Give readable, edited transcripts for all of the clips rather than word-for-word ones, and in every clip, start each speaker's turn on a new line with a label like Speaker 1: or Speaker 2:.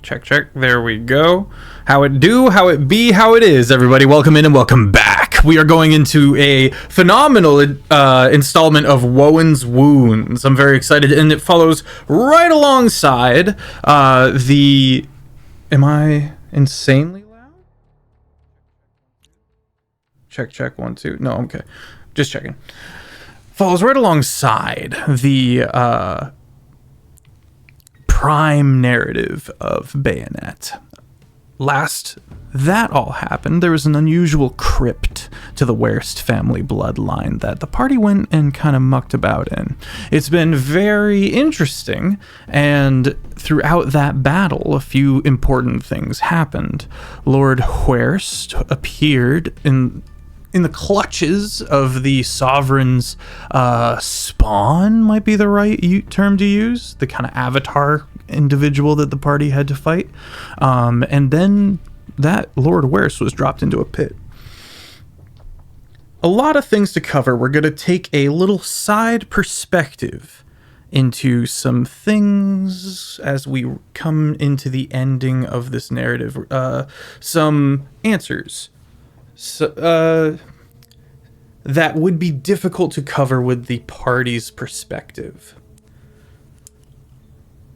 Speaker 1: Check. There we go. How it do, how it be, how it is, everybody. Welcome in and welcome back. We are going into a phenomenal installment of Woen's Wounds. I'm very excited, and it follows right alongside the... Am I insanely loud? Check, 1, 2. No, okay. Just checking. Follows right alongside the... prime narrative of Bayonet. Last that all happened, there was an unusual crypt to the Whaerst family bloodline that the party went and kind of mucked about in. It's been very interesting, and throughout that battle, a few important things happened. Lord Whaerst appeared in the clutches of the Sovereign's spawn, might be the right term to use, the kind of avatar individual that the party had to fight. And then that Lord Whaerst was dropped into a pit. A lot of things to cover. We're going to take a little side perspective into some things as we come into the ending of this narrative. Some answers. That would be difficult to cover with the party's perspective.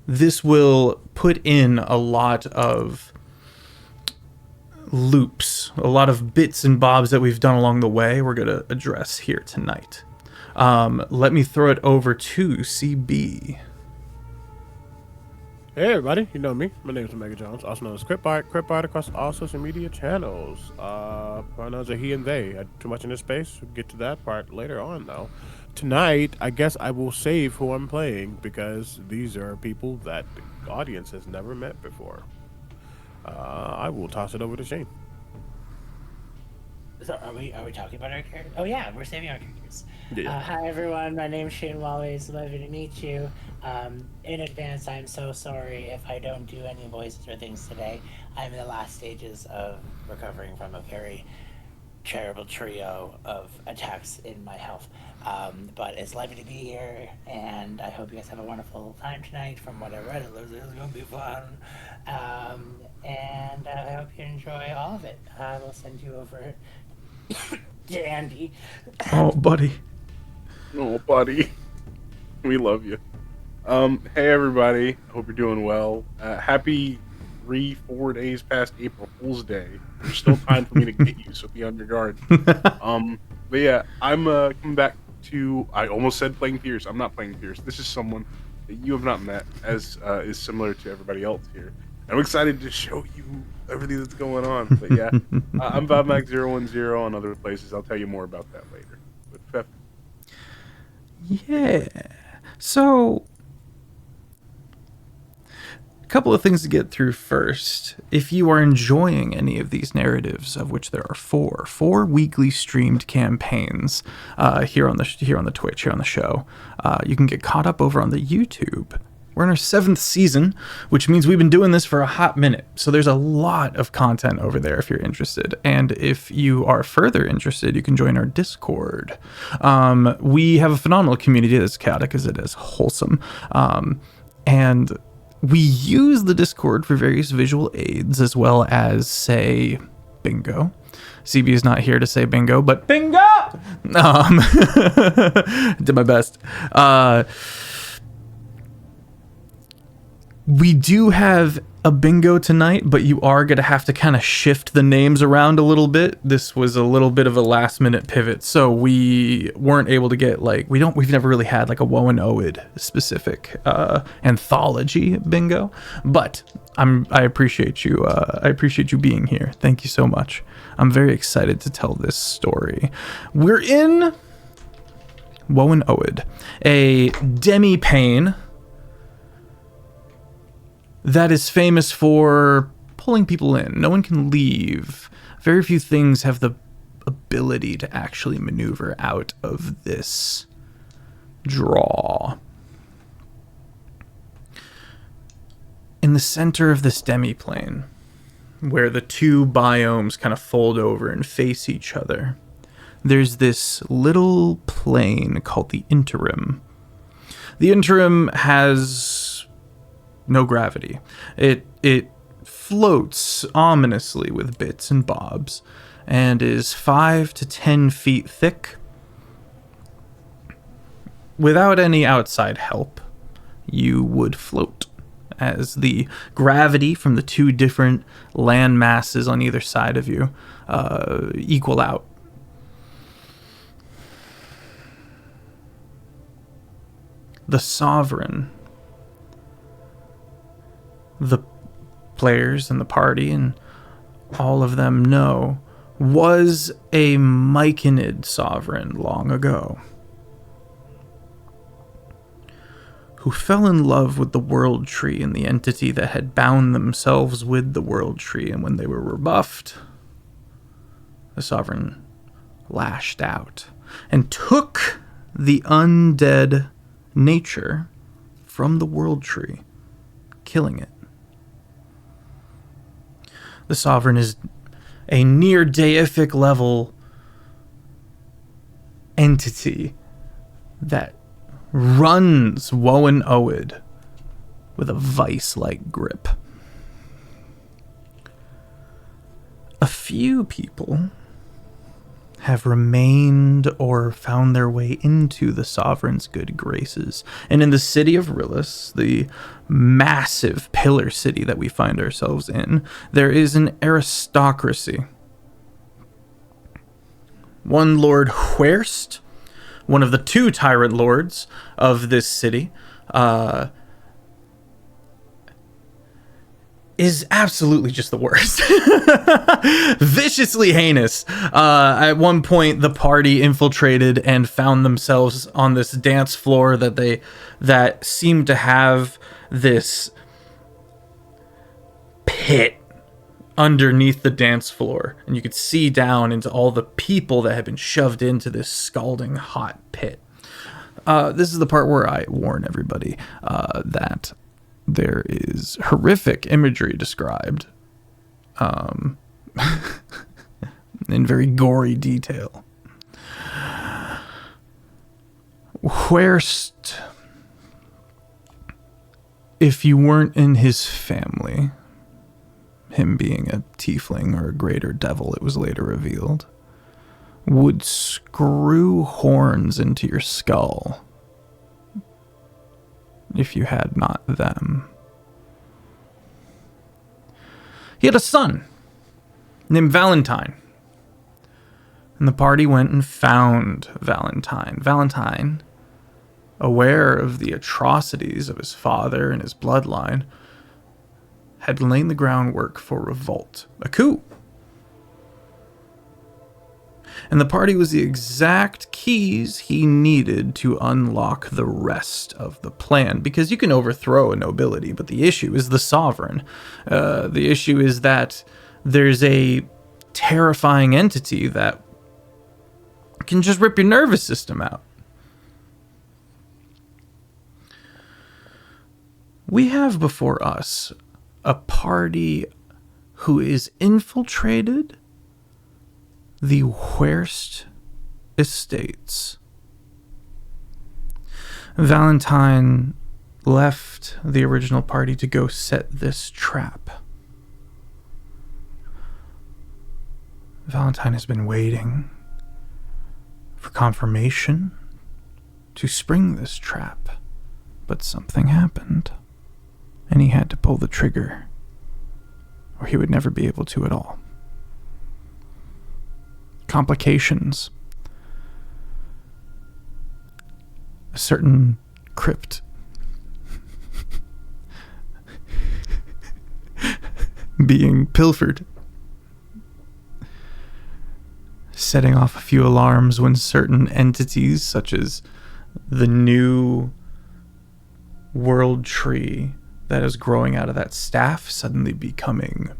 Speaker 1: This will put in a lot of loops, a lot of bits and bobs that we've done along the way we're going to address here tonight. Let me throw it over to CB.
Speaker 2: Hey everybody, you know me. My name is Omega Jones, also known as CritBard across all social media channels. Pronouns are he and they. Too much in this space. We'll get to that part later on though. Tonight, I guess I will save who I'm playing because these are people that the audience has never met before. I will toss it over to Shane.
Speaker 3: So are we talking about our characters? Oh yeah, we're saving our characters.
Speaker 2: Yeah.
Speaker 3: Hi everyone, my name's Shane Whalley. It's lovely to meet you. In advance, I'm so sorry if I don't do any voices or things today. I'm in the last stages of recovering from a very terrible trio of attacks in my health. But it's lovely to be here, and I hope you guys have a wonderful time tonight. From what I read, it looks like it's going to be fun. And I hope you enjoy all of it. I will send you over to Andy.
Speaker 1: Oh, buddy.
Speaker 2: Oh, buddy. We love you. Hey everybody. Hope you're doing well. Happy 4 days past April Fool's Day. There's still time for me to get you, so be on your guard. But yeah, I'm coming back to... I almost said playing Fierce. I'm not playing Fierce. This is someone that you have not met, as is similar to everybody else here. I'm excited to show you everything that's going on. But yeah, I'm ValveMax 010 on other places. I'll tell you more about that later. But Fef.
Speaker 1: Yeah. So, a couple of things to get through first. If you are enjoying any of these narratives, of which there are four weekly streamed campaigns here on the Twitch, here on the show, you can get caught up over on the YouTube. We're in our 7th season, which means we've been doing this for a hot minute. So there's a lot of content over there if you're interested. And if you are further interested, you can join our Discord. We have a phenomenal community that's chaotic as it is wholesome. And we use the Discord for various visual aids as well as, say, bingo. CB is not here to say bingo, but bingo! Did my best. We do have a bingo tonight, but you are going to have to kind of shift the names around a little bit. This was a little bit of a last minute pivot, so we weren't able to get we've never really had like a Woen specific anthology bingo, but I appreciate you. I appreciate you being here. Thank you so much. I'm very excited to tell this story. We're in Woen, a demiplane that is famous for pulling people in. No one can leave. Very few things have the ability to actually maneuver out of this draw. In the center of this demiplane, where the two biomes kind of fold over and face each other, there's this little plane called the interim. The interim has no gravity. It floats ominously with bits and bobs and is 5 to 10 feet thick. Without any outside help, you would float, as the gravity from the two different land masses on either side of you equal out. The Sovereign, the players and the party and all of them know, was a Myconid sovereign long ago, who fell in love with the World Tree and the entity that had bound themselves with the World Tree, and when they were rebuffed, the Sovereign lashed out and took the undead nature from the World Tree, killing it. The Sovereign is a near deific level entity that runs Woen with a vice-like grip. A few people have remained or found their way into the Sovereign's good graces. And in the city of Rillis, the massive pillar city that we find ourselves in, there is an aristocracy. One Lord Whaerst, one of the two tyrant lords of this city, is absolutely just the worst. Viciously heinous. At one point, the party infiltrated and found themselves on this dance floor that seemed to have this pit underneath the dance floor, and you could see down into all the people that had been shoved into this scalding hot pit. This is the part where I warn everybody that there is horrific imagery described in very gory detail. Whaerst, if you weren't in his family, him being a tiefling or a greater devil, it was later revealed, would screw horns into your skull if you had not them. He had a son named Valentine, and the party went and found Valentine. Valentine, aware of the atrocities of his father and his bloodline, had laid the groundwork for revolt, a coup. And the party was the exact keys he needed to unlock the rest of the plan. Because you can overthrow a nobility, but the issue is the sovereign. The issue is that there's a terrifying entity that can just rip your nervous system out. We have before us a party who is infiltrated the Whaerst estates. Valentine left the original party to go set this trap. Valentine has been waiting for confirmation to spring this trap, but something happened, and he had to pull the trigger, or he would never be able to at all. Complications. A certain crypt being pilfered, setting off a few alarms when certain entities, such as the new world tree that is growing out of that staff, suddenly becoming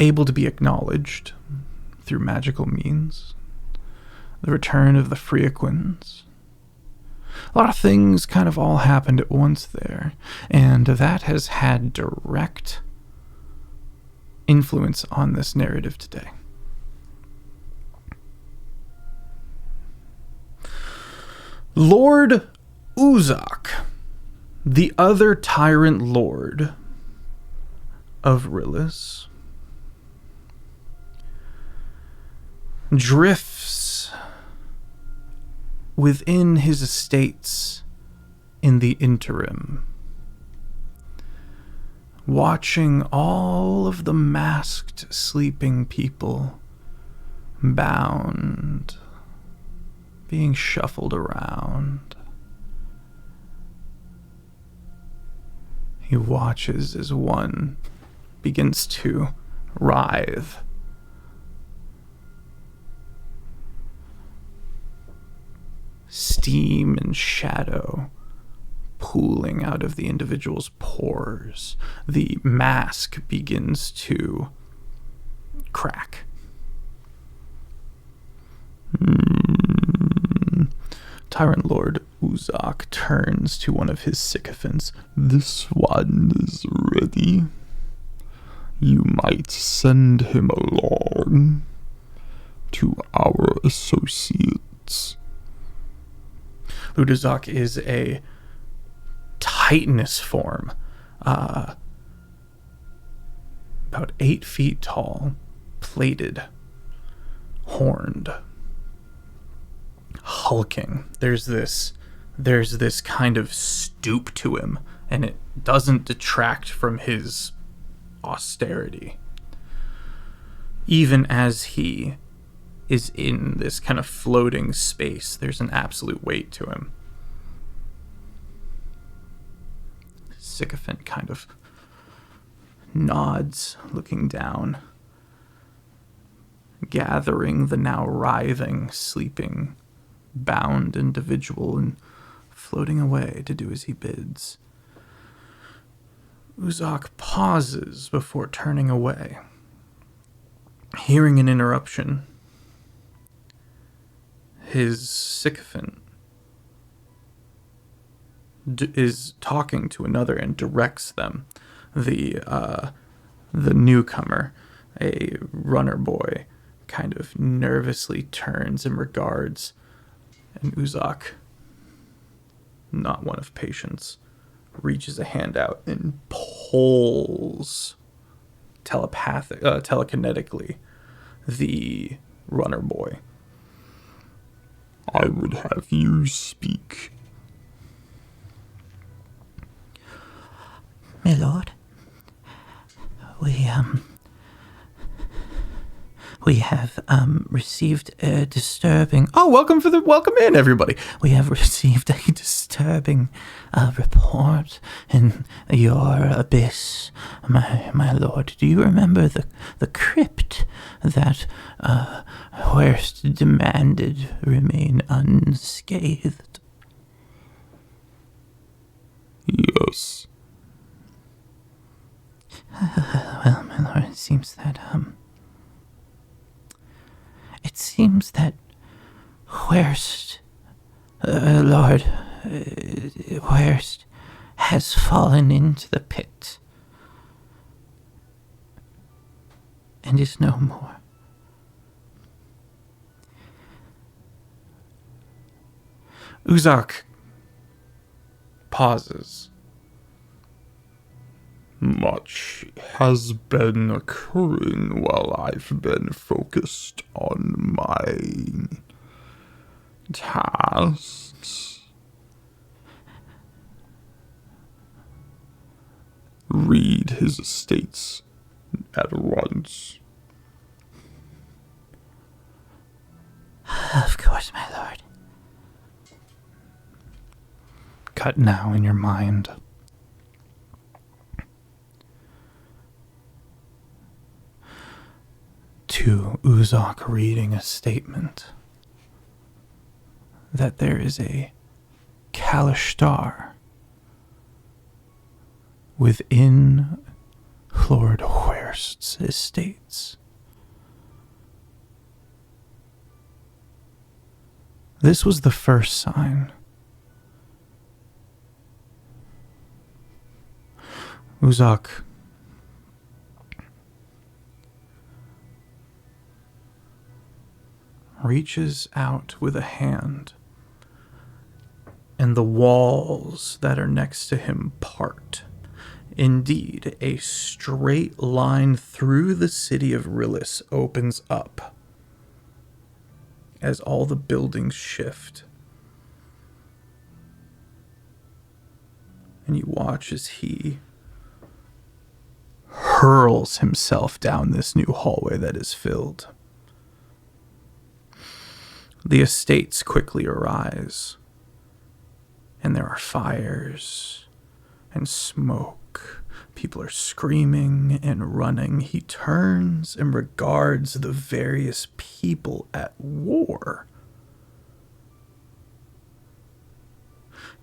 Speaker 1: able to be acknowledged through magical means. The return of the Freaquins. A lot of things kind of all happened at once there, and that has had direct influence on this narrative today. Lord Uzak, The other tyrant lord of Rillis drifts within his estates in the interim, watching all of the masked sleeping people bound, being shuffled around. He watches as one begins to writhe. Steam and shadow pooling out of the individual's pores. The mask begins to crack. Tyrant Lord Uzak turns to one of his sycophants. This one is ready. You might send him along to our associates. Ludazak is a titanous form, about 8 feet tall, plated, horned, hulking. There's this kind of stoop to him, and it doesn't detract from his austerity. Even as he is in this kind of floating space, there's an absolute weight to him. Sycophant kind of nods, looking down, gathering the now writhing, sleeping, bound individual and floating away to do as he bids. Uzak pauses before turning away, hearing an interruption. His sycophant is talking to another and directs them. The newcomer, a runner boy, kind of nervously turns and regards, and Uzak, not one of patience, reaches a hand out and pulls telekinetically the runner boy. I would have you speak.
Speaker 4: My lord, we have received a disturbing...
Speaker 1: Oh, welcome in, everybody.
Speaker 4: We have received a disturbing report in your abyss, my lord. Do you remember the crypt that Whaerst demanded remain unscathed?
Speaker 2: Yes.
Speaker 4: Well, my lord, it seems that Whaerst, Lord Whaerst, has fallen into the pit and is no more.
Speaker 1: Uzak pauses.
Speaker 2: Much has been occurring while I've been focused on my tasks. Read his estates at once.
Speaker 4: Of course, my lord.
Speaker 1: Cut now in your mind. To Uzak reading a statement that there is a Kalishtar within Lord Whaerst's estates. This was the first sign. Uzak reaches out with a hand, and and the walls that are next to him part. Indeed, a straight line through the city of Rillis opens up as all the buildings shift. And you watch as he hurls himself down this new hallway that is filled. The estates quickly arise, and there are fires and smoke. People are screaming and running. He turns and regards the various people at war.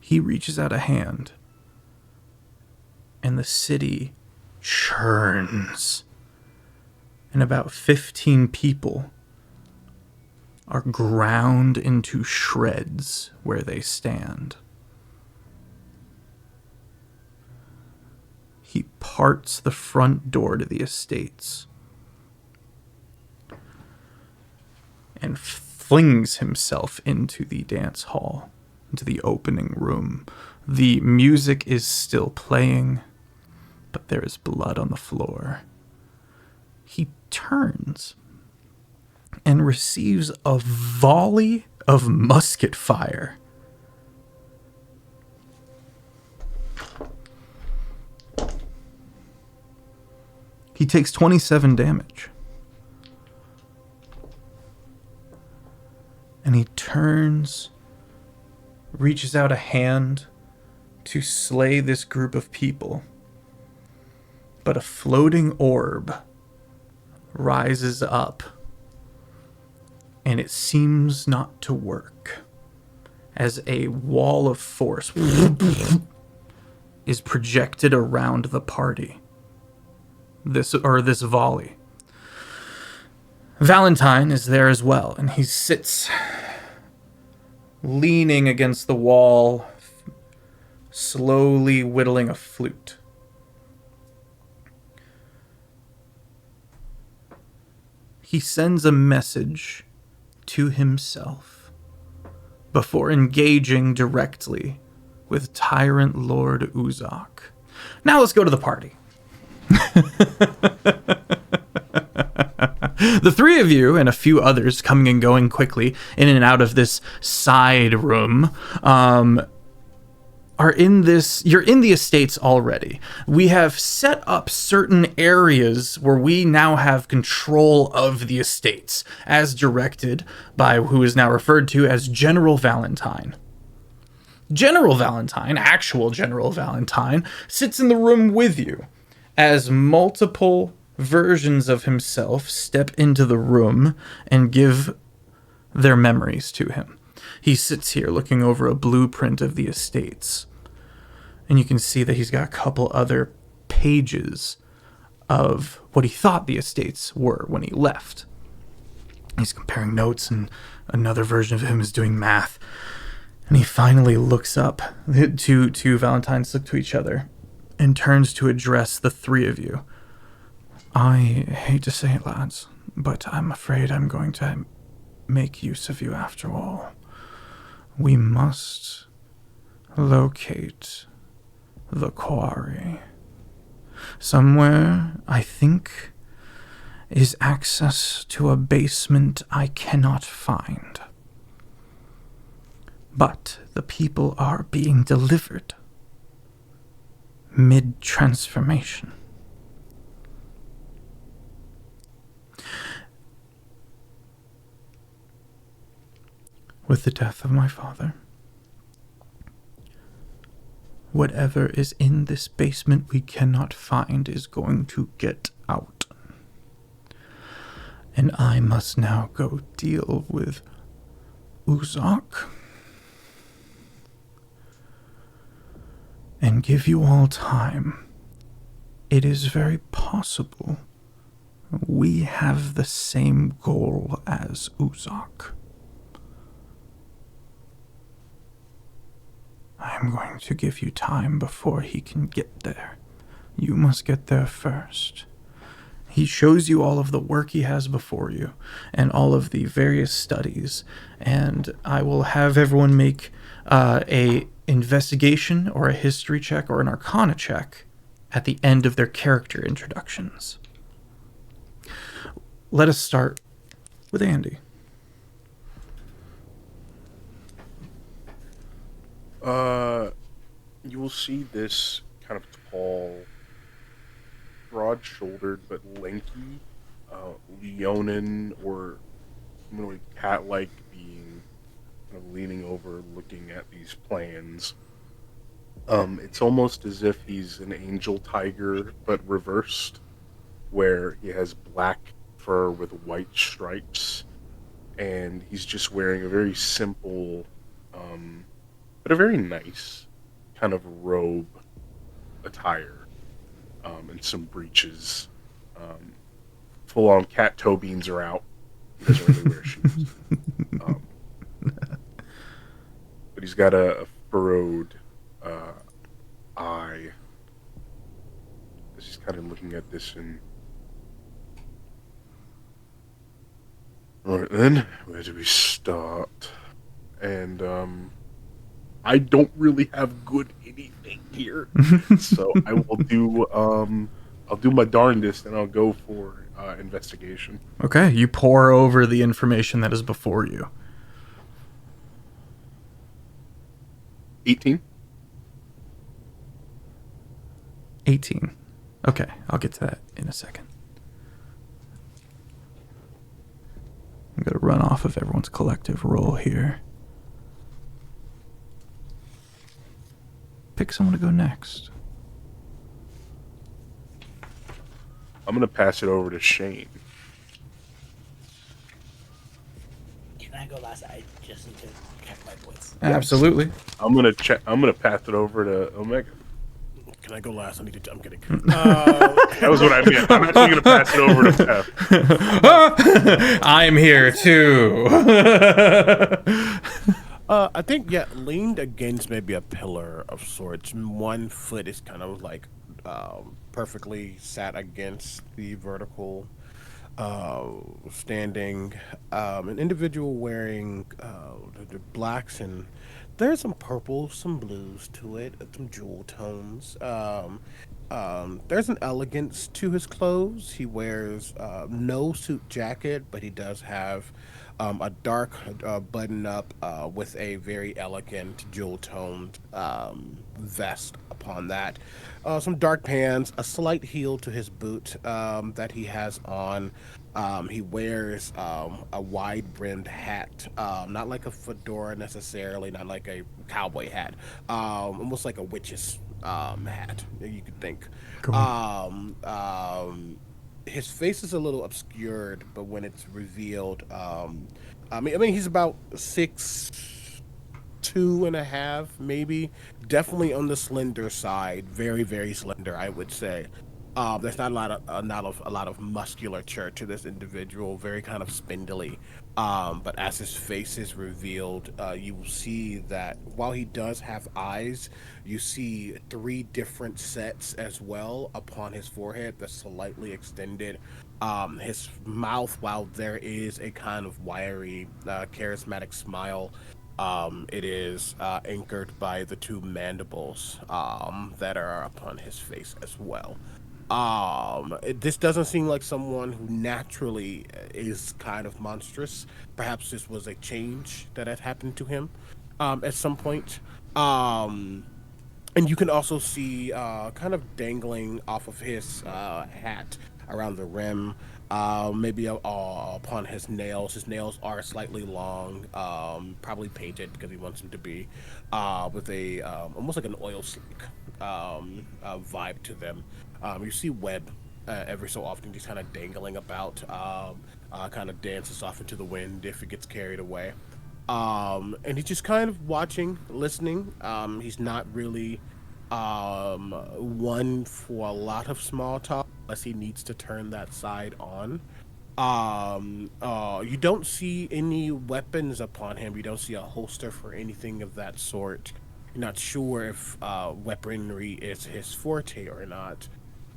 Speaker 1: He reaches out a hand, and the city churns, and about 15 people are ground into shreds where they stand. He parts the front door to the estates and flings himself into the dance hall, into the opening room. The music is still playing, but there is blood on the floor. He turns and receives a volley of musket fire. He takes 27 damage. And he turns, reaches out a hand to slay this group of people. But a floating orb rises up, and it seems not to work, as a wall of force is projected around the party. This volley. Valentine is there as well, and he sits leaning against the wall, slowly whittling a flute. He sends a message to himself before engaging directly with Tyrant Lord Uzak. Now let's go to the party. The three of you and a few others coming and going quickly in and out of this side room are in this. You're in the estates already. We have set up certain areas where we now have control of the estates, as directed by who is now referred to as General Valentine. General Valentine, actual General Valentine, sits in the room with you as multiple versions of himself step into the room and give their memories to him. He sits here looking over a blueprint of the estates, and you can see that he's got a couple other pages of what he thought the estates were when he left. He's comparing notes, and another version of him is doing math. And he finally looks up to Valentine's, look to each other, and turns to address the three of you. I hate to say it, lads, but I'm afraid I'm going to make use of you after all. We must locate the quarry. Somewhere, I think, is access to a basement I cannot find. But the people are being delivered mid-transformation. With the death of my father, whatever is in this basement we cannot find is going to get out. And I must now go deal with Uzak and give you all time. It is very possible we have the same goal as Uzak. I am going to give you time before he can get there. You must get there first. He shows you all of the work he has before you and all of the various studies, and I will have everyone make a investigation or a history check or an arcana check at the end of their character introductions. Let us start with Andy.
Speaker 2: You will see this kind of tall, broad-shouldered but lanky Leonin or really cat-like being kind of leaning over, looking at these plans. It's almost as if he's an angel tiger, but reversed, where he has black fur with white stripes, and he's just wearing a very simple, but a very nice kind of robe attire, and some breeches. Full-on cat toe beans are out. He doesn't really wear shoes. But he's got a furrowed eye. He's kind of looking at this and... Alright then, where do we start? And, I don't really have good anything here. So I will do, I'll do my darndest and I'll go for investigation.
Speaker 1: Okay, you pore over the information that is before you.
Speaker 2: 18.
Speaker 1: 18. Okay, I'll get to that in a second. I'm going to run off of everyone's collective roll here. Pick someone to go next.
Speaker 2: I'm going to pass it over to Shane.
Speaker 3: Can I go last? I just need to check my voice.
Speaker 1: Absolutely.
Speaker 2: I'm going to pass it over to Omega.
Speaker 5: Can I go last? I'm kidding.
Speaker 2: That was what I meant. I'm actually going to pass it over to Pep.
Speaker 1: I'm here too.
Speaker 5: I think, leaned against maybe a pillar of sorts. One foot is kind of like perfectly sat against the vertical standing. An individual wearing the blacks, and there's some purples, some blues to it, some jewel tones. There's an elegance to his clothes. He wears no suit jacket, but he does have a dark button-up with a very elegant jewel-toned vest upon that. Some dark pants, a slight heel to his boot that he has on. He wears a wide-brimmed hat, not like a fedora necessarily, not like a cowboy hat, almost like a witch's hat, you could think.
Speaker 1: Cool.
Speaker 5: His face is a little obscured, but when it's revealed, I mean, he's about 6'2.5", maybe. Definitely on the slender side, very, very slender, I would say. There's not a lot of musculature to this individual, very kind of spindly. But as his face is revealed, you will see that while he does have eyes, you see 3 different sets as well upon his forehead that's slightly extended. His mouth, while there is a kind of wiry, charismatic smile, it is anchored by the 2 mandibles that are upon his face as well. This doesn't seem like someone who naturally is kind of monstrous. Perhaps this was a change that had happened to him at some point. And you can also see kind of dangling off of his hat around the rim, maybe upon his nails. His nails are slightly long, probably painted because he wants them to be, with a almost like an oil slick vibe to them. You see web every so often, just kind of dangling about, kind of dances off into the wind if it gets carried away. And he's just kind of watching, listening. He's not really one for a lot of small talk unless he needs to turn that side on. You don't see any weapons upon him. You don't see a holster for anything of that sort. You're not sure if weaponry is his forte or not.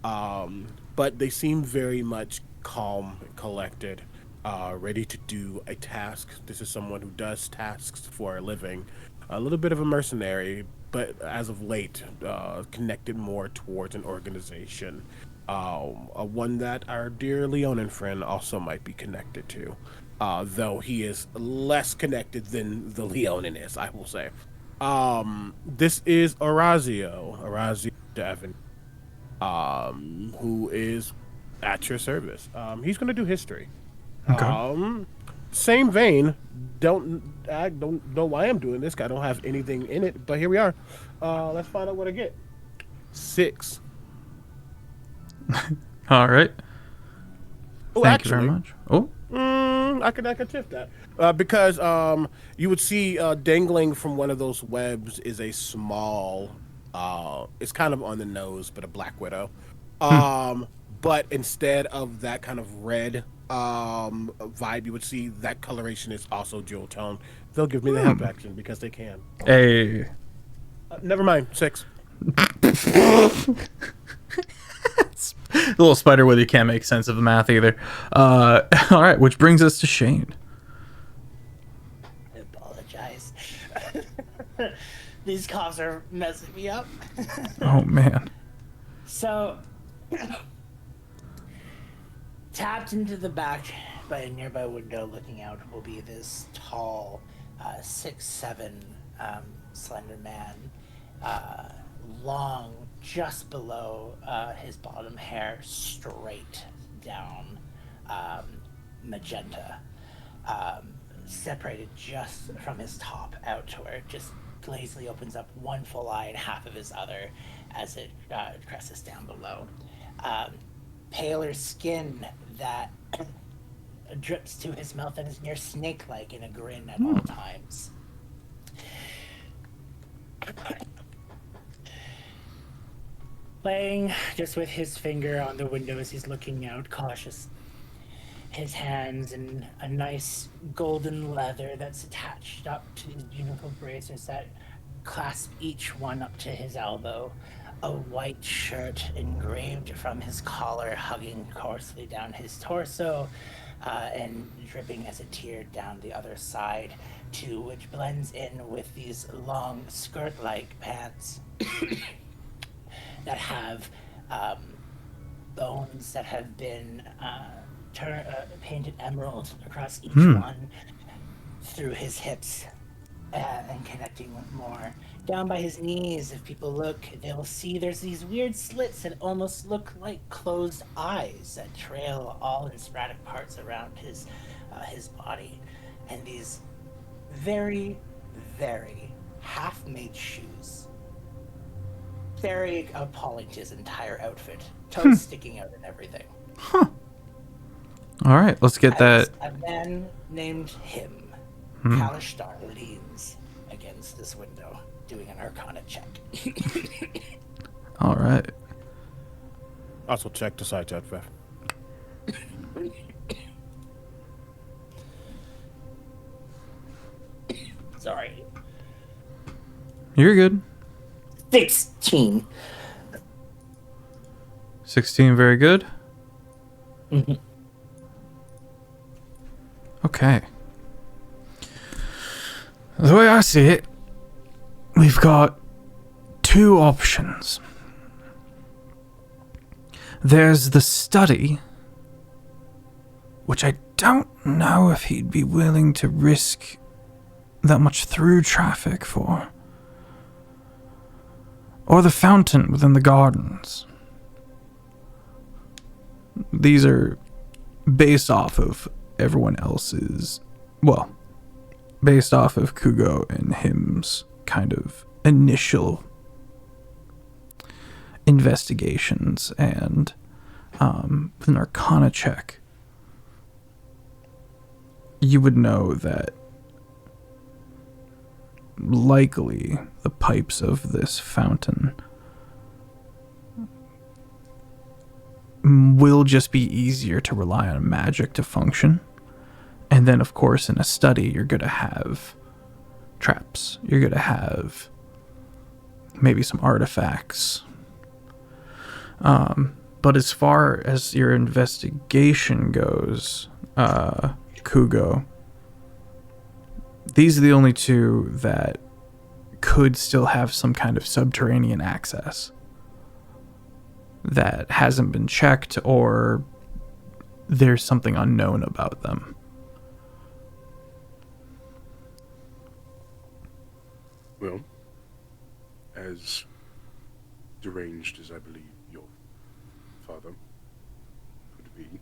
Speaker 5: But they seem very much calm and collected, ready to do a task. This is someone who does tasks for a living, a little bit of a mercenary, but as of late, connected more towards an organization. One that our dear Leonin friend also might be connected to, though he is less connected than the Leonin is, I will say. This is Orazio Devon, who is at your service. He's going to do history.
Speaker 1: Okay.
Speaker 5: Same vein. I don't know why I'm doing this. I don't have anything in it, but here we are. Let's find out what I get. 6.
Speaker 1: All right.
Speaker 5: Oh,
Speaker 1: Thank you very much. Oh,
Speaker 5: I could tip that because you would see dangling from one of those webs is a small. It's kind of on the nose, but a black widow. But instead of that kind of red vibe, you would see that coloration is also jewel tone. They'll give me the help action because they can.
Speaker 1: hey.
Speaker 5: Never mind. 6.
Speaker 1: The little spider web, you can't make sense of the math either. All right, which brings us to Shane.
Speaker 3: I apologize. These coughs are messing me up.
Speaker 1: Oh, man.
Speaker 3: So, tapped into the back by a nearby window looking out will be this tall, 6'7", slender man, long just below his bottom hair, straight down, magenta, separated just from his top out to where it just lazily opens up one full eye and half of his other as it cresses down below. Paler skin that drips to his mouth and is near snake-like in a grin at all times. Playing just with his finger on the window as he's looking out, cautious. His hands in a nice golden leather that's attached up to his unical bracers that clasp each one up to his elbow. A white shirt engraved from his collar, hugging coarsely down his torso, and dripping as a tear down the other side, too, which blends in with these long skirt-like pants that have bones that have been painted emerald across each one through his hips and connecting more. Down by his knees, if people look, they'll see there's these weird slits that almost look like closed eyes that trail all in sporadic parts around his body. And these very, very half-made shoes. Very appalling to his entire outfit. Toes sticking out and everything.
Speaker 1: All right, let's get that.
Speaker 3: A man named him, Kalishtar, leans against this window, doing an Arcana check.
Speaker 1: All right.
Speaker 5: Also check the side chat, Fef.
Speaker 3: Sorry.
Speaker 1: You're good.
Speaker 3: 16.
Speaker 1: 16, very good. Okay. The way I see it, we've got two options. There's the study, which I don't know if he'd be willing to risk that much through traffic for. Or the fountain within the gardens. These are based off of everyone else's, well, based off of Kugo and him's kind of initial investigations and with an Arcana check, you would know that likely the pipes of this fountain will just be easier to rely on magic to function. And then, of course, in a study, you're going to have traps. You're going to have maybe some artifacts. But as far as your investigation goes, Kugo, these are the only two that could still have some kind of subterranean access that hasn't been checked, or there's something unknown about them.
Speaker 2: Well, as deranged as I believe your father could be,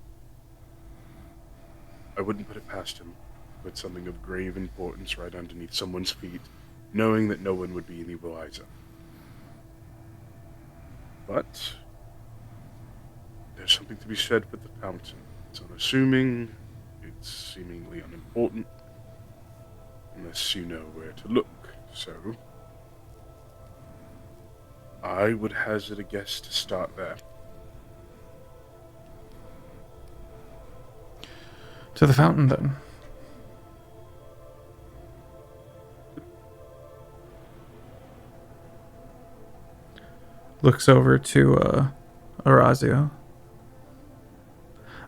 Speaker 2: I wouldn't put it past him to put something of grave importance right underneath someone's feet, knowing that no one would be any wiser. But there's something to be said with the fountain. It's unassuming, it's seemingly unimportant, unless you know where to look. So, I would hazard a guess to start there.
Speaker 1: To the fountain, then. Looks over to Orazio.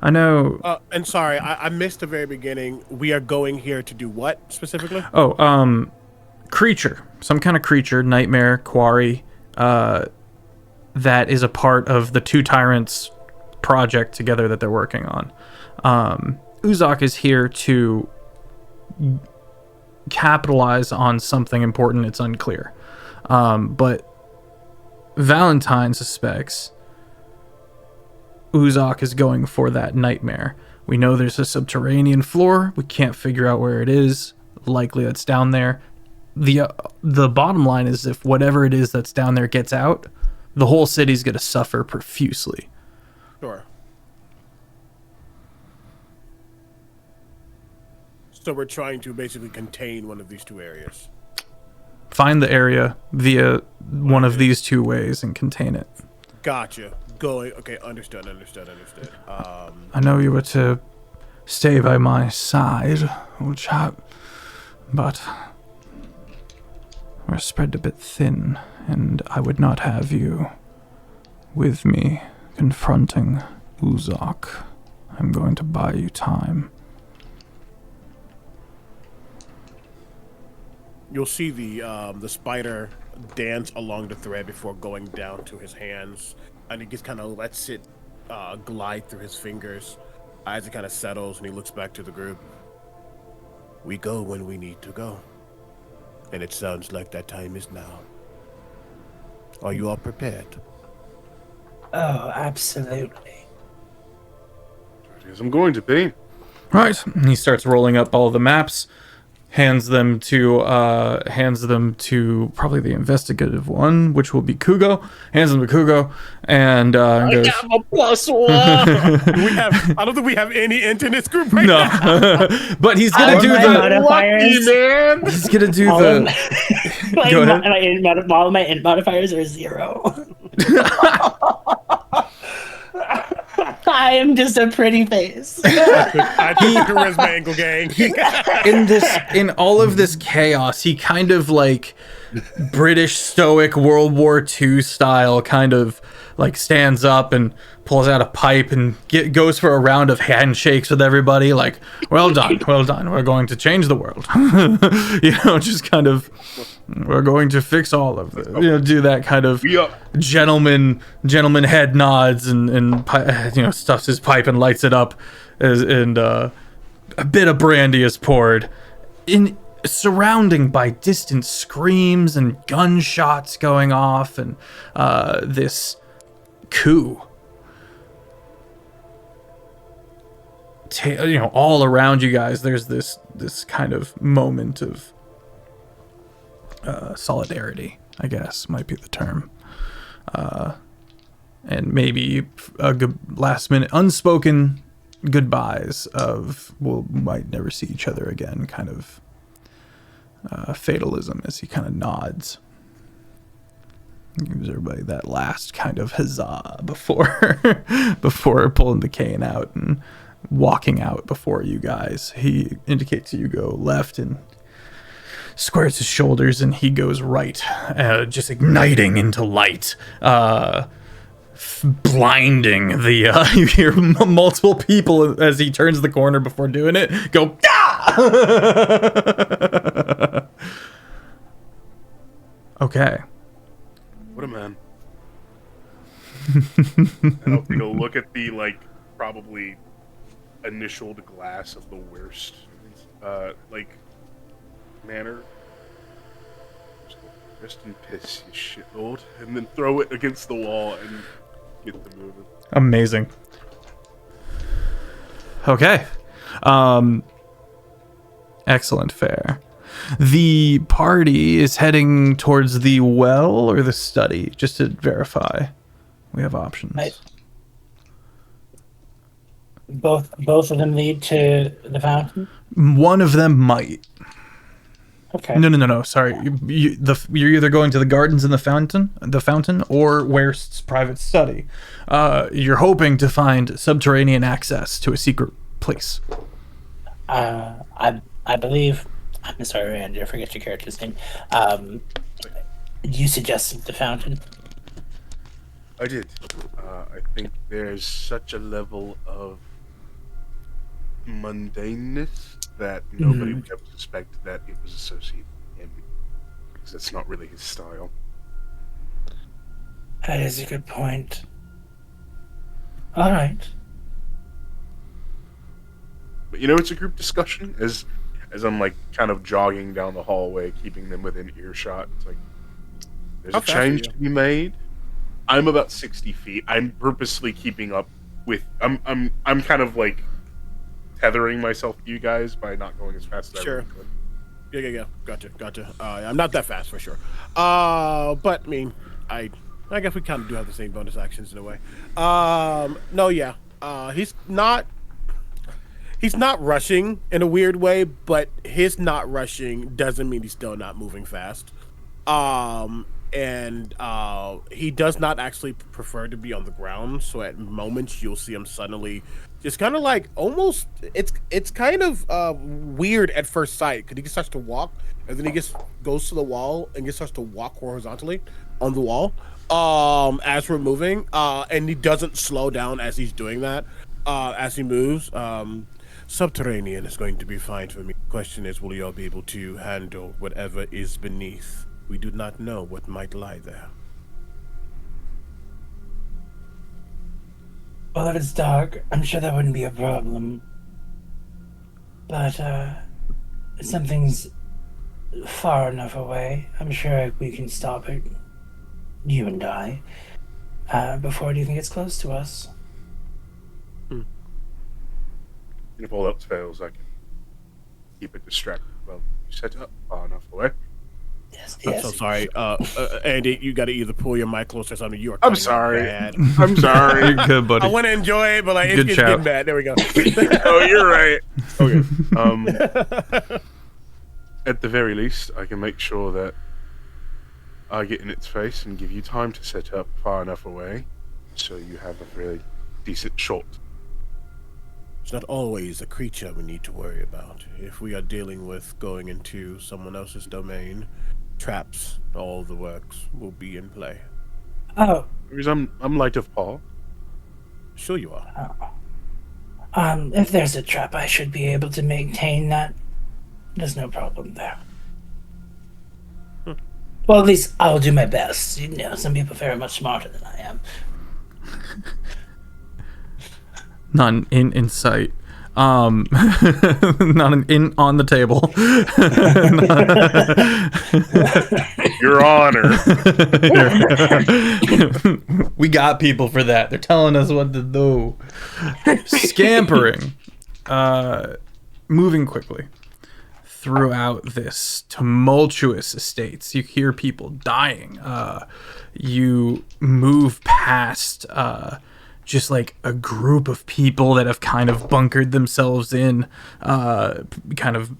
Speaker 1: I know.
Speaker 5: And sorry, I missed the very beginning. We are going here to do what specifically?
Speaker 1: Creature. Some kind of creature, nightmare, quarry, that is a part of the two tyrants project together that they're working on. Uzak is here to capitalize on something important. It's unclear. But Valentine suspects Uzak is going for that nightmare. We know there's a subterranean floor. We can't figure out where it is. Likely that's down there. The bottom line is, if whatever it is that's down there gets out, the whole city's going to suffer profusely.
Speaker 5: Sure. So we're trying to basically contain one of these two areas.
Speaker 1: Find the area via one of these two ways and contain it.
Speaker 5: Gotcha. Going. Okay, understood.
Speaker 1: I know you were to stay by my side, old chap, but we're spread a bit thin, and I would not have you with me confronting Uzak. I'm going to buy you time.
Speaker 5: You'll see the spider dance along the thread before going down to his hands, and he just kind of lets it glide through his fingers as it kind of settles, and he looks back to the group. We go when we need to go, and it sounds like that time is now. Are you all prepared?
Speaker 3: Oh, absolutely.
Speaker 2: Yes, I'm going to be.
Speaker 1: Right. He starts rolling up all the maps, hands them to probably the investigative one, which will be Kugo. Hands them to Kugo, and goes,
Speaker 5: I have a +1. I don't think we have any int in this group right now.
Speaker 1: But he's gonna do the
Speaker 3: modifiers.
Speaker 5: Man.
Speaker 1: He's gonna do
Speaker 3: All
Speaker 1: the. Go ahead.
Speaker 3: All my int modifiers are 0. I am just a pretty face.
Speaker 5: I took the charisma angle, gang.
Speaker 1: In all of this chaos, he kind of like British stoic World War II style kind of like stands up and pulls out a pipe and goes for a round of handshakes with everybody, like, well done, we're going to change the world. Just kind of, we're going to fix all of it. Do that kind of gentleman head nods and stuffs his pipe and lights it up, and a bit of brandy is poured, surrounding by distant screams and gunshots going off, and this coup. All around you guys, there's this kind of moment of solidarity, I guess might be the term, and maybe a good last minute unspoken goodbyes of we might never see each other again, kind of fatalism, as he kind of nods. Gives everybody that last kind of huzzah before pulling the cane out and walking out before you guys. He indicates you go left and squares his shoulders, and he goes right, just igniting into light, blinding the you hear multiple people as he turns the corner before doing it go, ah! Okay.
Speaker 2: What a man. And I'll take a look at the, like, probably initialed glass of the Whaerst, like, manner. Rest in piss, you shitlord. And then throw it against the wall and get the moving.
Speaker 1: Amazing. Okay. Excellent fare. The party is heading towards the well or the study, just to verify. We have options.
Speaker 3: Both of them lead to the fountain.
Speaker 1: One of them might.
Speaker 3: Okay.
Speaker 1: No. Sorry, you're either going to the gardens and the fountain, or Whaerst's private study. You're hoping to find subterranean access to a secret place.
Speaker 3: I believe. I'm sorry, Randy. I forget your character's name. You suggested the fountain.
Speaker 2: I did. I think there's such a level of mundaneness that nobody would ever suspect that it was associated with him, because that's not really his style.
Speaker 3: That is a good point. All right.
Speaker 2: But it's a group discussion. As I'm like kind of jogging down the hallway, keeping them within earshot. It's like there's a change to be made. I'm about 60 feet. I'm purposely keeping up with. I'm kind of like tethering myself to you guys by not going as fast as I really could.
Speaker 5: Yeah. Gotcha. I'm not that fast for sure. But I mean, I guess we kind of do have the same bonus actions in a way. No, yeah. He's not rushing in a weird way, but his not rushing doesn't mean he's still not moving fast. And he does not actually prefer to be on the ground, so at moments you'll see him suddenly just kind of like almost it's kind of weird at first sight, because he starts to walk and then he goes to the wall and just starts to walk horizontally on the wall as we're moving, and he doesn't slow down as he's doing that as he moves. Subterranean is going to be fine for me. Question is, will you all be able to handle whatever is beneath? We do not know what might lie there.
Speaker 3: Well, if it's dark, I'm sure that wouldn't be a problem. But if something's far enough away, I'm sure we can stop it, you and I, before anything gets close to us.
Speaker 2: And if all else fails, I can keep it distracted. Well, you set up far enough away.
Speaker 3: Yes.
Speaker 5: I'm so sorry, Andy. You got to either pull your mic closer or something. You are.
Speaker 2: I'm sorry. I'm sorry.
Speaker 1: You're good, buddy.
Speaker 5: I want to enjoy it, but like it's getting bad. There we go.
Speaker 2: Oh, you're right. Okay. At the very least, I can make sure that I get in its face and give you time to set up far enough away, so you have a very decent shot.
Speaker 5: It's not always a creature we need to worry about. If we are dealing with going into someone else's domain, traps, all the works will be in play.
Speaker 3: Oh.
Speaker 2: Because I'm light of paw.
Speaker 5: Sure you are.
Speaker 3: If there's a trap, I should be able to maintain that. There's no problem there. Well, at least I'll do my best. Some people are very much smarter than I am.
Speaker 1: Not in sight. Not in on the table.
Speaker 2: Your Honor.
Speaker 1: We got people for that. They're telling us what to do. Scampering. Moving quickly throughout this tumultuous estates. You hear people dying. You move past just like a group of people that have kind of bunkered themselves in, kind of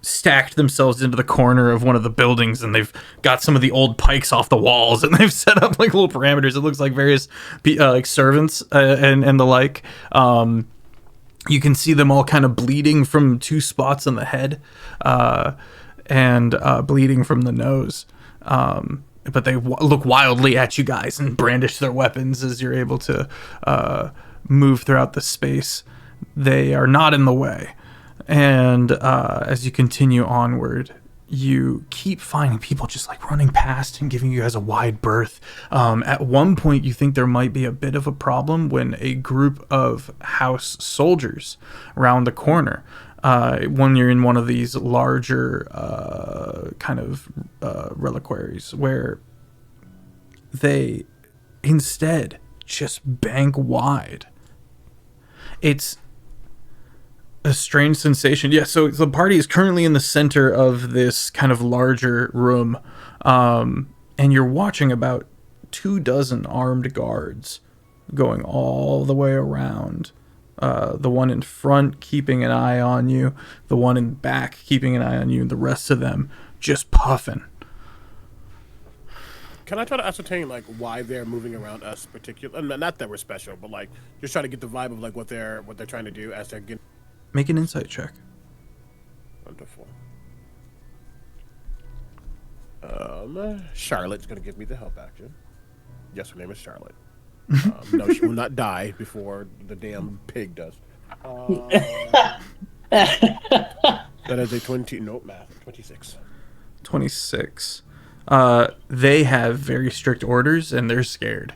Speaker 1: stacked themselves into the corner of one of the buildings, and they've got some of the old pikes off the walls, and they've set up like little parameters. It looks like various like servants and the like. You can see them all kind of bleeding from two spots on the head, and bleeding from the nose. But they look wildly at you guys and brandish their weapons as you're able to move throughout the space. They are not in the way. And as you continue onward, you keep finding people just like running past and giving you guys a wide berth. At one point, you think there might be a bit of a problem when a group of house soldiers round the corner. When you're in one of these larger kind of reliquaries, where they instead just bank wide. It's a strange sensation. Yeah, so the party is currently in the center of this kind of larger room, and you're watching about 24 armed guards going all the way around. The one in front keeping an eye on you, the one in back keeping an eye on you, and the rest of them just puffing.
Speaker 5: Can I try to ascertain like why they're moving around us particular? Not that we're special, but like just try to get the vibe of like what they're trying to do as they're getting.
Speaker 1: Make an insight check.
Speaker 5: Wonderful. Charlotte's gonna give me the help action. Yes, her name is Charlotte. No, she will not die before the damn pig does. That is a 20. Nope, math. 26.
Speaker 1: 26. They have very strict orders and they're scared.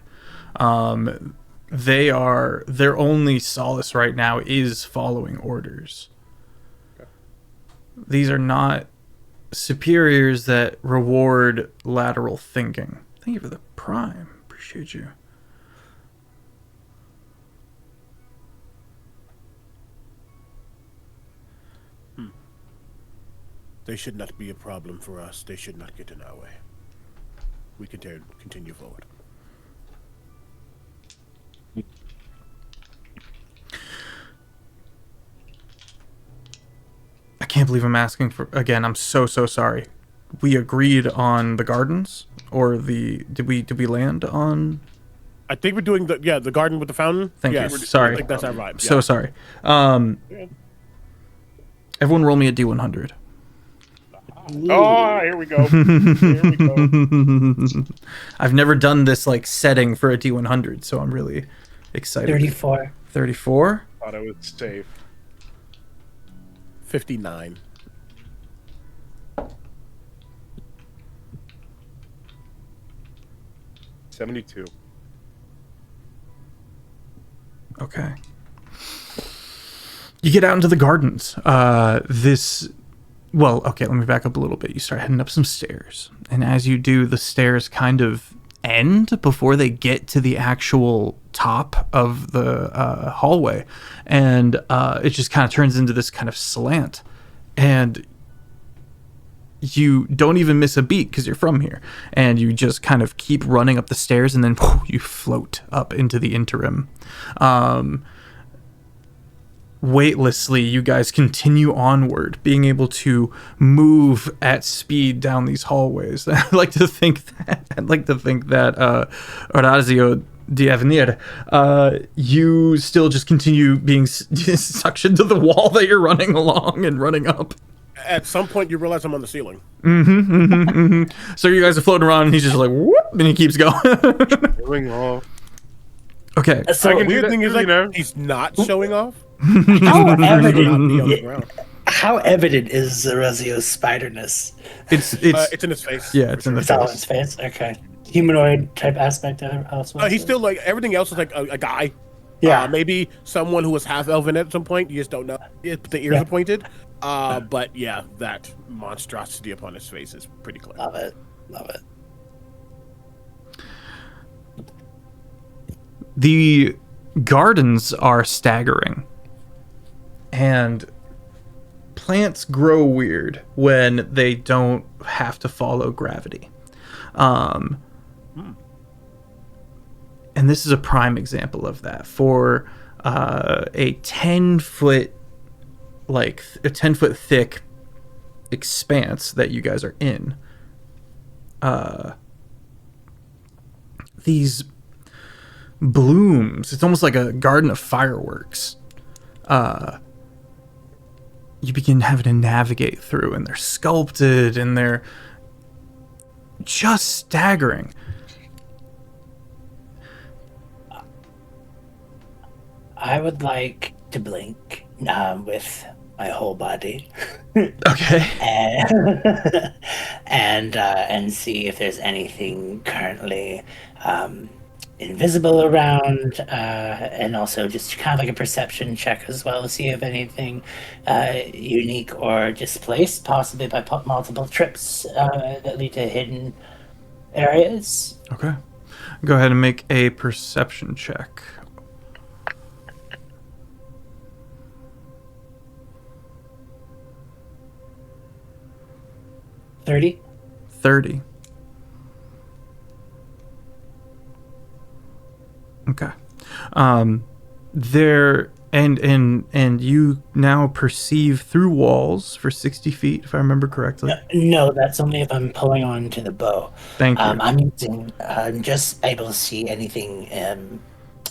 Speaker 1: Their only solace right now is following orders. Okay. These are not superiors that reward lateral thinking. Thank you for the prime. Appreciate you.
Speaker 5: They should not be a problem for us. They should not get in our way. We continue forward.
Speaker 1: I can't believe I'm asking for again. I'm so sorry. We agreed on the gardens, or did we land on?
Speaker 5: I think we're doing the garden with the fountain.
Speaker 1: Thank
Speaker 5: you.
Speaker 1: Sorry.
Speaker 5: I think that's our vibe.
Speaker 1: So sorry. Everyone, roll me a D100.
Speaker 2: Oh, here we go. Here we go.
Speaker 1: I've never done this like setting for a D100, so I'm really excited.
Speaker 3: 34.
Speaker 1: 34?
Speaker 2: Thought I was safe.
Speaker 5: 59.
Speaker 2: $72.
Speaker 1: Okay. You get out into the gardens. Well, okay, let me back up a little bit. You start heading up some stairs. And as you do, the stairs kind of end before they get to the actual top of the hallway. And it just kind of turns into this kind of slant. And you don't even miss a beat because you're from here. And you just kind of keep running up the stairs and then you float up into the interim. Weightlessly, you guys continue onward, being able to move at speed down these hallways. I'd like to think that Orazio D'Avenir, you still just continue being suctioned to the wall that you're running along and running up.
Speaker 5: At some point, you realize I'm on the ceiling.
Speaker 1: So you guys are floating around, and he's just like, whoop, and he keeps going.
Speaker 2: Showing off.
Speaker 1: Okay.
Speaker 5: So the weird thing is, like, he's not showing off. How
Speaker 3: evident is Orazio's spiderness?
Speaker 1: It's
Speaker 5: in his face.
Speaker 1: Yeah, it's in the
Speaker 3: face. All in his face. Okay. Humanoid type aspect of it.
Speaker 5: He's still like everything else is like a guy.
Speaker 3: Yeah.
Speaker 5: Maybe someone who was half elven at some point. You just don't know. The ears are pointed. But yeah, that monstrosity upon his face is pretty clear.
Speaker 3: Love it.
Speaker 1: The gardens are staggering. And plants grow weird when they don't have to follow gravity. And this is a prime example of that. For a 10-foot thick expanse that you guys are in, these blooms, it's almost like a garden of fireworks, you begin having to navigate through, and they're sculpted and they're just staggering.
Speaker 3: I would like to blink with my whole body.
Speaker 1: Okay.
Speaker 3: And see if there's anything currently invisible around, and also just kind of like a perception check as well to see if anything unique or displaced, possibly by multiple trips that lead to hidden areas.
Speaker 1: Okay. Go ahead and make a perception check.
Speaker 3: 30.
Speaker 1: 30. Okay. There and you now perceive through walls for 60 feet, if I remember correctly.
Speaker 3: No, that's only if I'm pulling on to the bow.
Speaker 1: Thank you.
Speaker 3: I'm just able to see anything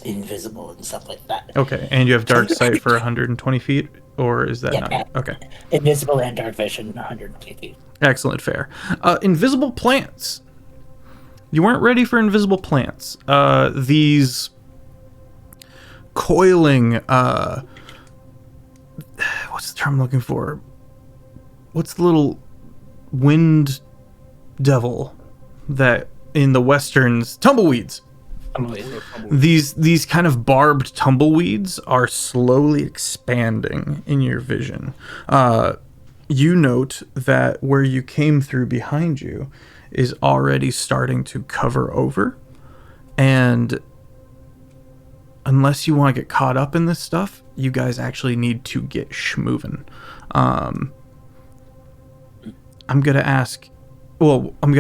Speaker 3: invisible and stuff like that.
Speaker 1: Okay, and you have dark sight for 120 feet, or is that not? Okay.
Speaker 3: Invisible and dark vision, 120 feet.
Speaker 1: Excellent, fair. Invisible plants. You weren't ready for invisible plants. These coiling, what's the term I'm looking for? What's the little wind devil that in the westerns? Tumbleweeds. These kind of barbed tumbleweeds are slowly expanding in your vision. You note that where you came through behind you is already starting to cover over, and unless you want to get caught up in this stuff, you guys actually need to get schmovin'. I'm gonna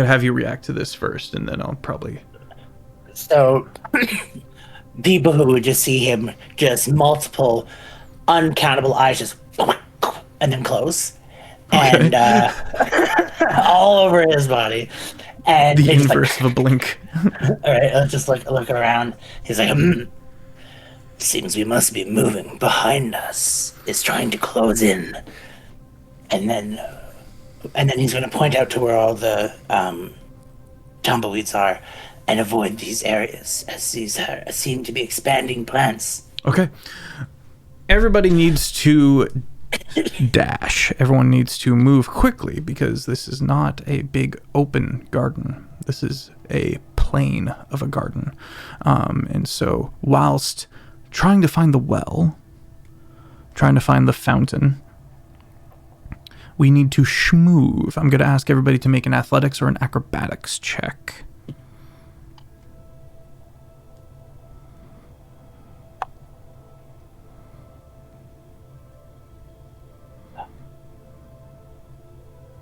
Speaker 1: have you react to this first, and then I'll probably...
Speaker 3: So, people who would just see him, just multiple uncountable eyes just and then close.
Speaker 1: Okay.
Speaker 3: And all over his body. And
Speaker 1: The
Speaker 3: it's
Speaker 1: inverse of a blink.
Speaker 3: All right, let's just look around. He's like, seems we must be moving. Behind us is trying to close in. And then he's going to point out to where all the tumbleweeds are and avoid these areas, as these seem to be expanding plants.
Speaker 1: Okay. Everybody needs to dash. Everyone needs to move quickly, because this is not a big open garden. This is a plain of a garden. And so whilst trying to find the well, trying to find the fountain, we need to schmoove. I'm going to ask everybody to make an athletics or an acrobatics check.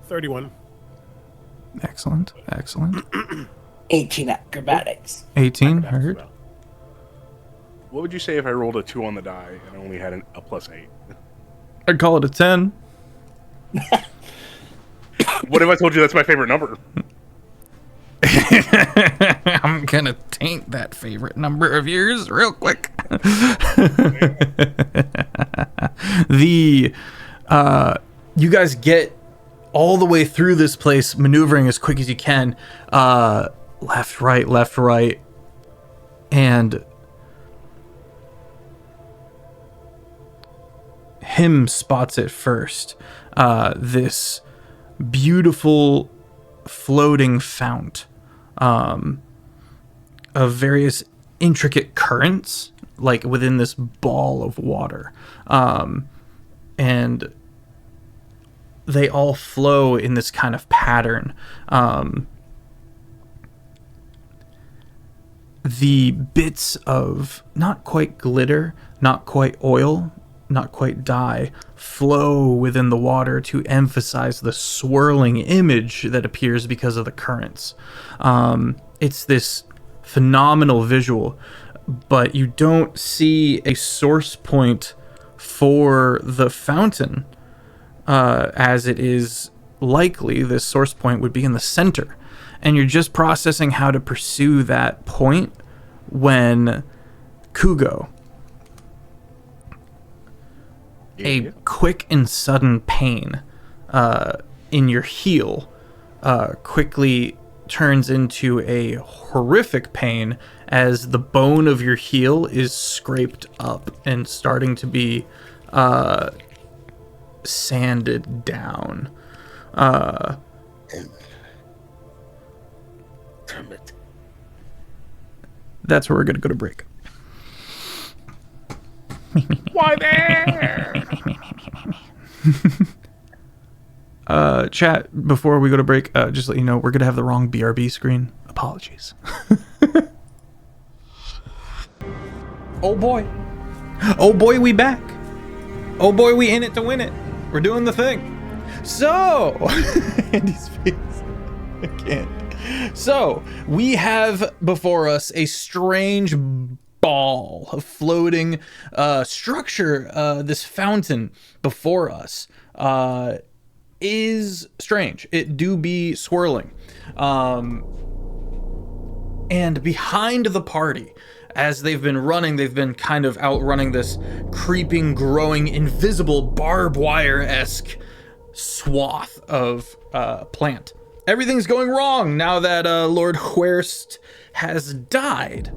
Speaker 5: $31.
Speaker 1: Excellent.
Speaker 3: 18 acrobatics.
Speaker 1: 18, heard.
Speaker 2: What would you say if I rolled a 2 on the die and only had a +8?
Speaker 1: I'd call it a 10.
Speaker 2: What if I told you that's my favorite number?
Speaker 1: I'm gonna taint that favorite number of yours real quick. You guys get all the way through this place, maneuvering as quick as you can, left, right, and him spots it first. This beautiful floating fount of various intricate currents, like within this ball of water, and they all flow in this kind of pattern. The bits of not quite glitter, not quite oil, not quite dye, flow within the water to emphasize the swirling image that appears because of the currents. It's this phenomenal visual, but you don't see a source point for the fountain, as it is likely this source point would be in the center. And you're just processing how to pursue that point when Kugo, a quick and sudden pain in your heel quickly turns into a horrific pain as the bone of your heel is scraped up and starting to be sanded down. That's where we're gonna go to break.
Speaker 2: Why there?
Speaker 1: Chat, before we go to break, just let you know, we're gonna have the wrong BRB screen. Apologies. Oh boy. Oh boy, we back. Oh boy, we in it to win it. We're doing the thing. So, Andy's face. I can't. So, we have before us a strange ball of floating structure. This fountain before us is strange. It do be swirling. And behind the party, as they've been running, they've been kind of outrunning this creeping, growing, invisible, barbed wire-esque swath of plant. Everything's going wrong now that Lord Whaerst has died.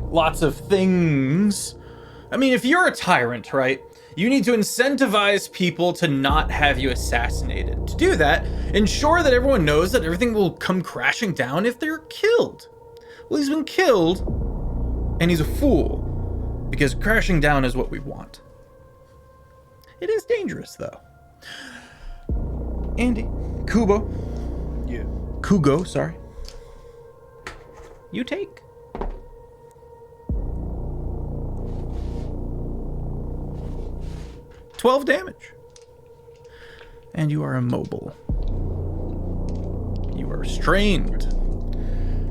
Speaker 1: Lots of things. I mean, if you're a tyrant, right, you need to incentivize people to not have you assassinated. To do that, ensure that everyone knows that everything will come crashing down if they're killed. Well, he's been killed, and he's a fool, because crashing down is what we want. It is dangerous, though. Andy,
Speaker 2: Yeah.
Speaker 1: Kugo, sorry. You take 12 damage. And you are immobile. You are restrained.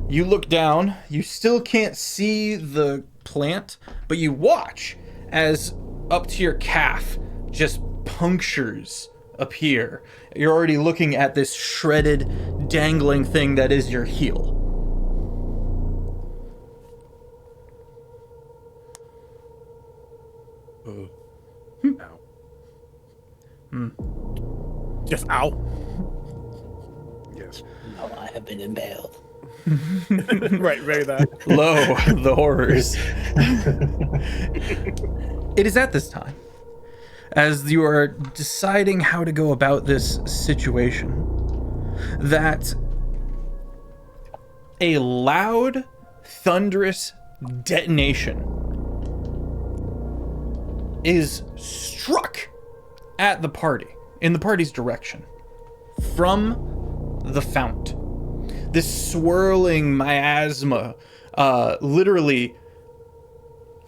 Speaker 1: You look down, you still can't see the plant, but you watch as up to your calf just punctures appear. You're already looking at this shredded, dangling thing that is your heel.
Speaker 2: Ow.
Speaker 5: Just ow.
Speaker 2: Yes.
Speaker 3: Oh, I have been impaled.
Speaker 5: Right, very that.
Speaker 1: Lo, the horrors. It is at this time, as you are deciding how to go about this situation, that a loud, thunderous detonation is struck at the party, in the party's direction, from the fount. This swirling miasma literally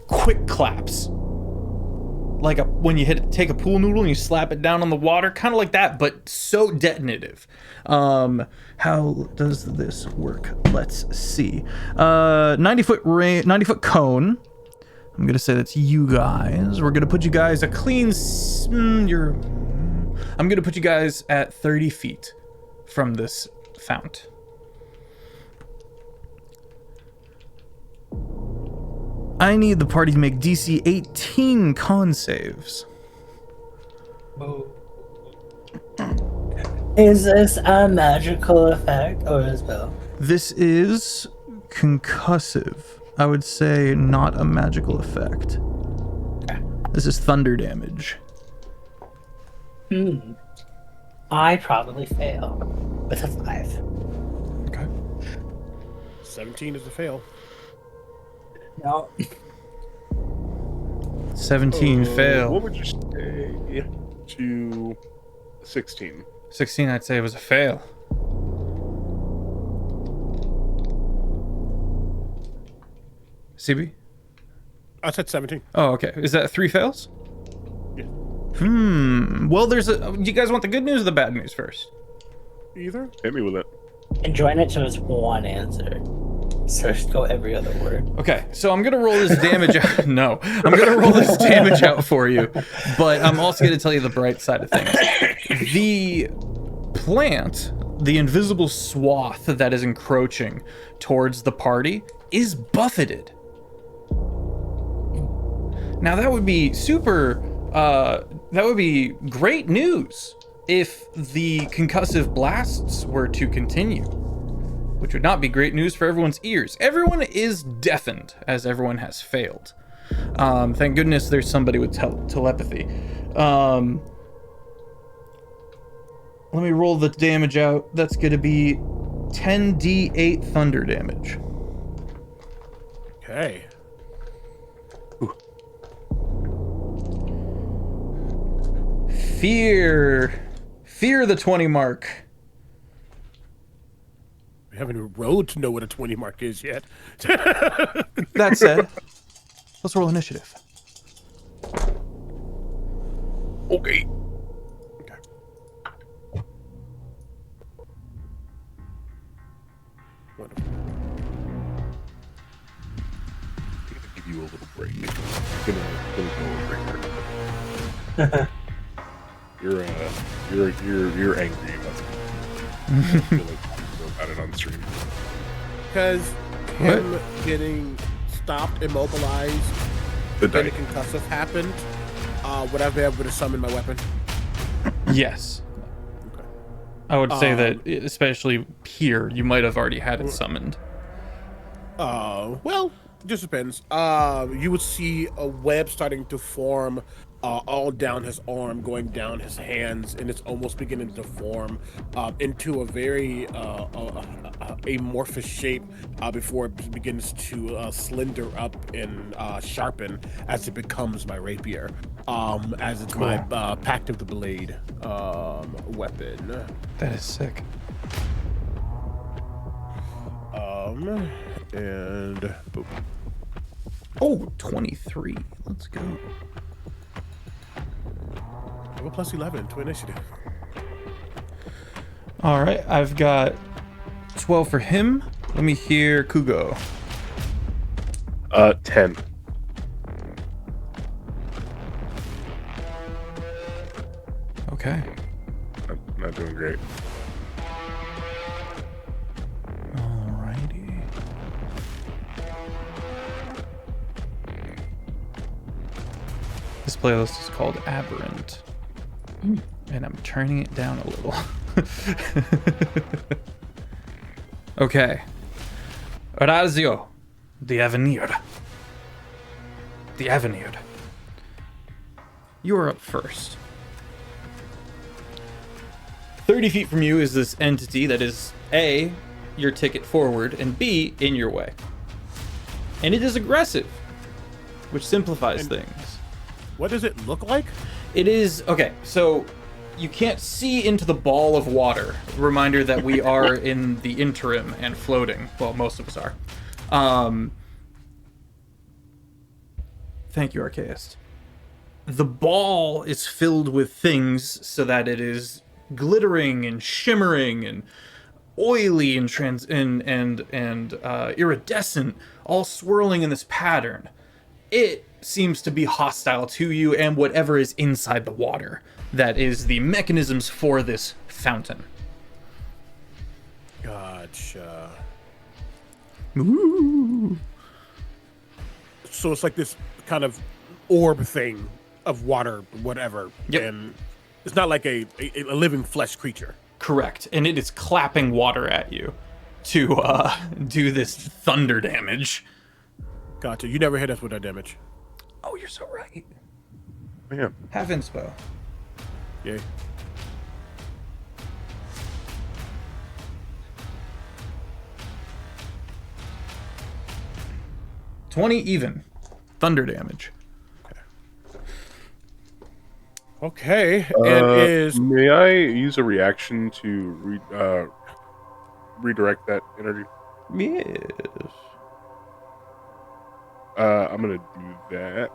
Speaker 1: quick claps. Like when you take a pool noodle and you slap it down on the water, kind of like that, but so detonative. How does this work? Let's see. 90-foot cone. I'm gonna say that's you guys. We're gonna put you guys a clean. I'm gonna put you guys at 30 feet from this fount. I need the party to make DC 18 con saves.
Speaker 3: Is this a magical effect or a spell?
Speaker 1: This is concussive. I would say not a magical effect. This is thunder damage.
Speaker 3: I probably fail with a 5.
Speaker 1: Okay.
Speaker 5: 17 is a fail.
Speaker 3: No.
Speaker 1: 17 fail.
Speaker 2: What would you say to 16?
Speaker 1: 16, I'd say it was a fail. CB?
Speaker 5: I said 17.
Speaker 1: Oh, okay. Is that 3 fails?
Speaker 2: Yeah.
Speaker 1: Well, you guys want the good news or the bad news first?
Speaker 2: Either. Hit me with it.
Speaker 3: And join it to his one answer. So just go every other word.
Speaker 1: Okay, so I'm gonna roll this damage out. No, I'm gonna roll this damage out for you, but I'm also gonna tell you the bright side of things. The plant, the invisible swath that is encroaching towards the party, is buffeted. Now that would be that would be great news if the concussive blasts were to continue, which would not be great news for everyone's ears. Everyone is deafened, as everyone has failed. Thank goodness there's somebody with telepathy. Let me roll the damage out. That's going to be 10d8 thunder damage.
Speaker 5: Okay.
Speaker 1: Fear the 20 mark.
Speaker 5: We haven't even rolled to know what a 20 mark is yet.
Speaker 1: That said, let's roll initiative.
Speaker 2: Okay.
Speaker 5: Wonderful.
Speaker 2: I'm gonna give you a little break. Gonna go a breaker. You're angry about it. I feel like you about it on stream.
Speaker 5: Because him getting stopped, immobilized,
Speaker 2: The
Speaker 5: then
Speaker 2: dice.
Speaker 5: concussive happened, would I be able to summon my weapon?
Speaker 1: Yes.
Speaker 5: Okay.
Speaker 1: I would say that, especially here, you might have already had it summoned.
Speaker 5: Well, it just depends. You would see a web starting to form all down his arm, going down his hands, and it's almost beginning to form into a very amorphous shape before it begins to slender up and sharpen as it becomes my rapier, as it's my Pact of the Blade weapon.
Speaker 1: That is sick.
Speaker 5: And boop.
Speaker 1: Oh, 23. Let's go.
Speaker 5: I have a plus 11 to initiative.
Speaker 1: All right, I've got 12 for him. Let me hear Kugo.
Speaker 2: 10.
Speaker 1: Okay.
Speaker 2: I'm not doing great.
Speaker 1: Alrighty. This playlist is called Aberrant. And I'm turning it down a little. Okay. Orazio. The Avenir. The Avenir. You're up first. 30 feet from you is this entity that is A, your ticket forward, and B, in your way. And it is aggressive, which simplifies things.
Speaker 5: What does it look like?
Speaker 1: It is, okay, so you can't see into the ball of water. Reminder that we are in the interim and floating. Well, most of us are. Thank you, Archaist. The ball is filled with things so that it is glittering and shimmering and oily and iridescent, all swirling in this pattern. It seems to be hostile to you and whatever is inside the water. That is the mechanisms for this fountain.
Speaker 5: Gotcha.
Speaker 1: Ooh.
Speaker 5: So it's like this kind of orb thing of water, whatever.
Speaker 1: Yep.
Speaker 5: And it's not like a living flesh creature.
Speaker 1: Correct. And it is clapping water at you to do this thunder damage.
Speaker 5: Gotcha. You never hit us with that damage.
Speaker 1: Oh, you're so right.
Speaker 2: Man.
Speaker 1: Have inspo.
Speaker 5: Yay.
Speaker 1: $20 even. Thunder damage.
Speaker 5: Okay. And is
Speaker 2: May I use a reaction to redirect that energy?
Speaker 1: Yes.
Speaker 2: I'm gonna do that.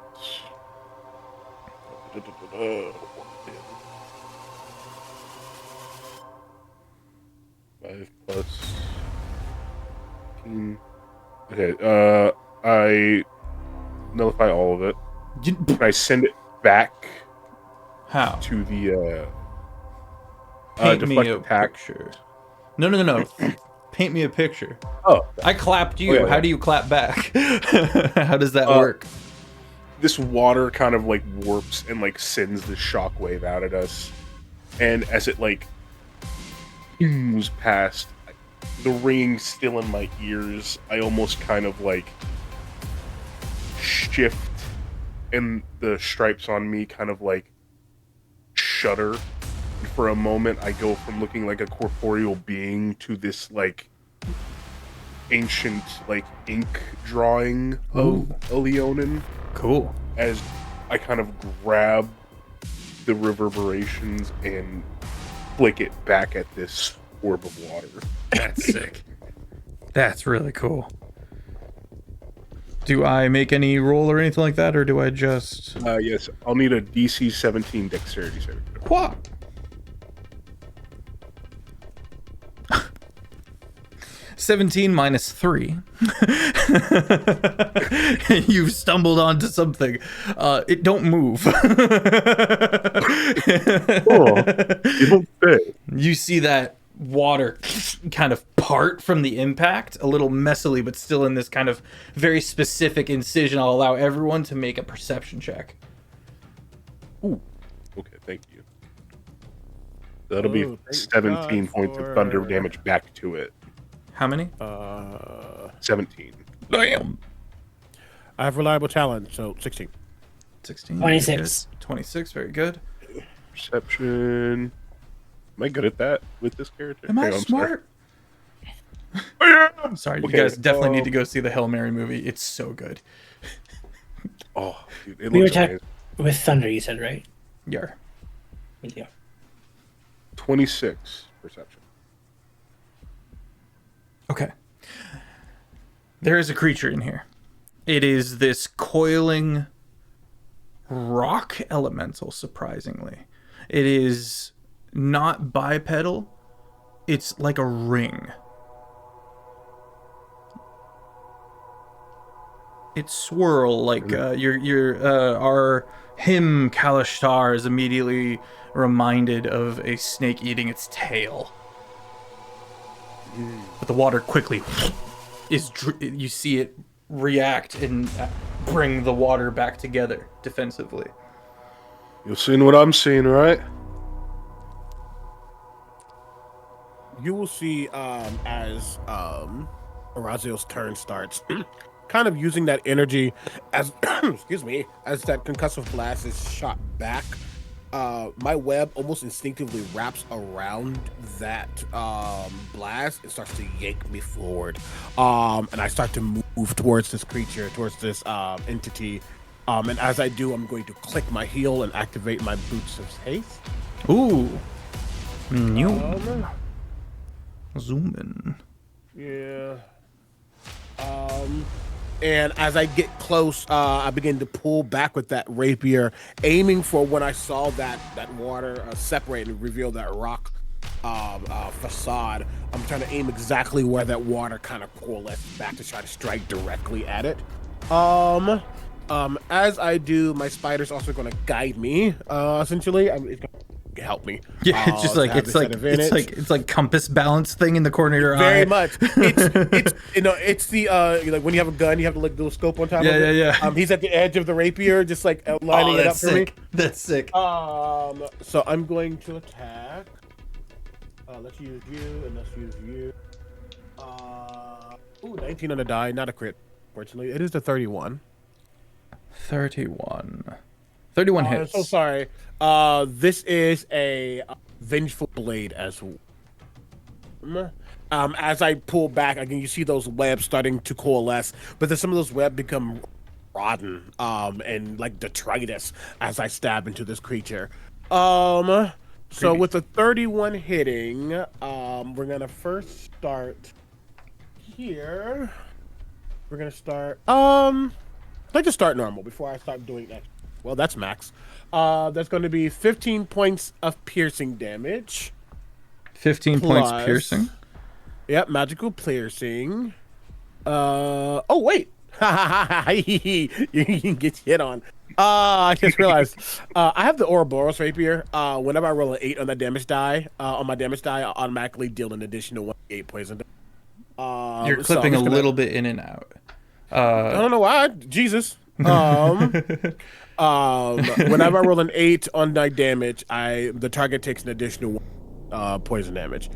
Speaker 2: 5 plus 15. Okay, I nullify all of it. And I send it back
Speaker 1: How?
Speaker 2: to the
Speaker 1: Paint me
Speaker 2: deflect
Speaker 1: a
Speaker 2: attack.
Speaker 1: picture. No. Paint me a picture.
Speaker 2: Oh,
Speaker 1: I clapped you.
Speaker 2: Oh, yeah.
Speaker 1: How do you clap back? How does that work?
Speaker 2: this water kind of like warps and like sends this shockwave out at us, and as it like moves past, the ringing still in my ears, I almost kind of like shift, and the stripes on me kind of like shudder. And for a moment, I go from looking like a corporeal being to this like ancient like ink drawing of a Leonin.
Speaker 1: Cool.
Speaker 2: As I kind of grab the reverberations and flick it back at this orb of water.
Speaker 1: That's sick. That's really cool. Do I make any roll or anything like that, or do I just...
Speaker 2: Yes, I'll need a DC 17 dexterity saving throw.
Speaker 1: What? 17 minus 3. You've stumbled onto something. It don't move.
Speaker 2: You don't say.
Speaker 1: You see that water kind of part from the impact, a little messily, but still in this kind of very specific incision. I'll allow everyone to make a perception check.
Speaker 2: Ooh. Okay, thank you. That'll be 17 points of thunder damage back to it.
Speaker 1: How many?
Speaker 2: 17.
Speaker 1: Damn.
Speaker 5: I have reliable talent, so 16.
Speaker 1: 16.
Speaker 3: 26.
Speaker 1: 26, very good.
Speaker 2: Perception. Am I good at that with this character?
Speaker 1: Am I
Speaker 2: Hang on, I'm
Speaker 1: smart? I'm sorry,
Speaker 2: Okay,
Speaker 1: you guys definitely need to go see the Hail Mary movie. It's so good.
Speaker 2: Oh, dude, it
Speaker 3: We were
Speaker 2: looks
Speaker 3: talking
Speaker 2: amazing.
Speaker 3: with thunder, you said, right?
Speaker 1: Yar.
Speaker 3: Yeah.
Speaker 2: 26 perception.
Speaker 1: Okay. There is a creature in here. It is this coiling rock elemental, surprisingly. It is not bipedal. It's like a ring. It swirl like our him Kalashtar is immediately reminded of a snake eating its tail. But the water quickly you see it react and bring the water back together defensively.
Speaker 2: You're seeing what I'm seeing, right?
Speaker 5: You will see as Orazio's turn starts, kind of using that energy as excuse me, as that concussive blast is shot back. My web almost instinctively wraps around that blast and starts to yank me forward. And I start to move towards this creature, towards this entity. And as I do, I'm going to click my heel and activate my Boots of Haste.
Speaker 1: Ooh. Zoom in.
Speaker 5: Yeah. And as I get close, I begin to pull back with that rapier, aiming for when I saw that water separate and reveal that rock facade. I'm trying to aim exactly where that water kind of coalesced back to try to strike directly at it. As I do, my spider's also going to guide me. Essentially, it's going to help me.
Speaker 1: Yeah, it's just like it's like compass balance thing in the corner of your eye.
Speaker 5: Very much. It's it's the like when you have a gun, you have to look the scope on top of it.
Speaker 1: Yeah.
Speaker 5: He's at the edge of the rapier, just like lining it up for me.
Speaker 1: That's sick.
Speaker 5: So I'm going to attack. Let's use you and let's use you. 19 on the die, not a crit. Fortunately, it is a 31.
Speaker 1: 31 hits.
Speaker 5: So sorry. This is a vengeful blade as well. As I pull back, again, you see those webs starting to coalesce, but then some of those webs become rotten and like detritus as I stab into this creature. So with the 31 hitting, we're gonna first start here. We're gonna start. Let's just start normal before I start doing that. Well, that's max. That's going to be 15 points of piercing damage.
Speaker 1: 15 points piercing?
Speaker 5: Yep, magical piercing. Oh, wait. You can get hit on. I just realized. I have the Ouroboros rapier. Whenever I roll an 8 on that damage die, I automatically deal an additional 1d8 poison.
Speaker 1: You're clipping a little bit in and out.
Speaker 5: I don't know why. Jesus. Whenever I roll an 8 on my damage, the target takes an additional poison damage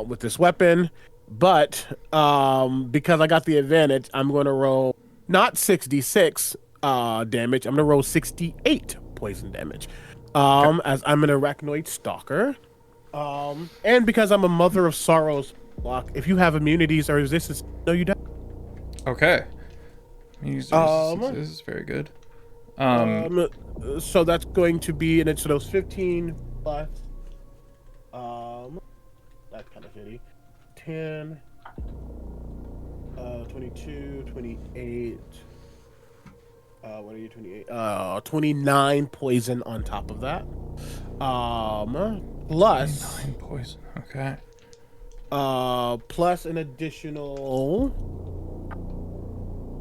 Speaker 5: with this weapon. But because I got the advantage, I'm going to roll not 66 damage. I'm going to roll 68 poison damage. As I'm an arachnoid stalker. And because I'm a Mother of Sorrows block, if you have immunities or resistance, no, you don't.
Speaker 1: Okay. This is very good.
Speaker 5: So that's going to be, and it's those 15 plus. That's kind of shitty. 10, 22, 28. What are you, 28? 29 poison on top of that. Plus
Speaker 1: 9 poison. Okay.
Speaker 5: plus an additional.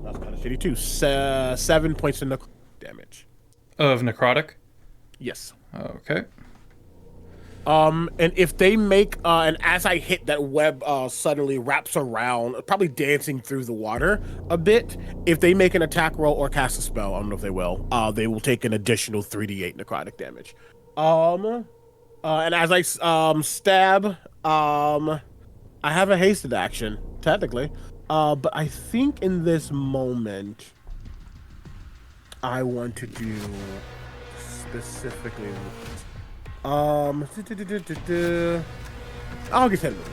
Speaker 5: That's kind of shitty too. 7 points of damage.
Speaker 1: Of necrotic?
Speaker 5: Yes.
Speaker 1: Okay.
Speaker 5: And if they make, and as I hit, that web suddenly wraps around, probably dancing through the water a bit. If they make an attack roll or cast a spell, I don't know if they will take an additional 3d8 necrotic damage. And as I stab, I have a hasted action, technically. But I think in this moment, I want to do specifically. I'll get 10 minutes.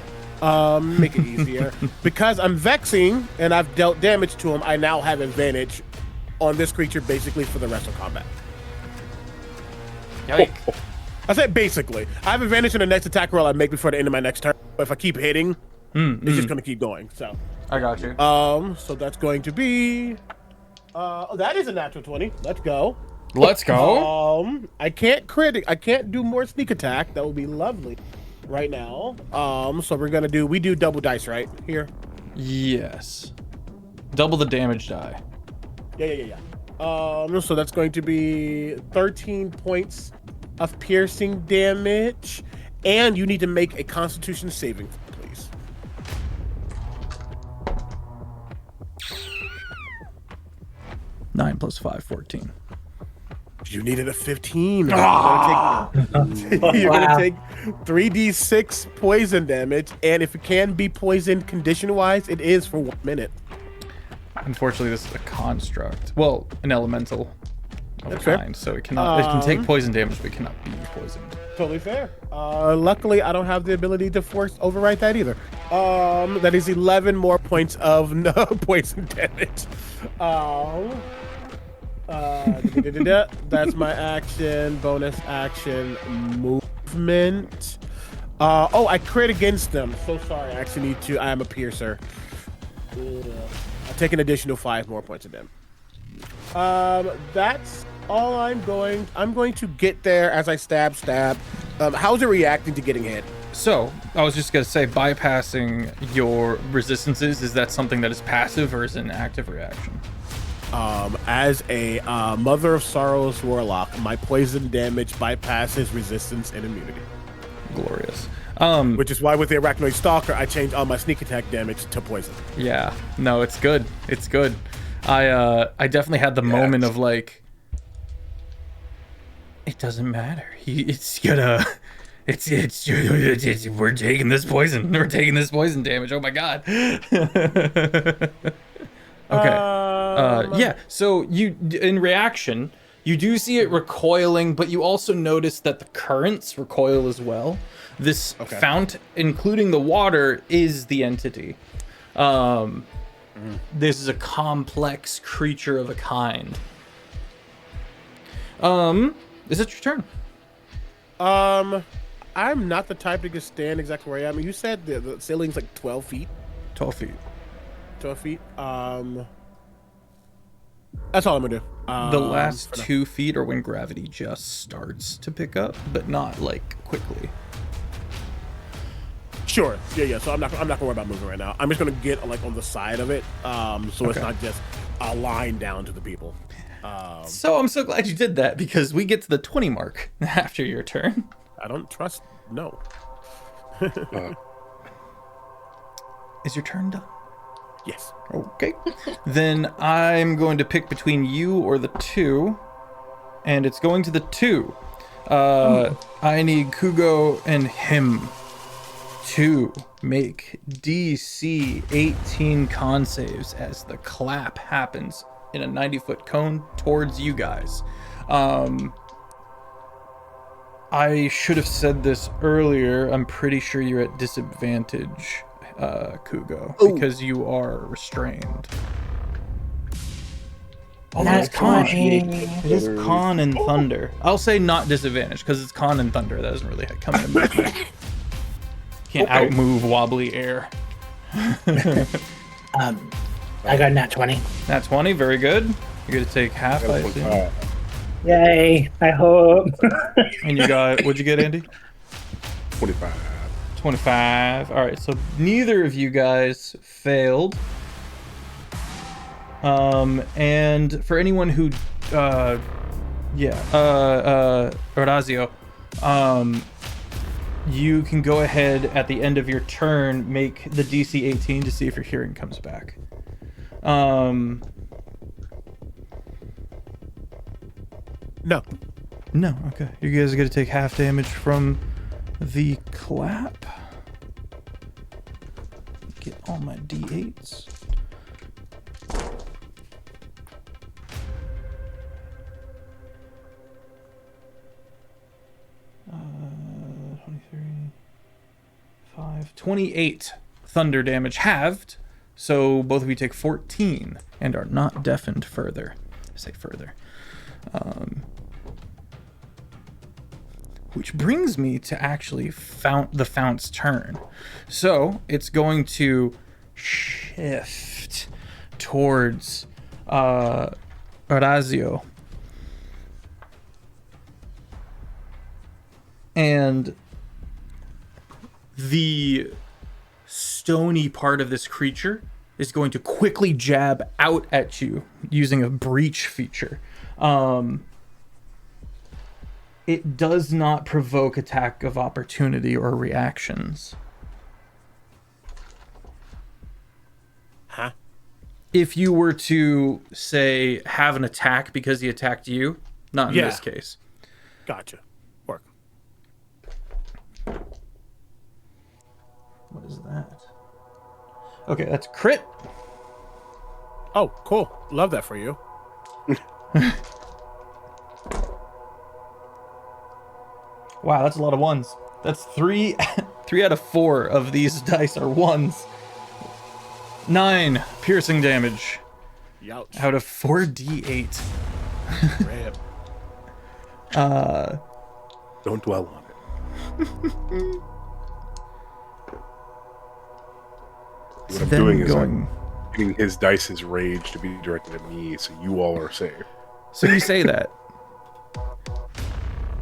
Speaker 5: Make it easier. Because I'm vexing and I've dealt damage to him, I now have advantage on this creature basically for the rest of combat.
Speaker 1: Yikes.
Speaker 5: I said basically. I have advantage on the next attack roll I make before the end of my next turn. But if I keep hitting, it's just going to keep going. So
Speaker 1: I got you.
Speaker 5: So that's going to be. That is a natural 20. Let's go.
Speaker 1: Let's go.
Speaker 5: I can't crit. I can't do more sneak attack. That would be lovely right now. So we're gonna do. We do double dice, right? Here.
Speaker 1: Yes. Double the damage die.
Speaker 5: Yeah. So that's going to be 13 points of piercing damage, and you need to make a Constitution saving, please.
Speaker 1: Nine plus 5, 14.
Speaker 5: You needed a 15. You're gonna take 3d6 poison damage, and if it can be poisoned condition-wise, it is for 1 minute.
Speaker 1: Unfortunately, this is a construct. Well, an elemental of a
Speaker 5: fair.
Speaker 1: kind, so it cannot. It can take poison damage, but it cannot be poisoned.
Speaker 5: Totally fair. Luckily, I don't have the ability to force overwrite that either. That is 11 more points of no poison damage. That's my action, bonus action, movement. I crit against them. So sorry. I actually need to. I am a piercer. I'll take an additional 5 more points of damage. That's all I'm going to get there as I stab. How's it reacting to getting hit?
Speaker 1: So, I was just going to say, bypassing your resistances, is that something that is passive or is it an active reaction?
Speaker 5: As a Mother of Sorrows warlock, my poison damage bypasses resistance and immunity.
Speaker 1: Glorious.
Speaker 5: Which is why with the Arachnoid Stalker, I changed all my sneak attack damage to poison.
Speaker 1: Yeah. No, it's good. It's good. I definitely had the moment of like, it doesn't matter. We're taking this poison. We're taking this poison damage. Oh my god. Okay. Yeah. So you, in reaction, you do see it recoiling, but you also notice that the currents recoil as well. This fount, including the water, is the entity. This is a complex creature of a kind. Is it your turn?
Speaker 5: I'm not the type to just stand exactly where I am. You said the ceiling's like 12 feet.
Speaker 1: 12 feet.
Speaker 5: 12 feet. That's all I'm gonna do.
Speaker 1: The last 2 feet are when gravity just starts to pick up, but not like quickly.
Speaker 5: Sure. Yeah. So I'm not gonna worry about moving right now. I'm just gonna get like on the side of it, so it's not just a line down to the people.
Speaker 1: So I'm so glad you did that because we get to the 20 mark after your turn.
Speaker 5: I don't trust. No.
Speaker 1: Is your turn done?
Speaker 5: Yes.
Speaker 1: Okay. Then I'm going to pick between you or the 2, and it's going to the 2. I need Kugo and him to make DC 18 con saves as the clap happens in a 90-foot cone towards you guys. I should have said this earlier. I'm pretty sure you're at disadvantage, Kugo, because you are restrained. Oh,
Speaker 3: That's
Speaker 1: it's con.
Speaker 3: 20.
Speaker 1: It is con and thunder. I'll say not disadvantage because it's con and thunder. That doesn't really come into movement. Can't outmove wobbly air.
Speaker 3: I got a nat 20.
Speaker 1: Nat 20, very good. You're gonna take half, I assume.
Speaker 3: Yay, I hope.
Speaker 1: And you got, what'd you get, Andy?
Speaker 2: 25.
Speaker 1: 25. All right, so neither of you guys failed. And for anyone who, Orazio, you can go ahead at the end of your turn, make the DC 18 to see if your hearing comes back.
Speaker 5: No.
Speaker 1: No, okay. You guys are going to take half damage from the clap. Get all my D8s. Uh, 23, 5, 28 thunder damage halved. So both of you take 14 and are not deafened further. I say further. Which brings me to actually the Fount's turn. So it's going to shift towards Orazio. And the stony part of this creature is going to quickly jab out at you using a breach feature. It does not provoke attack of opportunity or reactions.
Speaker 5: Huh?
Speaker 1: If you were to, say, have an attack because he attacked you, not in this case.
Speaker 5: Gotcha. Work.
Speaker 1: What is that? Okay, that's crit.
Speaker 5: Oh, cool. Love that for you.
Speaker 1: Wow, that's a lot of ones. That's 3 out of 4 of these dice are ones. 9 piercing damage.
Speaker 5: Youch.
Speaker 1: Out of 4d8.
Speaker 5: Rip.
Speaker 2: Don't dwell on it. What I'm doing is I'm getting his dice's rage to be directed at me, so you all are safe.
Speaker 1: So you say that.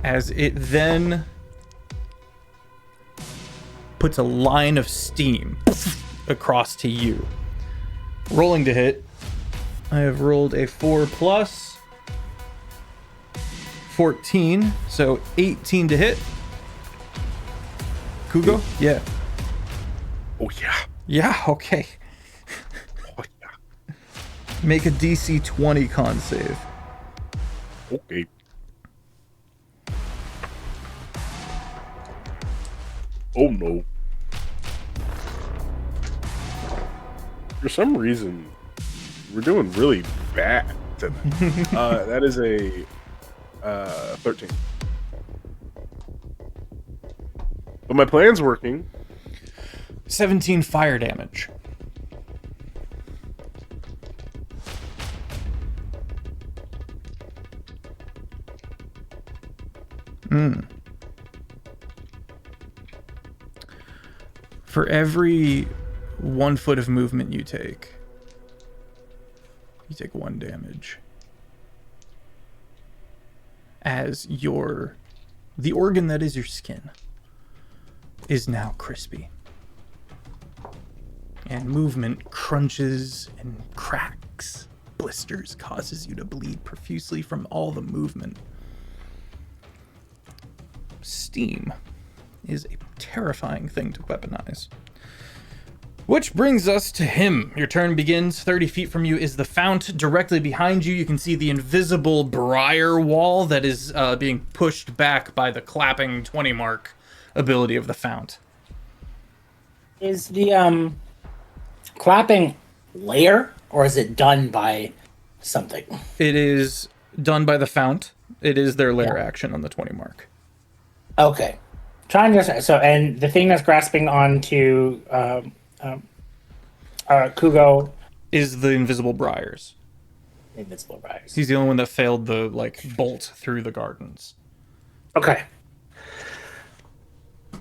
Speaker 1: As it then puts a line of steam across to you. Rolling to hit. I have rolled a 4 plus 14, so 18 to hit. Kugo? Yeah.
Speaker 2: Oh, yeah.
Speaker 1: Yeah, okay.
Speaker 2: Oh, yeah.
Speaker 1: Make a DC 20 con save.
Speaker 2: Okay. Oh, no. For some reason, we're doing really bad tonight. That is a 13. But my plan's working.
Speaker 1: 17 fire damage. For every 1 foot of movement you take 1 damage. As the organ that is your skin is now crispy. And movement crunches and cracks. Blisters causes you to bleed profusely from all the movement. Steam is a terrifying thing to weaponize. Which brings us to him. Your turn begins. 30 feet from you is the Fount. Directly behind you, you can see the invisible briar wall that is being pushed back by the clapping 20 mark ability of the Fount.
Speaker 3: Is the clapping layer, or is it done by something?
Speaker 1: It is done by the Fount. It is their lair action on the 20 mark.
Speaker 3: Okay. Trying to so, and the thing that's grasping onto Kugo,
Speaker 1: Is the invisible briars.
Speaker 3: invincible rise.
Speaker 1: He's the only one that failed the bolt through the gardens.
Speaker 3: Okay.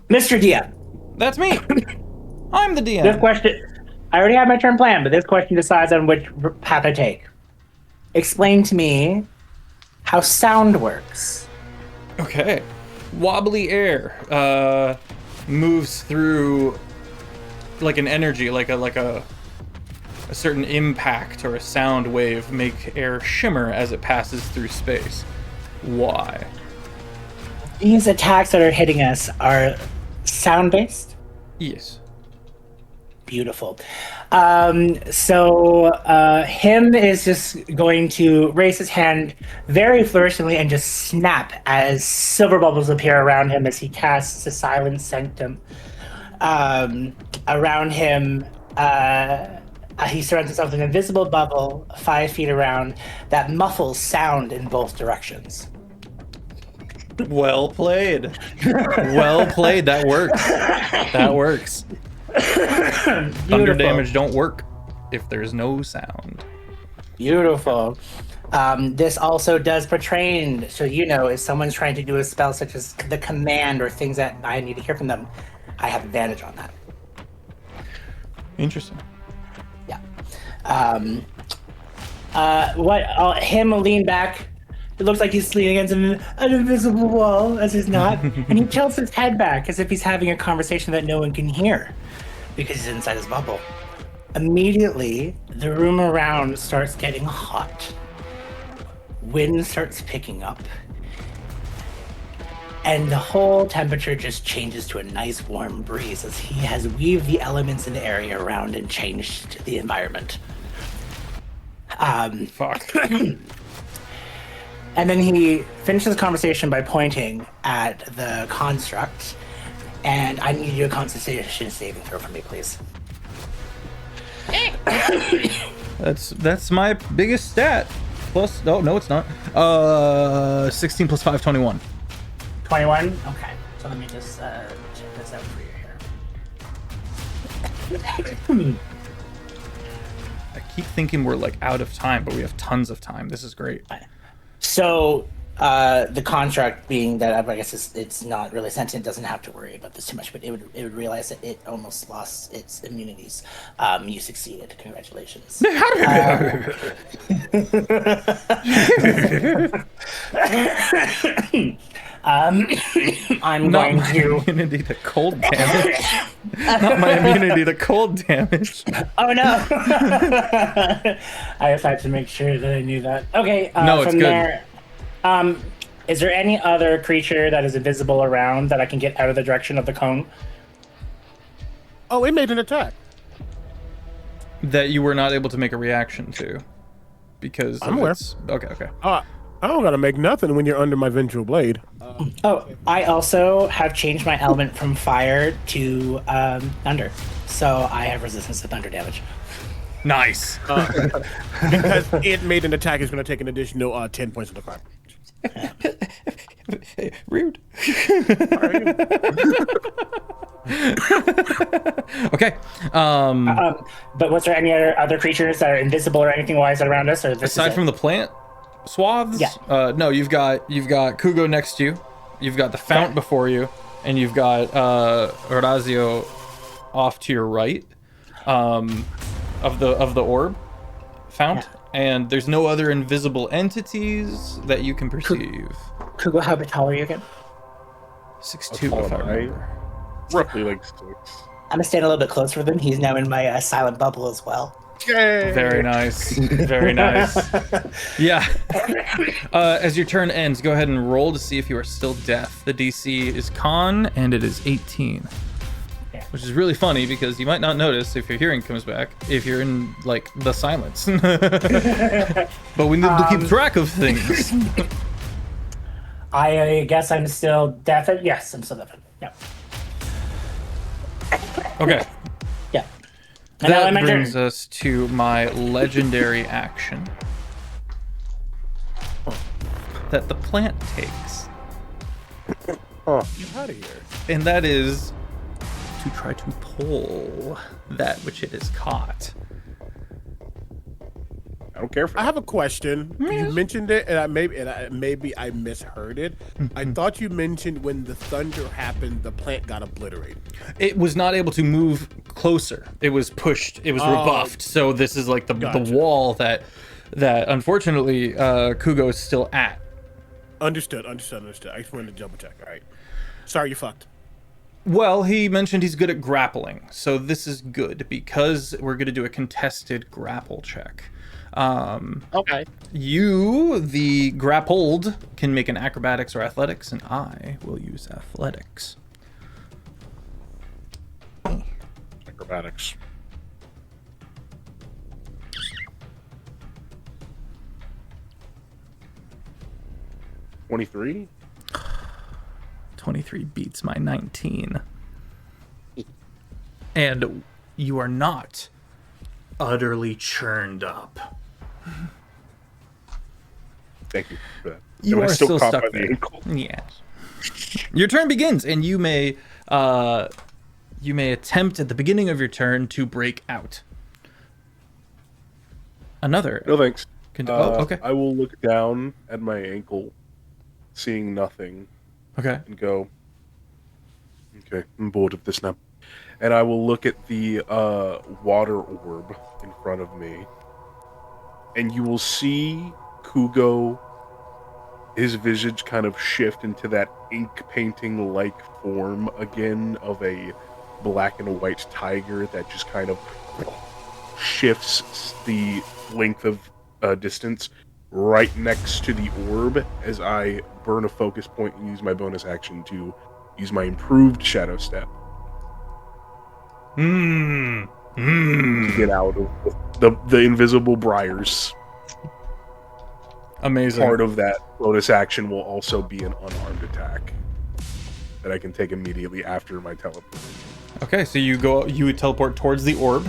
Speaker 3: Mr. DM,
Speaker 1: That's me. I'm the
Speaker 3: this
Speaker 1: DM.
Speaker 3: question, I already have my turn planned, but this question decides on which path I take. Explain to me how sound works.
Speaker 1: Okay. Wobbly air moves through like an energy, like a certain impact or a sound wave make air shimmer as it passes through space. Why?
Speaker 3: These attacks that are hitting us are sound-based?
Speaker 1: Yes.
Speaker 3: Beautiful. So him is just going to raise his hand very flourishingly and just snap as silver bubbles appear around him as he casts a silent sanctum. Around him, he surrounds himself with an invisible bubble 5 feet around that muffles sound in both directions.
Speaker 1: Well played. Well played. That works. That works. Thunder
Speaker 3: Beautiful.
Speaker 1: damage don't work if there's no sound.
Speaker 3: Beautiful. This also does portrain, so if someone's trying to do a spell such as the command or things that I need to hear from them, I have advantage on that.
Speaker 1: Interesting.
Speaker 3: Yeah. Him will lean back. It looks like he's leaning against an invisible wall, as he's not, and he tilts his head back as if he's having a conversation that no one can hear because he's inside his bubble. Immediately, the room around starts getting hot. Wind starts picking up. And the whole temperature just changes to a nice warm breeze as he has weaved the elements in the area around and changed the environment.
Speaker 1: Fuck.
Speaker 3: And then he finishes the conversation by pointing at the construct. And I need you to do a Constitution saving throw for me, please.
Speaker 1: That's my biggest stat. Plus, no, it's not. 16 plus 5, 21.
Speaker 3: 21? Okay. So let me just check this out for you here.
Speaker 1: I keep thinking we're out of time, but we have tons of time. This is great.
Speaker 3: So the contract being that I guess it's not really sentient, doesn't have to worry about this too much, but it would realize that it almost lost its immunities. You succeeded. Congratulations. I'm going to
Speaker 1: immunity to cold damage. Not my immunity to cold damage.
Speaker 3: Oh no! I just had to make sure that I knew that. Okay.
Speaker 1: No, it's
Speaker 3: from
Speaker 1: good.
Speaker 3: There, is there any other creature that is invisible around that I can get out of the direction of the cone?
Speaker 5: Oh, it made an attack.
Speaker 1: That you were not able to make a reaction to, because
Speaker 5: I'm aware.
Speaker 1: Okay.
Speaker 5: I don't gotta make nothing when you're under my vengeful blade.
Speaker 3: Oh, I also have changed my element from fire to thunder, so I have resistance to thunder damage.
Speaker 1: Nice.
Speaker 5: Because it made an attack, it's gonna take an additional 10 points of the fire.
Speaker 1: Rude. Okay.
Speaker 3: But was there any other creatures that are invisible or anything wise around us, or this
Speaker 1: Aside from the plant swaths,
Speaker 3: Yeah.
Speaker 1: no, you've got Kugo next to you, you've got the fount before you, and you've got Horazio off to your right, of the orb fount, and there's no other invisible entities that you can perceive.
Speaker 3: Kugo, how tall are you again?
Speaker 1: 6'2", if I remember.
Speaker 2: Roughly 6.
Speaker 3: I'm gonna stand a little bit closer with him. He's now in my silent bubble as well.
Speaker 2: Yay!
Speaker 1: Very nice. Very nice. Yeah. As your turn ends, go ahead and roll to see if you are still deaf. The DC is Con, and it is 18.
Speaker 3: Yeah.
Speaker 1: Which is really funny because you might not notice if your hearing comes back if you're in the silence. But we need to keep track of things.
Speaker 3: I guess I'm still deaf. Yes, I'm still deaf. Yeah.
Speaker 1: Okay.
Speaker 3: Yeah. And now
Speaker 1: That
Speaker 3: my turn.
Speaker 1: brings us to my legendary action that the plant takes.
Speaker 2: Huh.
Speaker 5: Get out of here.
Speaker 1: And that is to try to pull that which it has caught.
Speaker 2: I don't care for
Speaker 5: I
Speaker 2: that.
Speaker 5: have a question. You mentioned it, and maybe I misheard it. I thought you mentioned when the thunder happened, the plant got obliterated.
Speaker 1: It was not able to move closer. It was pushed. It was rebuffed. So this is like the wall that unfortunately Kugo is still at.
Speaker 5: Understood. I just wanted to double check. All right. Sorry, you fucked.
Speaker 1: Well, he mentioned he's good at grappling, so this is good because we're going to do a contested grapple check.
Speaker 5: Okay.
Speaker 1: You, the grappled, can make an acrobatics or athletics, and I will use athletics.
Speaker 2: Acrobatics. $23?
Speaker 1: 23 beats my 19. And you are not utterly churned up.
Speaker 2: Thank you for that.
Speaker 1: You
Speaker 2: Am I
Speaker 1: are still
Speaker 2: caught
Speaker 1: stuck
Speaker 2: by the
Speaker 1: there.
Speaker 2: ankle?
Speaker 1: Yes. Your turn begins, and you may attempt at the beginning of your turn to break out. Another.
Speaker 2: No thanks.
Speaker 1: Okay.
Speaker 2: I will look down at my ankle, seeing nothing,
Speaker 1: Okay.
Speaker 2: and go, okay, I'm bored of this now. And I will look at the water orb in front of me, and you will see Kugo, his visage kind of shift into that ink painting-like form again of a black and white tiger that just kind of shifts the length of distance right next to the orb as I burn a focus point and use my bonus action to use my improved shadow step to get out of the invisible briars.
Speaker 1: Amazing.
Speaker 2: Part of that bonus action will also be an unarmed attack that I can take immediately after my teleport.
Speaker 1: Okay, so you would teleport towards the orb,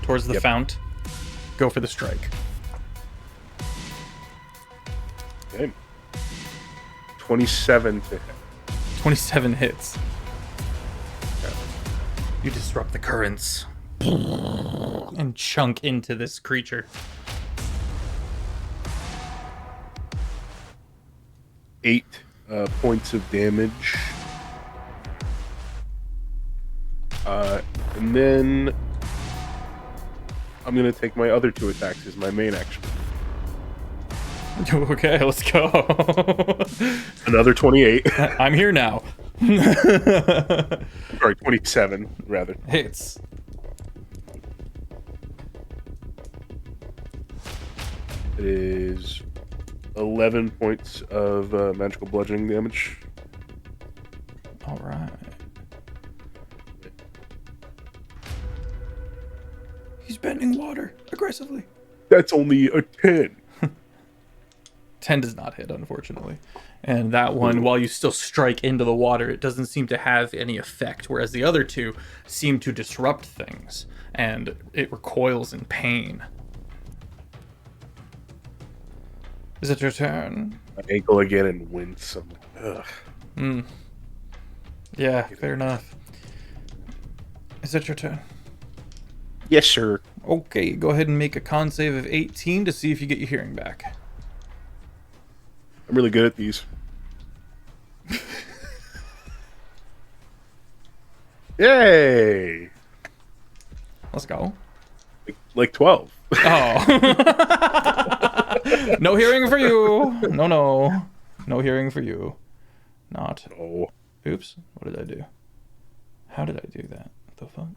Speaker 1: towards the fount. Go for the strike.
Speaker 2: Okay. 27 to hit.
Speaker 1: 27 hits. You disrupt the currents and chunk into this creature.
Speaker 2: 8 points of damage. And then I'm going to take my other 2 attacks as my main action.
Speaker 1: Okay, let's go.
Speaker 2: Another 28.
Speaker 1: I'm here now.
Speaker 2: Sorry, 27, rather.
Speaker 1: Hits.
Speaker 2: It is 11 points of magical bludgeoning damage.
Speaker 1: All right. He's bending water aggressively.
Speaker 2: That's only a 10.
Speaker 1: 10 does not hit, unfortunately. And that one, while you still strike into the water, it doesn't seem to have any effect, whereas the other 2 seem to disrupt things, and it recoils in pain. Is it your turn?
Speaker 2: My ankle again and wince. I'm like, ugh.
Speaker 1: Yeah, fair enough. Is it your turn?
Speaker 2: Yes, sir.
Speaker 1: Okay, go ahead and make a con save of 18 to see if you get your hearing back.
Speaker 2: I'm really good at these. Yay!
Speaker 1: Let's go.
Speaker 2: Like 12.
Speaker 1: Oh. No hearing for you. No. No hearing for you. Not.
Speaker 2: Oh.
Speaker 1: Oops. What did I do? How did I do that? What the fuck?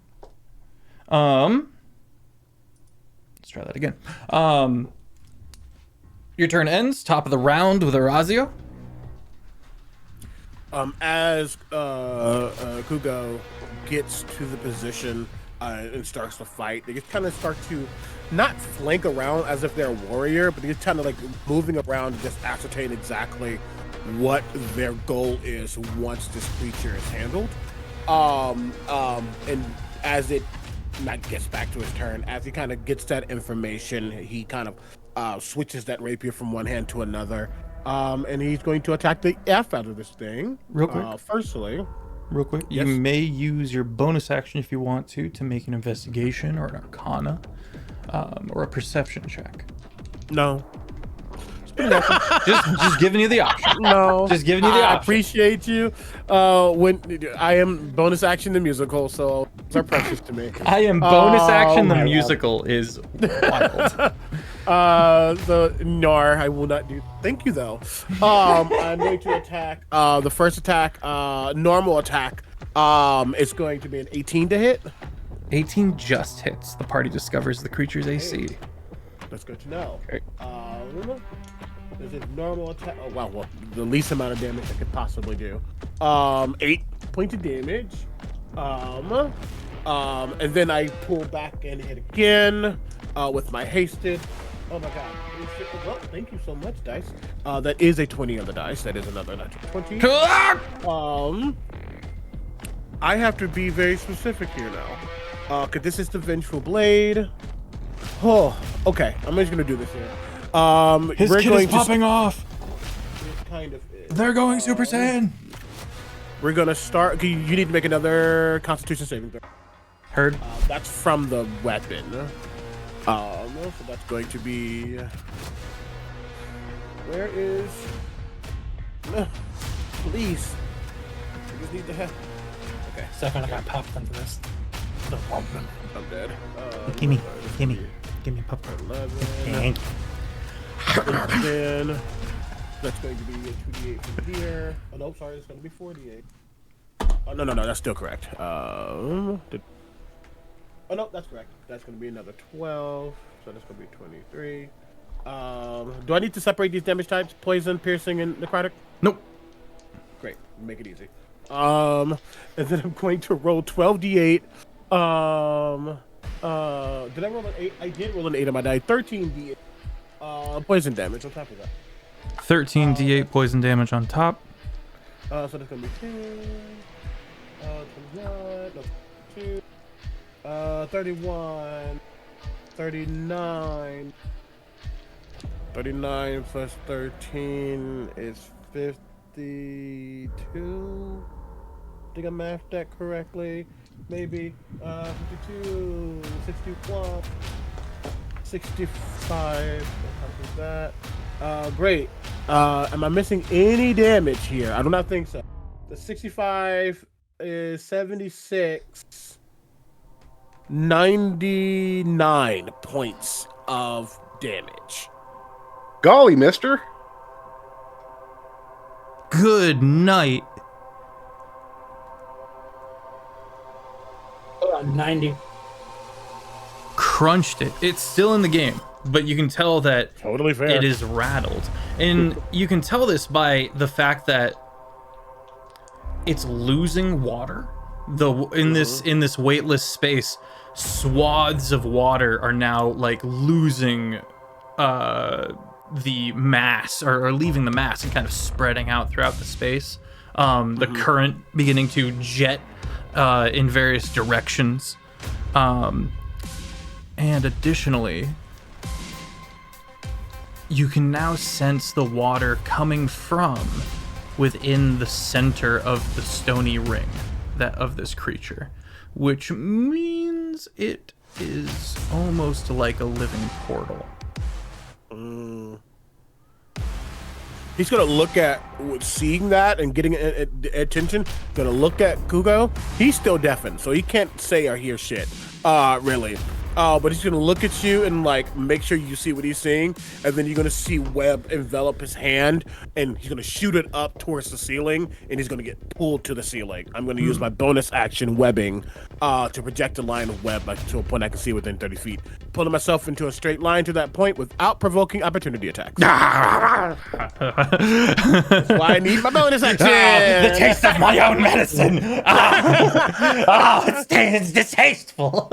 Speaker 1: Let's try that again. Your turn ends. Top of the round with Orazio.
Speaker 5: As Kugo gets to the position and starts to fight, they just kind of start to not flank around as if they're a warrior, but they're just kind of like moving around to just ascertain exactly what their goal is once this creature is handled. And as it gets back to his turn, as he kind of gets that information, he kind of switches that rapier from one hand to another, And he's going to attack the F out of this thing.
Speaker 1: Real quick.
Speaker 5: Firstly.
Speaker 1: Real quick,
Speaker 5: Yes.
Speaker 1: you may use your bonus action if you want to make an investigation or an arcana or a perception check.
Speaker 5: No.
Speaker 1: Just giving you the option.
Speaker 5: No.
Speaker 1: Just giving you the
Speaker 5: I
Speaker 1: option.
Speaker 5: appreciate you. When I am bonus action the musical, so those are precious to me.
Speaker 1: I am bonus action. The
Speaker 5: my God.
Speaker 1: musical is wild.
Speaker 5: No, I will not do. Thank you though. I'm going to attack. The first attack, normal attack. It's going to be an 18 to hit.
Speaker 1: 18 just hits. The party discovers the creature's AC.
Speaker 5: That's good to know.
Speaker 1: Okay.
Speaker 5: Is it normal attack? Oh wow, well, the least amount of damage I could possibly do. 8 points of damage. And then I pull back and hit again with my hasted. Oh my god. Well, thank you so much, dice. That is a 20 on the dice. That is another natural 20. I have to be very specific here now. Cause this is the Vengeful Blade. Oh, okay. I'm just gonna do this here.
Speaker 1: His
Speaker 5: we're
Speaker 1: kid
Speaker 5: going
Speaker 1: is popping off.
Speaker 5: It kind of is.
Speaker 1: They're going Super Saiyan.
Speaker 5: We're gonna start. Okay, you need to make another Constitution saving throw.
Speaker 1: Heard.
Speaker 5: That's from the weapon. So that's going to be. Where is? Please. I just need to have. Okay.
Speaker 3: Second, I got popped into this.
Speaker 5: I'm dead.
Speaker 4: Gimme popcorn.
Speaker 5: 11.
Speaker 4: Thank you.
Speaker 5: And then that's going to be a 2d8 from here. Oh no, sorry, it's going to be 48. Oh no, that's still correct. Oh no, that's correct. That's going to be another 12. So that's going to be 23. Do I need to separate these damage types? Poison, piercing, and necrotic?
Speaker 1: Nope.
Speaker 5: Great, make it easy. And then I'm going to roll 12d8. Did I roll an 8? I did roll an 8 on my die. 13d8. Poison damage on top of that.
Speaker 1: 13 d8 poison damage on top.
Speaker 5: So that's gonna be 10, 21, no, 2, 31, 39. 39 plus 13 is 52. I think I mathed that correctly. Maybe 52, 61, 65. What is that? Great. Am I missing any damage here? I do not think so. The 65 is 76. 99 points of damage.
Speaker 2: Golly, mister.
Speaker 1: Good night.
Speaker 3: 90.
Speaker 1: Crunched it. It's still in the game, but you can tell that
Speaker 5: Totally fair.
Speaker 1: it is rattled. And you can tell this by the fact that it's losing water. In this weightless space, swaths of water are now like losing the mass or leaving the mass and kind of spreading out throughout the space. The current beginning to jet in various directions. And additionally, you can now sense the water coming from within the center of the stony ring of this creature, which means it is almost like a living portal.
Speaker 5: He's gonna look at seeing that and getting attention. Gonna look at Kugo. He's still deafened, so he can't say or hear shit. Really. But he's gonna look at you and like make sure you see what he's seeing, and then you're gonna see web envelop his hand, and he's gonna shoot it up towards the ceiling, and he's gonna get pulled to the ceiling. I'm gonna use my bonus action webbing to project a line of web to a point I can see within 30 feet, pulling myself into a straight line to that point without provoking opportunity attacks. That's why I need my bonus action.
Speaker 4: The taste of my own medicine. It's distasteful.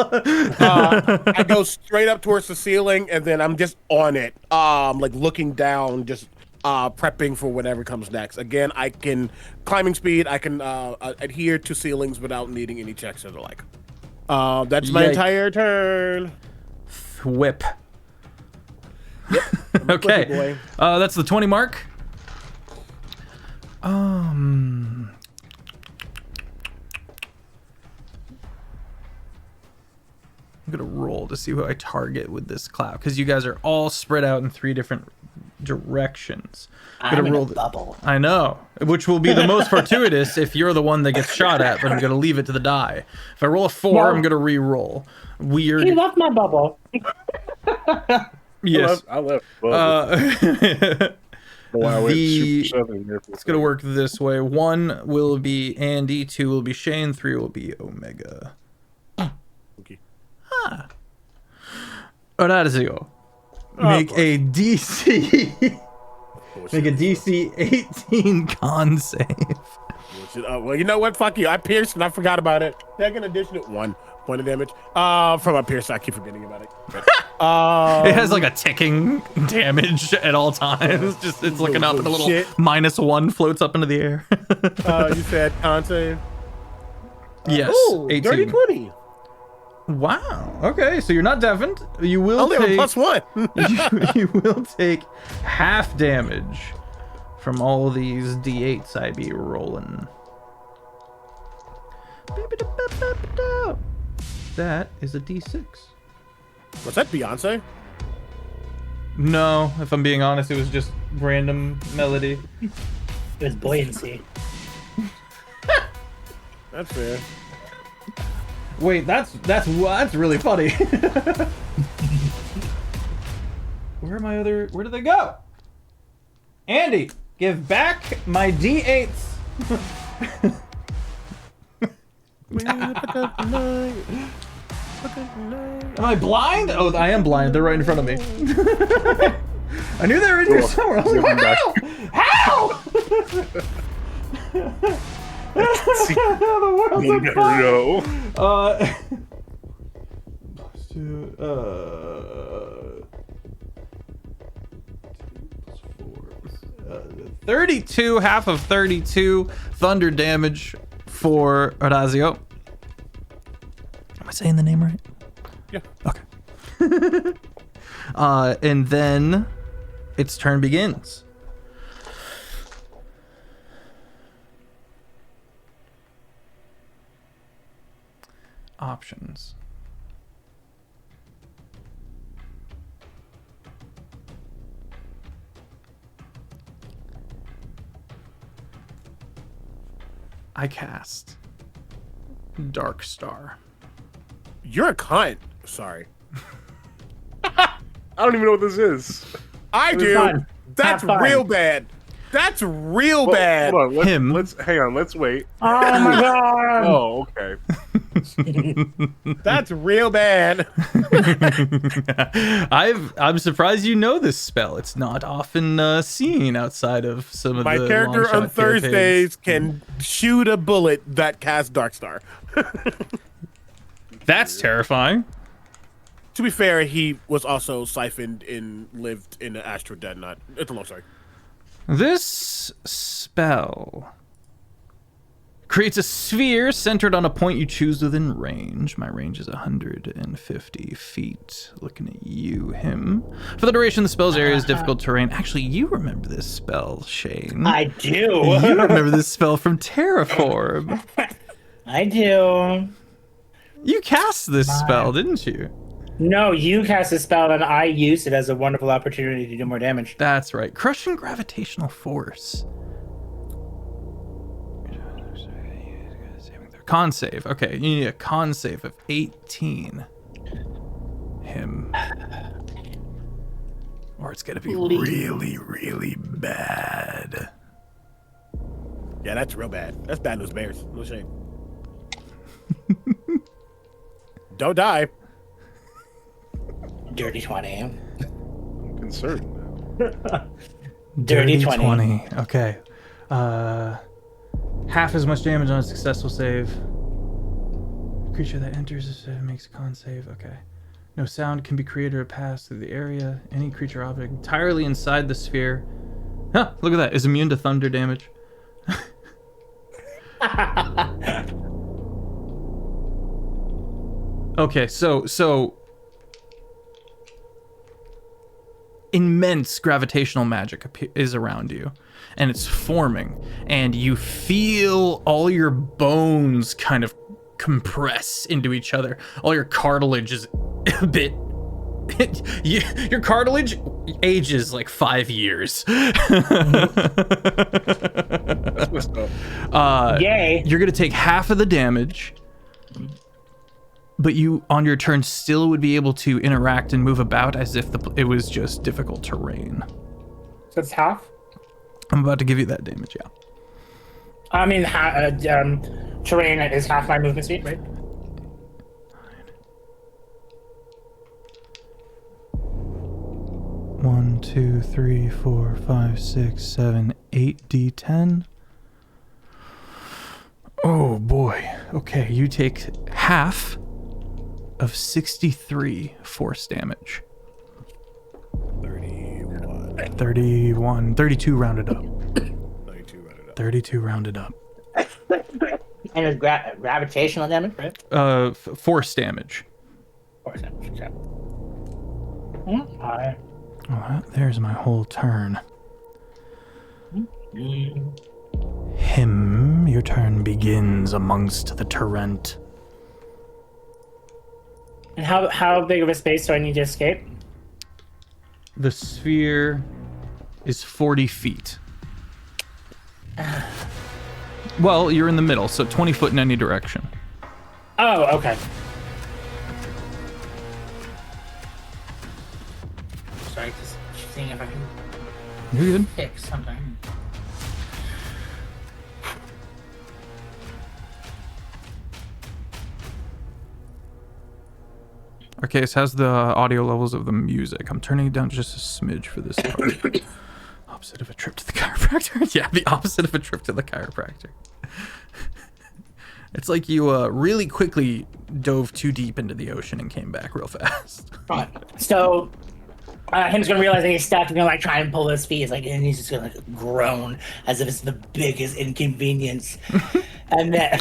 Speaker 5: I go straight up towards the ceiling, and then I'm just on it, like looking down, just prepping for whatever comes next. Again, I can climbing speed. I can adhere to ceilings without needing any checks or the like. That's my entire turn.
Speaker 1: Whip.
Speaker 5: Yep.
Speaker 1: Okay.
Speaker 5: Boy.
Speaker 1: That's the 20 mark. I'm gonna roll to see who I target with this cloud, because you guys are all spread out in 3 different directions.
Speaker 3: I'm in a bubble.
Speaker 1: I know, which will be the most fortuitous if you're the one that gets shot at, but I'm gonna leave it to the die. If I roll a 4,
Speaker 3: No.
Speaker 1: I'm gonna re-roll. Weird.
Speaker 3: He left my bubble.
Speaker 1: Yes.
Speaker 2: I left. It's
Speaker 1: It's gonna work this way. 1 will be Andy, 2 will be Shane, 3 will be Omega.
Speaker 2: Okay.
Speaker 1: Orazio. Make a DC. Make a DC 18 con save.
Speaker 5: Well, you know what? Fuck you. I pierced and I forgot about it. Second addition, 1 point of damage. From a pierce, I keep forgetting about it.
Speaker 1: It has like a ticking damage at all times. Just it's looking up and a little
Speaker 5: shit.
Speaker 1: -1 floats up into the air.
Speaker 5: You said con save?
Speaker 1: Yes,
Speaker 5: Ooh,
Speaker 1: 18.
Speaker 5: dirty 20.
Speaker 1: Wow. Okay, so you're not deafened. You will
Speaker 5: Only have a
Speaker 1: take
Speaker 5: +1.
Speaker 1: you will take half damage from all these D8s I be rolling. That is a D6.
Speaker 5: Was that Beyonce?
Speaker 1: No, if I'm being honest, it was just random melody.
Speaker 3: It was buoyancy.
Speaker 5: That's fair.
Speaker 1: Wait, that's really funny. Where did they go? Andy, give back my D8s. Am I blind? Oh, I am blind. They're right in front of me. I knew they were in here somewhere. I was like, how? The world's on fire.
Speaker 2: No.
Speaker 1: Let's do, 32, half of 32 thunder damage for Orazio. Am I saying the name right?
Speaker 5: Yeah.
Speaker 1: Okay. And then its turn begins. Options. I cast Dark Star.
Speaker 5: You're a cunt. Sorry.
Speaker 2: I don't even know what this is.
Speaker 5: I do.
Speaker 3: fun.
Speaker 5: That's
Speaker 3: Have fun.
Speaker 5: real bad. That's real bad.
Speaker 2: Hold on,
Speaker 1: Him.
Speaker 2: let's hang on. Let's wait.
Speaker 3: Oh my god!
Speaker 2: Oh, okay.
Speaker 5: That's real bad.
Speaker 1: I'm surprised you know this spell. It's not often seen outside of some of
Speaker 5: My
Speaker 1: the
Speaker 5: character
Speaker 1: Longshot
Speaker 5: on Thursdays
Speaker 1: campaigns.
Speaker 5: can shoot a bullet that casts Darkstar.
Speaker 1: That's terrifying.
Speaker 5: To be fair, he was also siphoned and lived in the Astral Dead Knot. It's a long story.
Speaker 1: This spell creates a sphere centered on a point you choose within range. My range is 150 feet. Looking at you, him. For the duration, the spell's area is difficult terrain. Actually, you remember this spell, Shane.
Speaker 3: I do.
Speaker 1: You remember this spell from Terraform.
Speaker 3: I do.
Speaker 1: You cast this spell, didn't you?
Speaker 3: No, you cast a spell and I used it as a wonderful opportunity to do more damage.
Speaker 1: That's right. Crushing gravitational force. Con save. Okay, you need a con save of 18. Him. Or it's gonna be really, really bad.
Speaker 5: Yeah, that's real bad. That's bad news bears. No shame. Don't die.
Speaker 3: Dirty 20.
Speaker 2: I'm concerned now.
Speaker 3: Dirty 20.
Speaker 1: Okay. Half as much damage on a successful save. Creature that enters makes a con save. Okay. No sound can be created or passed through the area. Any creature or object entirely inside the sphere. Huh, look at that. Is immune to thunder damage. Okay, so immense gravitational magic is around you, and it's forming, and you feel all your bones kind of compress into each other. All your cartilage is a bit your cartilage ages like 5 years.
Speaker 2: That's messed up.
Speaker 3: Yay.
Speaker 1: You're gonna take half of the damage, but you on your turn still would be able to interact and move about as if it was just difficult terrain.
Speaker 3: So it's half?
Speaker 1: I'm about to give you that damage, yeah.
Speaker 3: I mean, terrain is half my movement speed, right?
Speaker 1: 1, 2, 3, 4, 5, 6, 7, 8 D10. Oh boy. Okay, you take half of 63 force damage. 32 rounded up. 32 rounded up.
Speaker 3: And it's gravitational damage, right?
Speaker 1: Force damage.
Speaker 3: Force damage, okay.
Speaker 1: Oh, there's my whole turn. Your turn begins amongst the torrent.
Speaker 3: And how big of a space do I need to escape?
Speaker 1: The sphere is 40 feet. Well, you're in the middle, so 20 foot in any direction.
Speaker 3: Oh, okay. Sorry, just seeing if I can
Speaker 1: You're good.
Speaker 3: fix something.
Speaker 1: Arceus, how's the audio levels of the music? I'm turning it down just a smidge for this part. Opposite of a trip to the chiropractor? Yeah, the opposite of a trip to the chiropractor. It's like you really quickly dove too deep into the ocean and came back real fast.
Speaker 3: Right. So, him's gonna realize that he's stuck and gonna like try and pull his feet. It's like, and he's just gonna like, groan as if it's the biggest inconvenience. And then,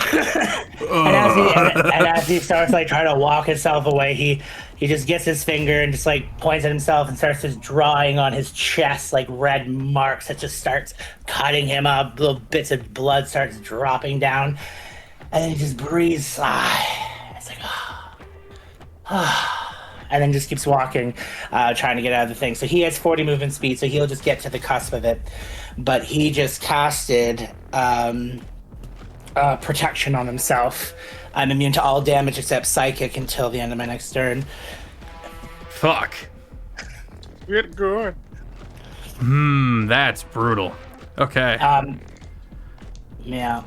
Speaker 3: and as he starts like trying to walk himself away, he just gets his finger and just like points at himself and starts just drawing on his chest like red marks that just starts cutting him up. Little bits of blood starts dropping down, and then he just breathes. It's like, and then just keeps walking, trying to get out of the thing. So he has 40 movement speed, so he'll just get to the cusp of it. But he just casted protection on himself. I'm immune to all damage except psychic until the end of my next turn.
Speaker 1: Fuck.
Speaker 2: Get good.
Speaker 1: That's brutal. Okay.
Speaker 3: Yeah.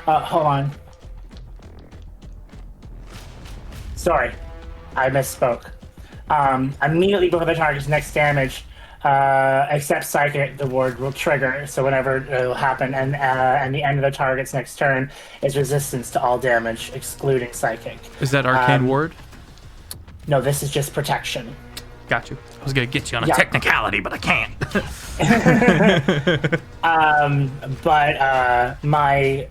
Speaker 3: Hold on. Sorry, I misspoke. Immediately before the target's next damage, except psychic, the ward will trigger. So whenever it'll happen, and the end of the target's next turn is resistance to all damage, excluding psychic.
Speaker 1: Is that arcane ward?
Speaker 3: No, this is just protection.
Speaker 1: Got you. I was gonna get you on a technicality, but I can't.
Speaker 3: But my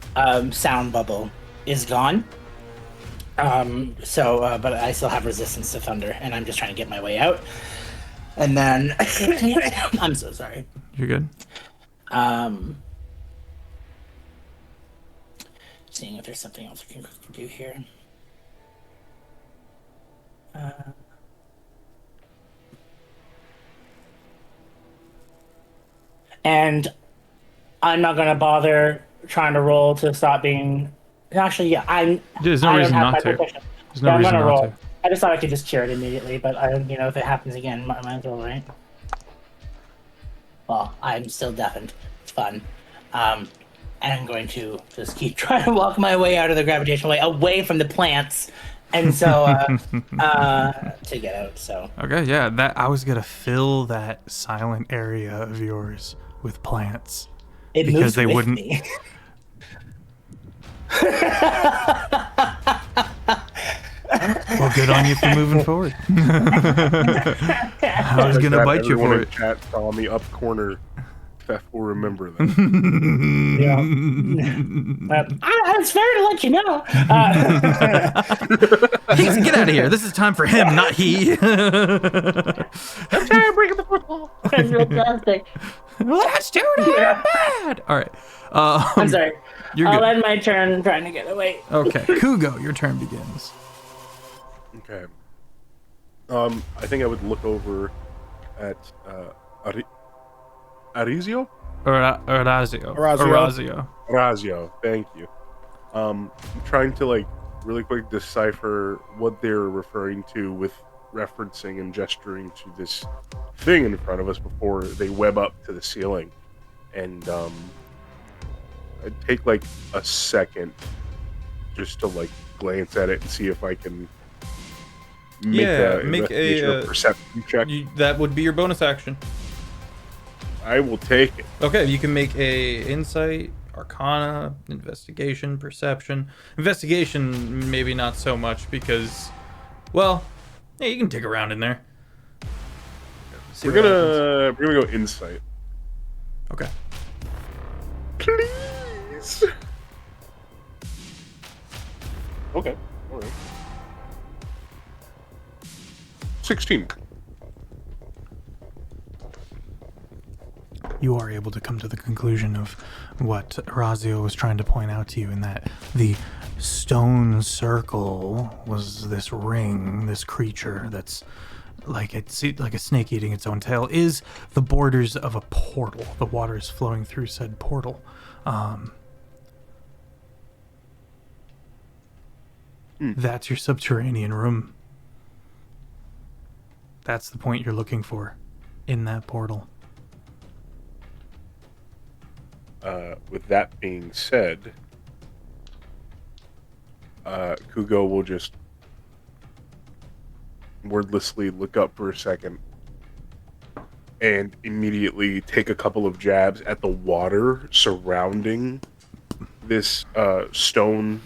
Speaker 3: sound bubble is gone. But I still have resistance to thunder, and I'm just trying to get my way out. And then, I'm so sorry.
Speaker 1: You're good.
Speaker 3: Seeing if there's something else we can do here. And I'm not gonna bother trying to roll to stop being. Actually, yeah,
Speaker 1: There's no reason not to. There's no reason not to.
Speaker 3: I just thought I could just cure it immediately, but if it happens again, might as well, right? Well, I'm still deafened. It's fun. And I'm going to just keep trying to walk my way out of the gravitational way, away from the plants, and so to get out. So.
Speaker 1: Okay, yeah. That I was gonna fill that silent area of yours with plants
Speaker 3: It
Speaker 1: because
Speaker 3: moves
Speaker 1: they
Speaker 3: with
Speaker 1: wouldn't.
Speaker 3: me.
Speaker 1: Well, good on you for moving forward. I was gonna bite you for it.
Speaker 2: Chat saw me up corner Theft will remember that.
Speaker 3: It's fair to let you know.
Speaker 1: Get out of here. This is time for him, not he.
Speaker 3: I'm trying to break the football. That's fantastic.
Speaker 1: Let's do it bad. All right.
Speaker 3: I'm sorry.
Speaker 1: You're
Speaker 3: I'll
Speaker 1: good.
Speaker 3: end my turn trying to get away.
Speaker 1: Okay. Kugo, your turn begins.
Speaker 2: Okay. I think I would look over at Arizio?
Speaker 1: Orazio.
Speaker 5: Orazio.
Speaker 2: Razio, thank you. I'm trying to like really quick decipher what they're referring to with referencing and gesturing to this thing in front of us before they web up to the ceiling. And I'd take like a second just to like glance at it and see if I can make a perception check.
Speaker 1: That would be your bonus action.
Speaker 2: I will take it.
Speaker 1: Okay, you can make a insight, arcana, investigation, perception. Investigation, maybe not so much because, well, yeah, you can dig around in there. See
Speaker 2: We're
Speaker 1: what happens.
Speaker 2: gonna go insight.
Speaker 1: Okay.
Speaker 2: Please. Okay. All right. 16.
Speaker 1: You are able to come to the conclusion of what Orazio was trying to point out to you, in that the stone circle was this ring, this creature that's like a snake eating its own tail, is the borders of a portal. The water is flowing through said portal. That's your subterranean room. That's the point you're looking for in that portal.
Speaker 2: With that being said, Kugo will just wordlessly look up for a second and immediately take a couple of jabs at the water surrounding this stone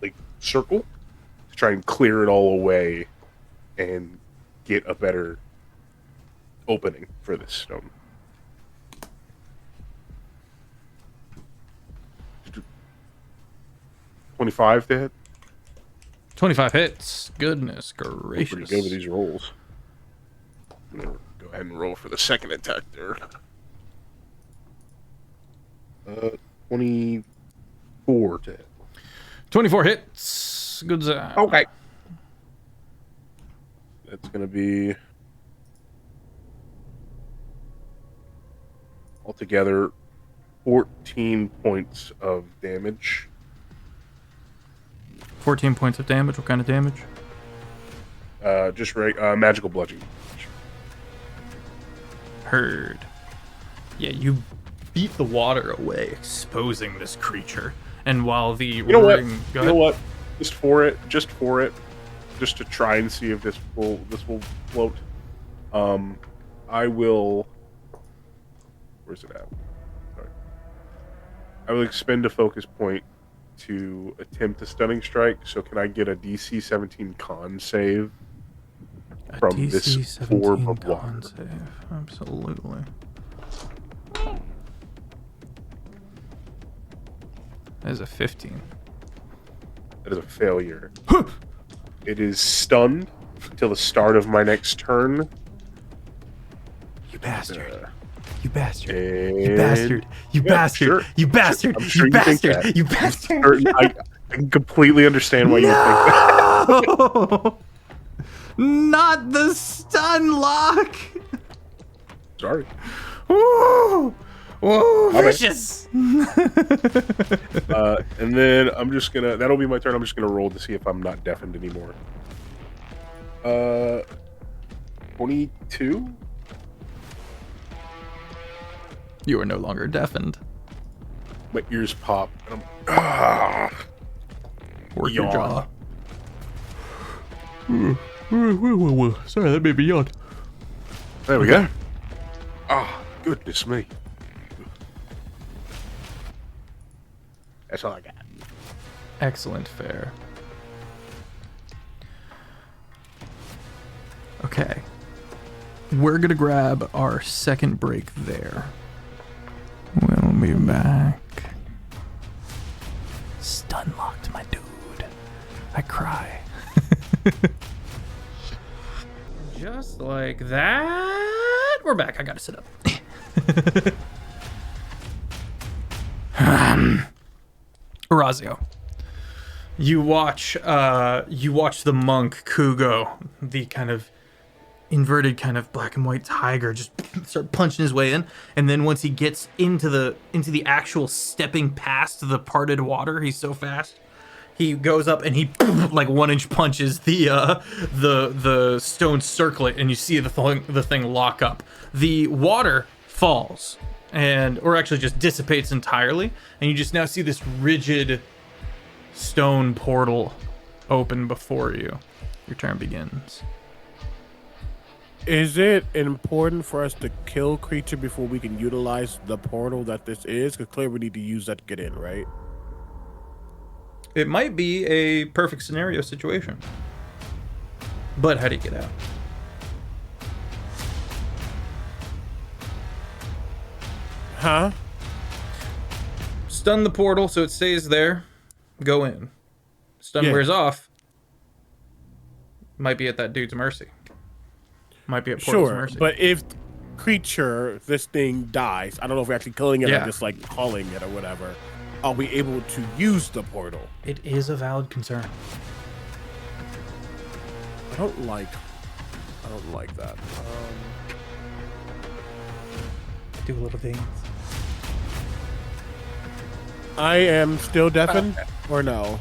Speaker 2: like circle to try and clear it all away and get a better opening for this stone. 25 to hit.
Speaker 1: 25 hits. Goodness gracious.
Speaker 2: Pretty good with these rolls. I'm gonna go ahead and roll for the second attack there. 24 to hit.
Speaker 1: 24 hits. Good job.
Speaker 2: Okay. That's gonna be altogether 14 points of damage.
Speaker 1: 14 points of damage. What kind of damage?
Speaker 2: Just magical bludgeoning.
Speaker 1: Heard. Yeah, you beat the water away, exposing this creature. And while the
Speaker 2: You know what?
Speaker 1: ring... Go
Speaker 2: You know
Speaker 1: ahead.
Speaker 2: what? Just for it, just to try and see if this will float. I will. Where's it at? Sorry. I will expend a focus point to attempt a stunning strike. So can I get a DC 17 con save from
Speaker 1: DC
Speaker 2: this
Speaker 1: 17
Speaker 2: orb of water?
Speaker 1: con save. Absolutely. That is a 15.
Speaker 2: That is a failure. It is stunned until the start of my next turn.
Speaker 1: You bastard.
Speaker 2: Uh,
Speaker 1: You bastard.
Speaker 2: and...
Speaker 1: You bastard. You
Speaker 2: Yeah,
Speaker 1: bastard.
Speaker 2: sure.
Speaker 1: You bastard.
Speaker 2: I'm sure
Speaker 1: You
Speaker 2: you think
Speaker 1: bastard.
Speaker 2: that.
Speaker 1: You bastard.
Speaker 2: Certain- I can completely understand why you would think that.
Speaker 1: No! Not the stun lock.
Speaker 2: Sorry.
Speaker 1: Woo! Whoa,
Speaker 2: bad.
Speaker 1: vicious.
Speaker 2: And then I'm just gonna. That'll be my turn. I'm just gonna roll to see if I'm not deafened anymore. 22.
Speaker 1: You are no longer deafened.
Speaker 2: My ears pop, and I'm.
Speaker 1: Work your
Speaker 2: Yawn.
Speaker 1: jaw. Sorry, that made me yawn.
Speaker 2: There we go. Ah, goodness me. That's all I got.
Speaker 1: Excellent fare. Okay. We're gonna grab our second break there. me back. Stun locked, my dude. I cry. Just like that. We're back. I gotta sit up. Orazio. You watch the monk Kugo, the kind of inverted kind of black and white tiger, just start punching his way in, and then once he gets into the actual stepping past the parted water, he's so fast, he goes up and he like 1-inch punches the stone circlet, and you see the thing lock up. The water falls or actually just dissipates entirely, and you just now see this rigid stone portal open before you. Your turn begins.
Speaker 5: Is it important for us to kill creature before we can utilize the portal that this is? Because clearly we need to use that to get in, right?
Speaker 1: It might be a perfect scenario situation. But how do you get out?
Speaker 5: Huh?
Speaker 1: Stun the portal so it stays there. Go in. Stun wears off. Might be at that dude's mercy. Might be at portal's mercy.
Speaker 5: But if this thing dies, I don't know if we're actually killing it or just like calling it or whatever, are we able to use the portal?
Speaker 1: It is a valid concern.
Speaker 5: I don't like that.
Speaker 1: Do a little dance.
Speaker 5: I am still deafened, or no?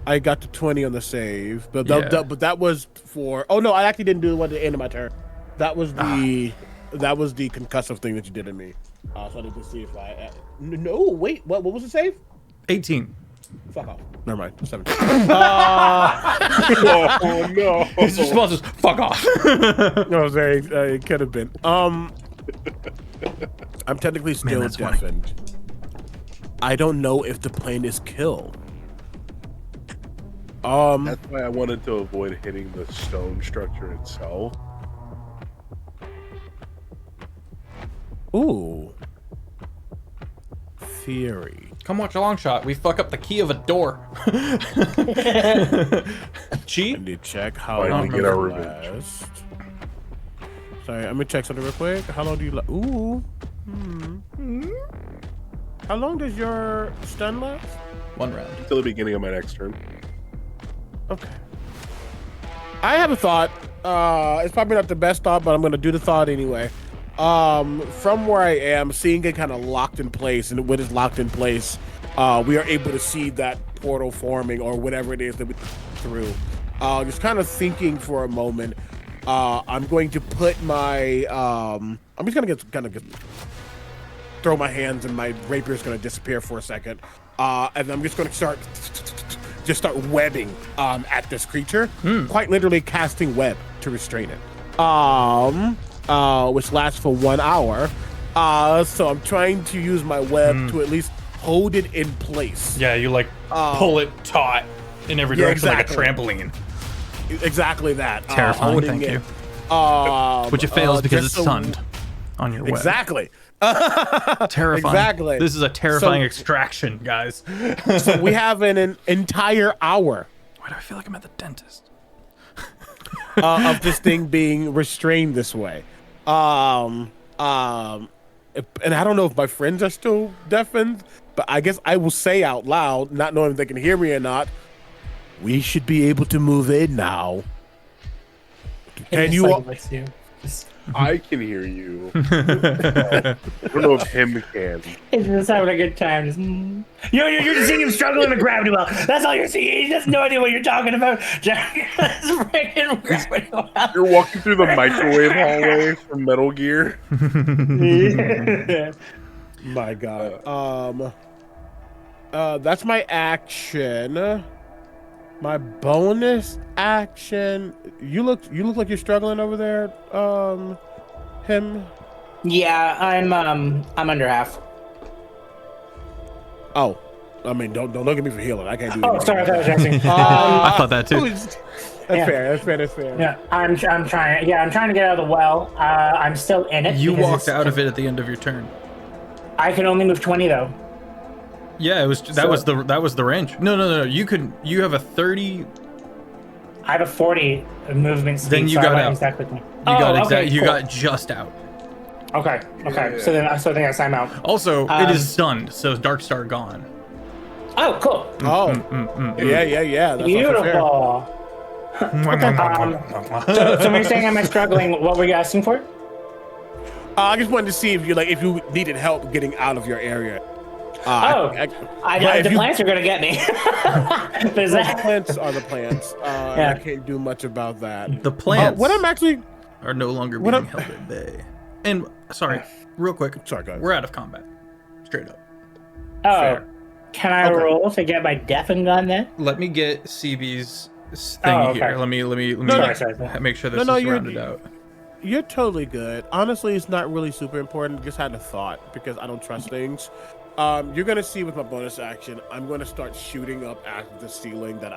Speaker 5: I got to 20 on the save, but that was for. Oh no, I actually didn't do it at the end of my turn. That was the concussive thing that you did to me. So I need to see if I. No, wait. What was the save?
Speaker 1: 18.
Speaker 5: Fuck off. Never mind. 17.
Speaker 2: Oh no!
Speaker 1: His response is "fuck off."
Speaker 5: No, it could have been. I'm technically still deafened. I don't know if the plane is killed.
Speaker 2: That's why I wanted to avoid hitting the stone structure itself.
Speaker 5: Ooh. Theory.
Speaker 1: Come watch a long shot. We fuck up the key of a door. Cheat?
Speaker 5: I need to check how
Speaker 2: Finally
Speaker 5: long
Speaker 2: get our
Speaker 5: it
Speaker 2: revenge.
Speaker 5: lasts. Sorry, I'm gonna check something real quick. How long do you Ooh. How long does your stun last?
Speaker 1: 1 round.
Speaker 2: Until the beginning of my next turn.
Speaker 5: Okay. I have a thought. It's probably not the best thought, but I'm gonna do the thought anyway. From where I am, seeing it kind of locked in place, and when it's locked in place, we are able to see that portal forming or whatever it is that we through. Just kind of thinking for a moment. I'm going to put my. I'm just gonna throw my hands, and my rapier's gonna disappear for a second, and I'm just gonna start webbing at this creature, quite literally casting web to restrain it. Which lasts for 1 hour. So I'm trying to use my web to at least hold it in place.
Speaker 1: Yeah, you like pull it taut in every direction like a trampoline.
Speaker 5: Exactly that.
Speaker 1: Terrifying, thank you. Which it fails because it's stunned on your web.
Speaker 5: Exactly.
Speaker 1: Terrifying.
Speaker 5: Exactly.
Speaker 1: This is a terrifying extraction, guys.
Speaker 5: So we have an entire hour.
Speaker 1: Why do I feel like I'm at the dentist?
Speaker 5: Of this thing being restrained this way. And I don't know if my friends are still deafened, but I guess I will say out loud, not knowing if they can hear me or not, we should be able to move in now. And you all...
Speaker 2: I can hear you. I don't know if him can.
Speaker 3: He's just having a good time. You're just seeing him struggle in a gravity well. That's all you're seeing. He has no idea what you're talking about. Freaking gravity well.
Speaker 2: You're walking through the microwave hallway from Metal Gear.
Speaker 5: My God. That's my action. My bonus action. You look like you're struggling over there. Him.
Speaker 3: Yeah, I'm under half.
Speaker 5: Oh, I mean, don't look at me for healing. I can't do
Speaker 3: Oh,
Speaker 5: anything.
Speaker 3: sorry, I thought I was asking.
Speaker 1: I thought that too.
Speaker 5: That's fair. That's fair.
Speaker 3: Yeah, I'm trying. Yeah, I'm trying to get out of the well. I'm still in it.
Speaker 1: You
Speaker 3: because
Speaker 1: walked out of it at the end of your turn.
Speaker 3: I can only move 20 though.
Speaker 1: Yeah, that was the range. No. You have a 30.
Speaker 3: I have a 40 movement speed.
Speaker 1: Then you
Speaker 3: so
Speaker 1: got
Speaker 3: I went
Speaker 1: out.
Speaker 3: Exactly.
Speaker 1: You
Speaker 3: cool.
Speaker 1: got just out.
Speaker 3: Okay.
Speaker 2: Yeah.
Speaker 3: So then I guess I'm out.
Speaker 1: Also, it is stunned, so Dark Star gone.
Speaker 3: Oh, cool.
Speaker 5: Oh, yeah. That's
Speaker 3: Beautiful. So when you're saying am I struggling, what were you asking for?
Speaker 5: I just wanted to see if you needed help getting out of your area.
Speaker 3: The plants are gonna get me.
Speaker 5: The plants are the plants. I can't do much about that.
Speaker 1: The plants
Speaker 5: are
Speaker 1: no longer being held at bay. And sorry, real quick.
Speaker 5: Sorry, guys.
Speaker 1: We're out of combat. Straight up.
Speaker 3: Oh,
Speaker 5: Fair.
Speaker 3: Can I roll to get my deafen gun then?
Speaker 1: Let me get CB's thing here. Let me make sure this is rounded out.
Speaker 5: You're totally good. Honestly, it's not really super important. Just had a thought because I don't trust things. You're gonna see with my bonus action, I'm gonna start shooting up at the ceiling that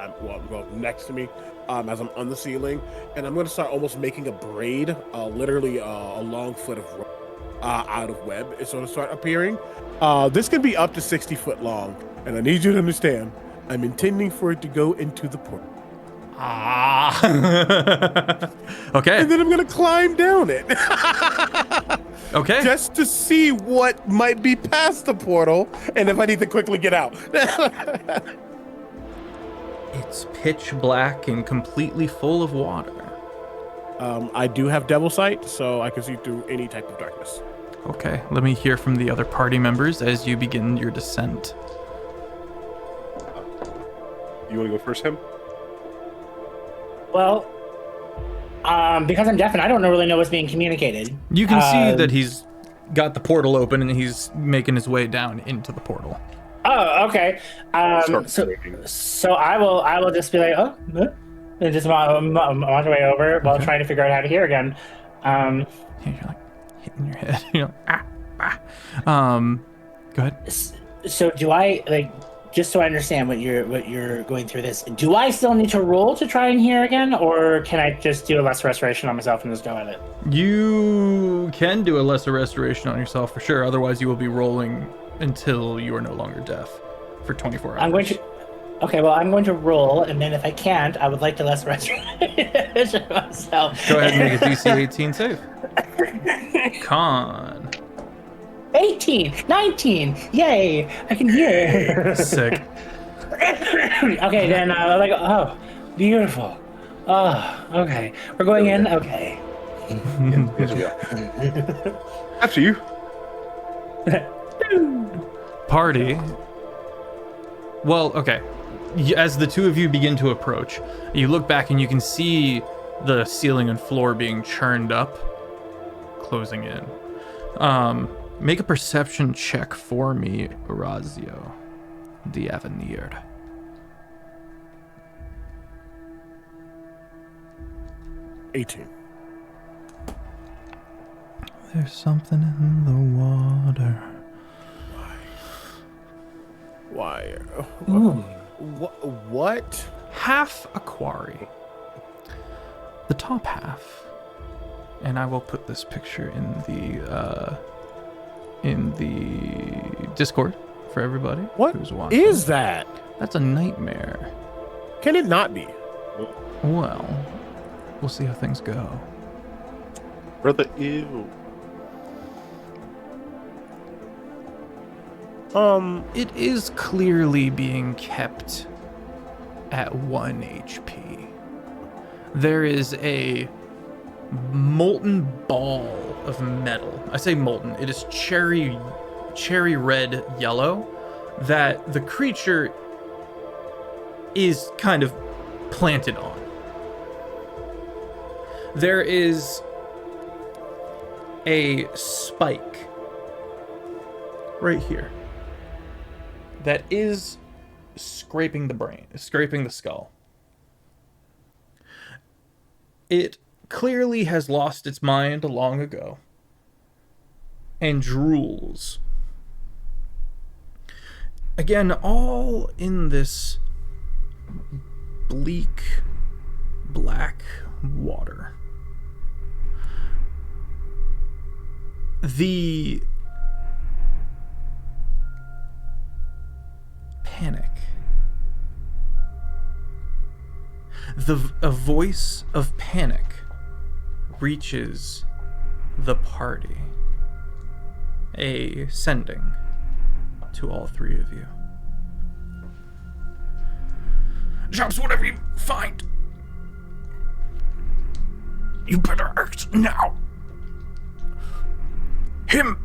Speaker 5: next to me, as I'm on the ceiling, and I'm gonna start almost making a braid, literally a long foot of rope, out of web. It's gonna start appearing. This can be up to 60 foot long, and I need you to understand, I'm intending for it to go into the portal.
Speaker 1: Okay.
Speaker 5: And then I'm gonna climb down it.
Speaker 1: Okay.
Speaker 5: Just to see what might be past the portal, and if I need to quickly get out.
Speaker 1: It's pitch black and completely full of water.
Speaker 5: I do have Devil Sight, so I can see through any type of darkness.
Speaker 1: Okay, let me hear from the other party members as you begin your descent.
Speaker 2: You want to go first, Him?
Speaker 3: Well, because I'm deaf and I don't really know what's being communicated.
Speaker 1: You can see that he's got the portal open and he's making his way down into the portal.
Speaker 3: Oh, okay. So I will just be like, and just walk away over while trying to figure out how to hear again.
Speaker 1: Yeah, you're like hitting your head. You're like, go ahead.
Speaker 3: So do I just so I understand what you're going through this? Do I still need to roll to try and hear again, or can I just do a lesser restoration on myself and just go at it? You
Speaker 1: can do a lesser restoration on yourself for sure. Otherwise, you will be rolling until you are no longer deaf for 24 hours.
Speaker 3: I'm going to roll, and then if I can't, I would like to lesser restoration myself.
Speaker 1: Go ahead and make a DC 18 save. Con.
Speaker 3: 18, 19, yay! I can hear.
Speaker 1: Sick.
Speaker 3: Okay, then oh, beautiful. Oh, okay. We're going in. Okay.
Speaker 2: Yes, we are. After you.
Speaker 1: Party. Well, okay. As the two of you begin to approach, you look back and you can see the ceiling and floor being churned up, closing in. Make a perception check for me, Orazio, the Avenir.
Speaker 5: $18.
Speaker 1: There's something in the water.
Speaker 5: Why? What?
Speaker 1: Half a quarry. The top half. And I will put this picture in the Discord for everybody who's watching.
Speaker 5: What is that?
Speaker 1: That's a nightmare.
Speaker 5: Can it not be?
Speaker 1: Well, we'll see how things go.
Speaker 2: Brother, ew.
Speaker 1: It is clearly being kept at 1 HP. There is a molten ball of metal. I say molten, it is cherry red yellow that the creature is kind of planted on. There is a spike right here that is scraping the skull. It clearly has lost its mind long ago and drools. Again, all in this bleak, black water. The A voice of panic reaches the party, a sending to all three of you.
Speaker 6: Jumps, whatever you find, you better act now. Him.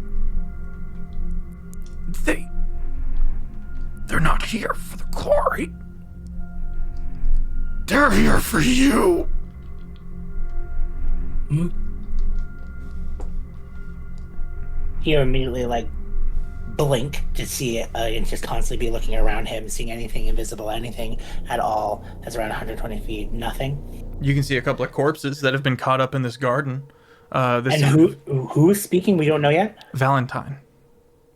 Speaker 6: They're not here for the glory. They're here for you.
Speaker 3: You immediately blink to see it and just constantly be looking around him, seeing anything invisible, anything at all that's around 120 feet. Nothing.
Speaker 1: You can see a couple of corpses that have been caught up in this garden.
Speaker 3: And who's speaking? We don't know yet.
Speaker 1: Valentine.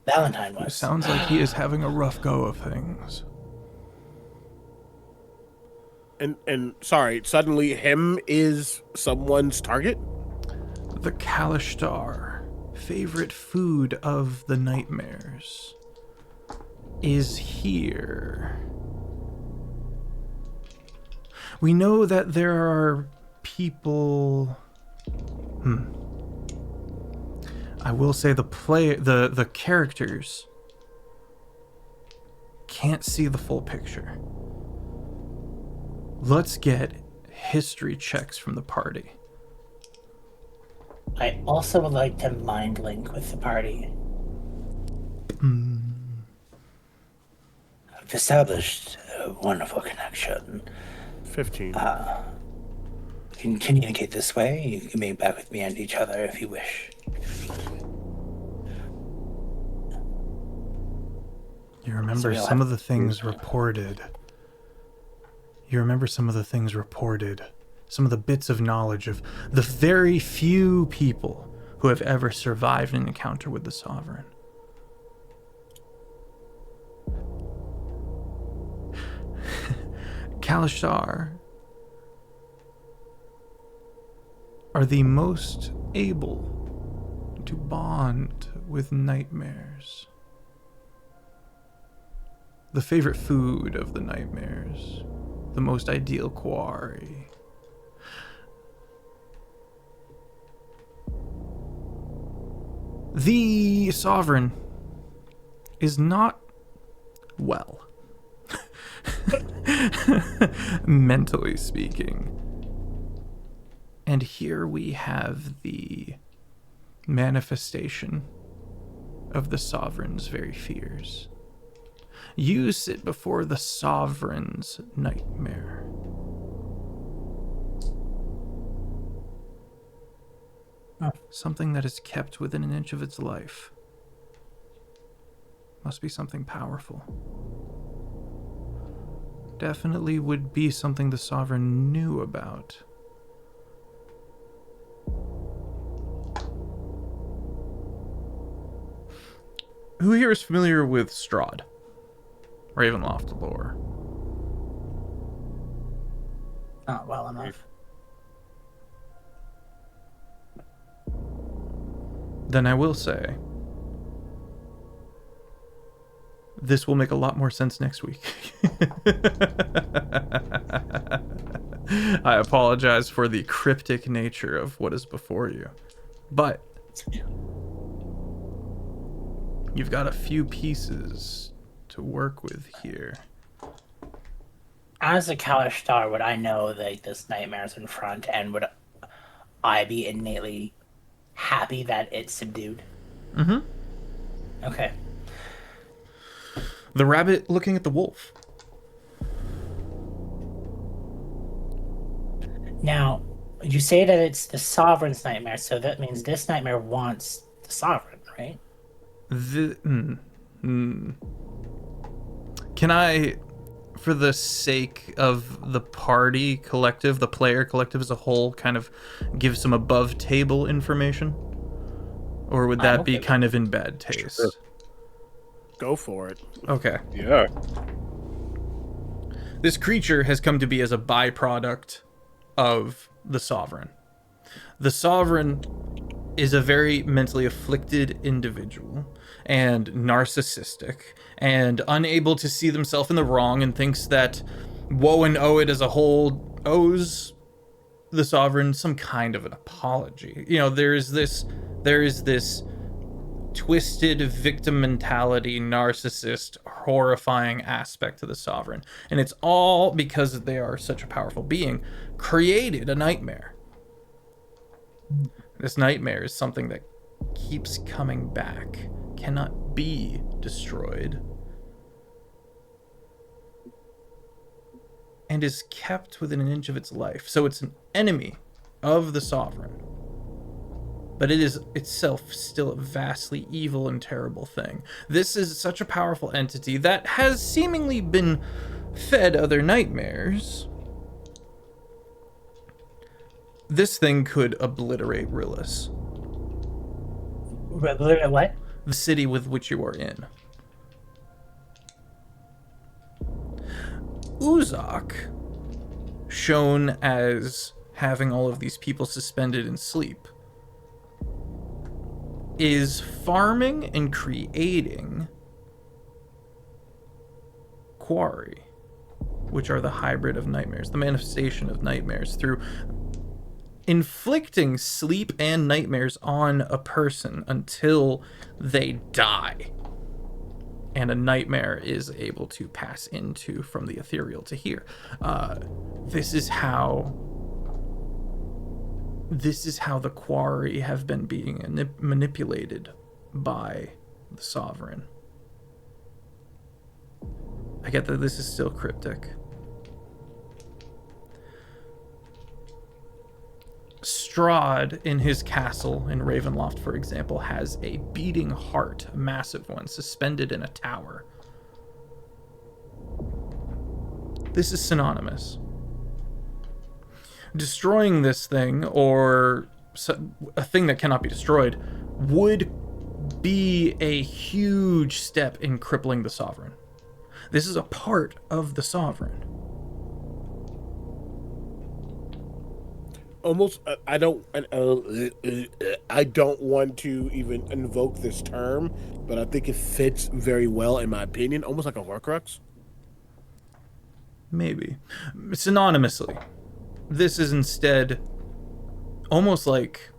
Speaker 3: Valentine
Speaker 1: It
Speaker 3: was.
Speaker 1: sounds like he is having a rough go of things.
Speaker 5: And sorry, suddenly him is someone's target?
Speaker 1: The Kalishtar, favorite food of the nightmares, is here. We know that there are people... I will say the characters can't see the full picture. Let's get history checks from the party.
Speaker 3: I also would like to mind link with the party. I've established a wonderful connection.
Speaker 5: 15.
Speaker 3: We can communicate this way. You can meet back with me and each other if you wish.
Speaker 1: You remember some of the things reported. Some of the bits of knowledge of the very few people who have ever survived an encounter with the Sovereign. Kalishtar are the most able to bond with nightmares. The favorite food of the nightmares. The most ideal quarry. The Sovereign is not well. Mentally speaking. And here we have the manifestation of the Sovereign's very fears. You sit before the Sovereign's nightmare. Something that is kept within an inch of its life. Must be something powerful. Definitely would be something the Sovereign knew about. Who here is familiar with Strahd? Ravenloft lore.
Speaker 3: Not well enough.
Speaker 1: Then I will say, this will make a lot more sense next week. I apologize for the cryptic nature of what is before you, but you've got a few pieces to work with here.
Speaker 3: As a Kalishtar, would I know that this nightmare's in front, and would I be innately happy that it's subdued?
Speaker 1: Mm-hmm.
Speaker 3: Okay.
Speaker 1: The rabbit looking at the wolf.
Speaker 3: Now, you say that it's the Sovereign's nightmare, so that means this nightmare wants the Sovereign, right?
Speaker 1: Can I, for the sake of the party collective, the player collective as a whole, kind of give some above table information? Or would that be kind of in bad taste?
Speaker 2: Sure.
Speaker 5: Go for it.
Speaker 1: Okay.
Speaker 2: Yeah.
Speaker 1: This creature has come to be as a byproduct of the Sovereign. The Sovereign is a very mentally afflicted individual and narcissistic and unable to see themselves in the wrong, and thinks that Woe and Oed as a whole owes the sovereign some kind of an apology. You know, there is this twisted victim mentality, narcissist, horrifying aspect to the sovereign, and it's all because they are such a powerful being, created a nightmare. This nightmare is something that keeps coming back, cannot be destroyed, and is kept within an inch of its life. So it's an enemy of the sovereign, but it is itself still a vastly evil and terrible thing. This is such a powerful entity that has seemingly been fed other nightmares. This thing could obliterate Rillis,
Speaker 3: What?
Speaker 1: the city with which you are in. Uzak, shown as having all of these people suspended in sleep, is farming and creating quarry, which are the hybrid of nightmares, the manifestation of nightmares, through inflicting sleep and nightmares on a person until they die. And a nightmare is able to pass into from the ethereal to here. This is how the quarry have been being manipulated by the sovereign. I get that this is still cryptic. Strahd, in his castle in Ravenloft, for example, has a beating heart, a massive one, suspended in a tower. This is synonymous. Destroying this thing, or a thing that cannot be destroyed, would be a huge step in crippling the sovereign. This is a part of the sovereign.
Speaker 5: Almost, I don't want to even invoke this term, but I think it fits very well, in my opinion, almost like a Horcrux.
Speaker 1: Maybe. Synonymously. This is instead almost like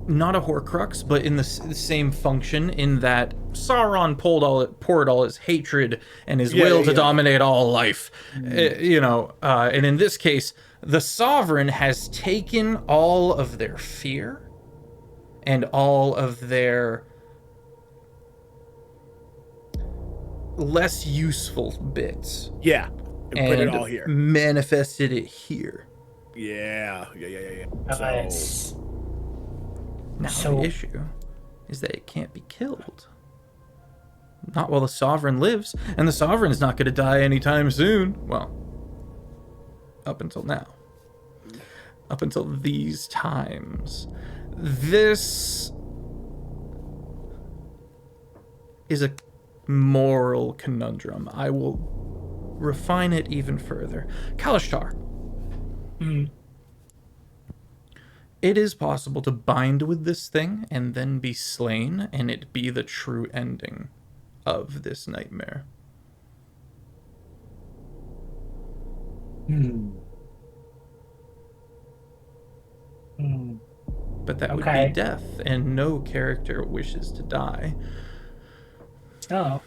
Speaker 1: not a Horcrux, but in the same function, in that Sauron poured all his hatred and his will to dominate all life. And in this case, the sovereign has taken all of their fear and all of their less useful bits.
Speaker 5: Yeah. And put it all here.
Speaker 1: Manifested it here.
Speaker 5: Yeah.
Speaker 1: Now the issue is that it can't be killed. Not while the sovereign lives, and the sovereign is not going to die anytime soon. Well, up until now. Up until these times. This is a moral conundrum. I will refine it even further. Kalashtar. It is possible to bind with this thing and then be slain, and it be the true ending of this nightmare. But that would be death, and no character wishes to die.
Speaker 3: Oh.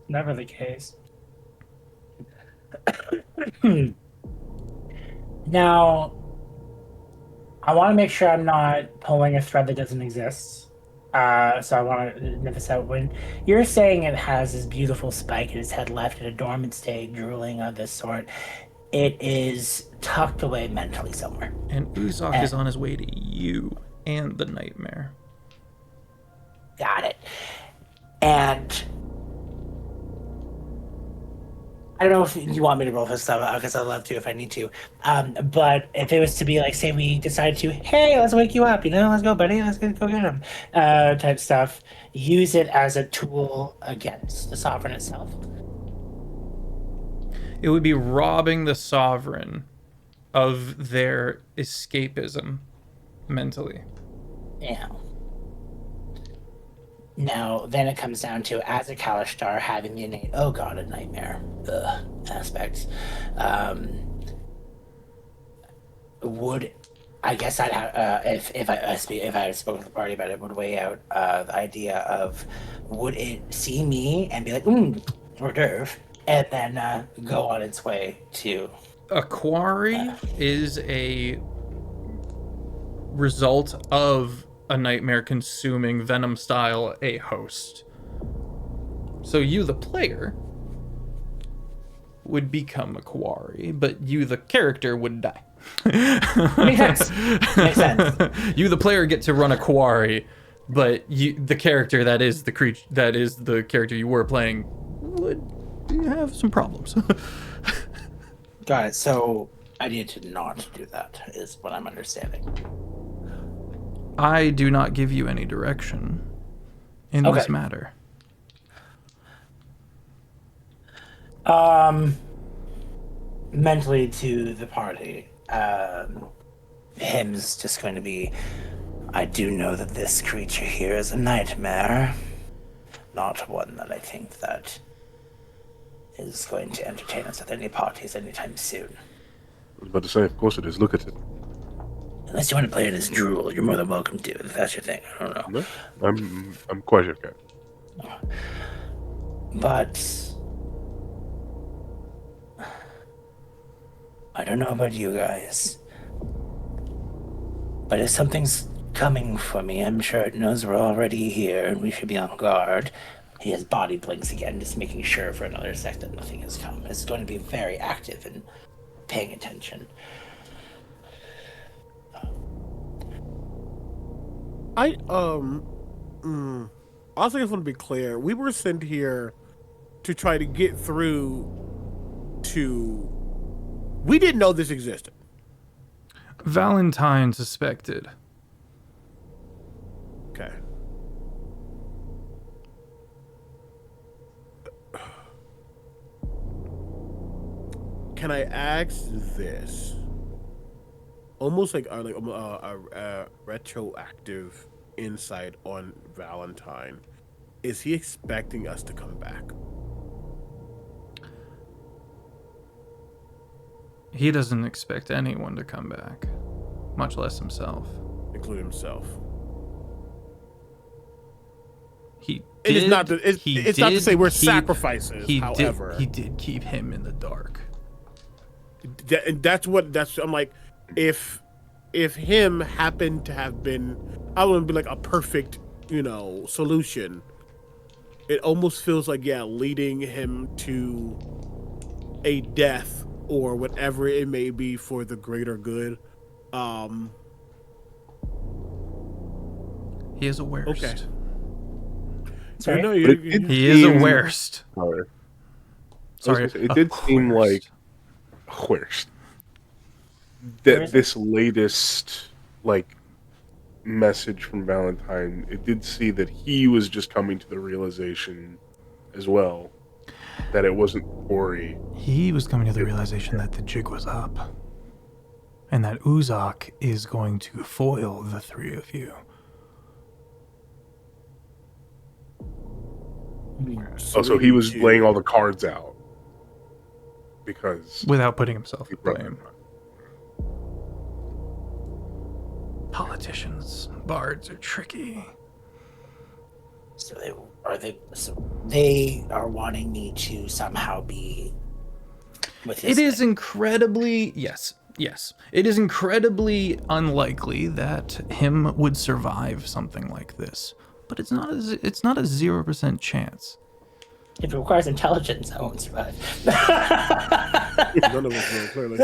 Speaker 3: Never the case. Now, I want to make sure I'm not pulling a thread that doesn't exist. So I want to nip this out. When you're saying it has this beautiful spike in its head left in a dormant state, drooling of this sort, it is tucked away mentally somewhere.
Speaker 1: And Uzak is on his way to you and the nightmare.
Speaker 3: Got it. And I don't know if you want me to roll for stuff, because I'd love to if I need to. But if it was to be like, say we decide to, hey, let's wake you up, let's go, buddy, let's go get him, type stuff, use it as a tool against the sovereign itself.
Speaker 1: It would be robbing the sovereign of their escapism mentally.
Speaker 3: Yeah. Now, then it comes down to, as a Kalishtar, having the innate, oh god, a nightmare aspects. Would I guess I'd have if I had spoken to the party about it, would weigh out the idea of would it see me and be like, hors d'oeuvre, and then go on its way to
Speaker 1: A quarry is a result of a nightmare consuming venom style a host. So you, the player, would become a quarry, but you, the character, would die.
Speaker 3: Makes sense. Makes sense.
Speaker 1: You, the player, get to run a quarry, but you, the character that is the creature, that is the character you were playing, would have some problems.
Speaker 3: Got it. So I need to not do that, is what I'm understanding.
Speaker 1: I do not give you any direction in this matter.
Speaker 3: Mentally to the party, him's just going to be, I do know that this creature here is a nightmare, not one that I think that is going to entertain us at any parties anytime soon.
Speaker 2: I was about to say, of course it is. Look at it.
Speaker 3: Unless you want to play it as Drool, you're more than welcome to, if that's your thing. I don't know.
Speaker 2: No, I'm quite okay.
Speaker 3: But I don't know about you guys, but if something's coming for me, I'm sure it knows we're already here and we should be on guard. His body blinks again, just making sure for another sec that nothing has come. It's going to be very active and paying attention.
Speaker 5: I also just want to be clear. We were sent here to try to get through to. We didn't know this existed.
Speaker 1: Valentine suspected.
Speaker 5: Okay. Can I ask this? Almost like a retroactive insight on Valentine. Is he expecting us to come back?
Speaker 1: He doesn't expect anyone to come back, much less himself.
Speaker 5: Include himself.
Speaker 1: He
Speaker 5: It
Speaker 1: did,
Speaker 5: is not to, it's not to say we're
Speaker 1: keep-
Speaker 5: sacrifices, however.
Speaker 1: he did keep him in the dark.
Speaker 5: I'm like, if him happened to have been, I wouldn't be like a perfect, solution. It almost feels like, leading him to a death or whatever it may be for the greater good.
Speaker 1: He is a Whaerst.
Speaker 5: Okay.
Speaker 3: Sorry?
Speaker 5: No,
Speaker 1: He is a Whaerst. Sorry.
Speaker 2: It did seem like Whaerst. That this latest message from Valentine, it did see that he was just coming to the realization as well that it wasn't Ori.
Speaker 1: He was coming to the realization that the jig was up, and that Uzak is going to foil the three of you.
Speaker 2: So he was laying all the cards out because
Speaker 1: Without putting himself
Speaker 2: he
Speaker 1: in
Speaker 2: brought
Speaker 1: blame. Politicians, bards are tricky.
Speaker 3: So they are wanting me to somehow be with his
Speaker 1: It is
Speaker 3: thing.
Speaker 1: incredibly, yes. It is incredibly unlikely that him would survive something like this, but it's not a 0% chance.
Speaker 3: If it requires intelligence, I won't survive.
Speaker 5: None of us know clearly.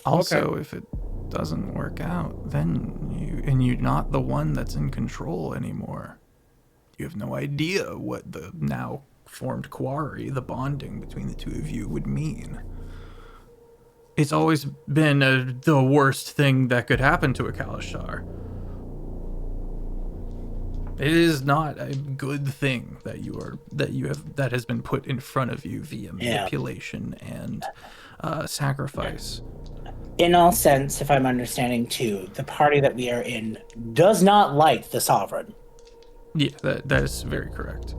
Speaker 1: Also, if it doesn't work out, then you're not the one that's in control anymore. You have no idea what the now formed quarry, the bonding between the two of you, would mean. It's always been the worst thing that could happen to a Kalishtar. It is not a good thing that has been put in front of you via manipulation and sacrifice.
Speaker 3: In all sense, if I'm understanding too, the party that we are in does not like the sovereign.
Speaker 1: Yeah, that is very correct.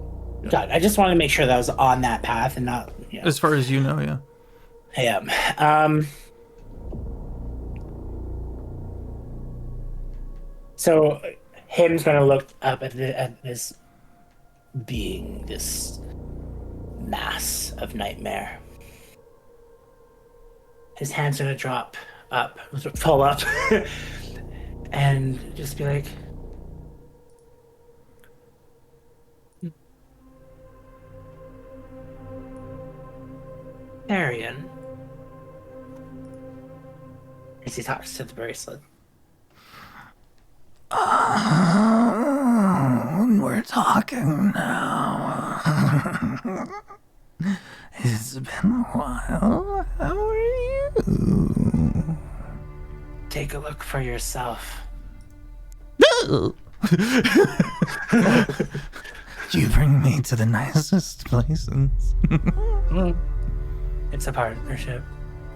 Speaker 3: God, I just wanted to make sure that I was on that path and not.
Speaker 1: As far as you know, yeah.
Speaker 3: Yeah. So him's gonna look up at this being, this mass of nightmare. His hand's gonna fall up, and just be like, Arian. As he talks to the bracelet.
Speaker 1: We're talking now. It's been a while. How are you?
Speaker 3: Take a look for yourself.
Speaker 1: You bring me to the nicest places.
Speaker 3: It's a partnership.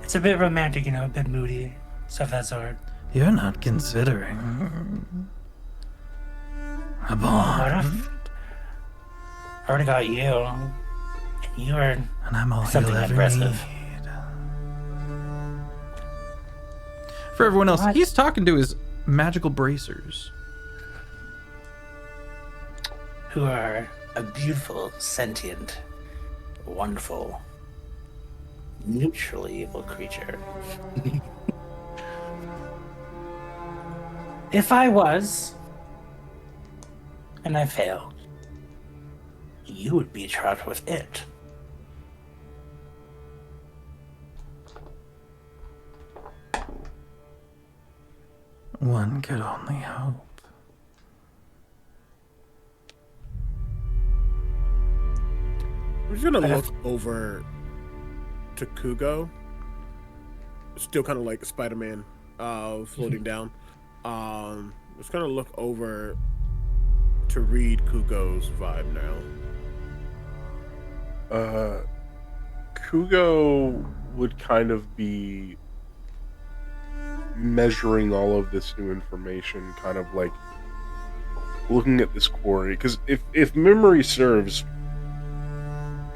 Speaker 3: It's a bit romantic, a bit moody, stuff of that sort.
Speaker 1: You're not considering a bond.
Speaker 3: What if I already got you, and you are
Speaker 1: And I'm all
Speaker 3: something
Speaker 1: you'll ever
Speaker 3: impressive.
Speaker 1: need. For everyone else,
Speaker 3: What?
Speaker 1: he's talking to his magical bracers.
Speaker 3: Who are a beautiful, sentient, wonderful, neutrally evil creature. If I was, and I failed, you would be charged with it.
Speaker 1: One could only hope.
Speaker 5: I'm just gonna look over to Kugo. Still kind of like Spider-Man, floating down. Just gonna look over to read Kugo's vibe now.
Speaker 2: Kugo would kind of be measuring all of this new information, kind of like looking at this quarry. Because if memory serves,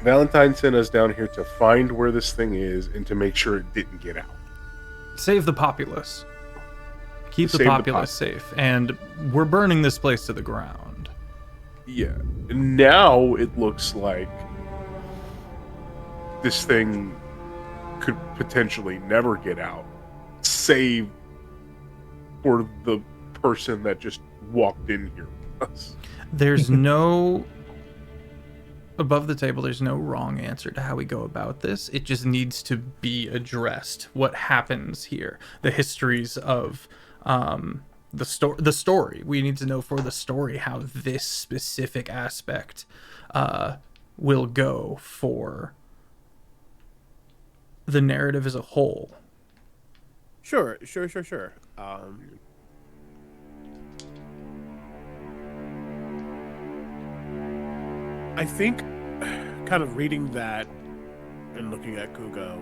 Speaker 2: Valentine sent us down here to find where this thing is and to make sure it didn't get out.
Speaker 1: Save the populace. Keep the
Speaker 2: Save the
Speaker 1: populace safe. And we're burning this place to the ground.
Speaker 2: Yeah. Now it looks like this thing could potentially never get out, save for the person that just walked in here with us.
Speaker 1: There's no... Above the table, there's no wrong answer to how we go about this. It just needs to be addressed. What happens here? The histories of the story. We need to know for the story how this specific aspect will go for the narrative as a whole.
Speaker 5: Sure. I think, kind of reading that and looking at Kugo,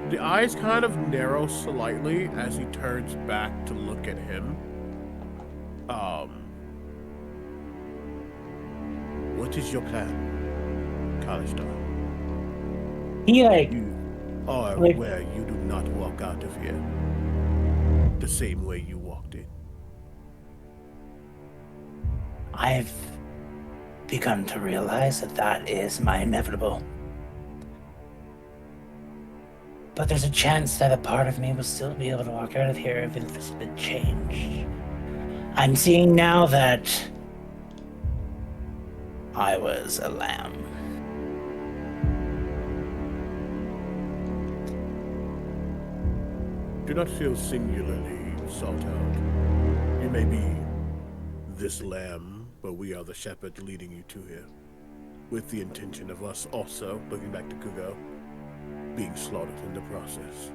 Speaker 5: the eyes kind of narrow slightly as he turns back to look at him. What is your plan, Kalistar?
Speaker 3: He
Speaker 5: You are
Speaker 3: Like-
Speaker 5: aware you do not walk out of here the same way you walked in.
Speaker 3: I've begun to realize that is my inevitable. But there's a chance that a part of me will still be able to walk out of here even if it's been changed. I'm seeing now that I was a lamb.
Speaker 5: Do not feel singularly sought out. You may be this lamb, but we are the shepherds leading you to here, with the intention of us also, looking back to Kugo, being slaughtered in the process.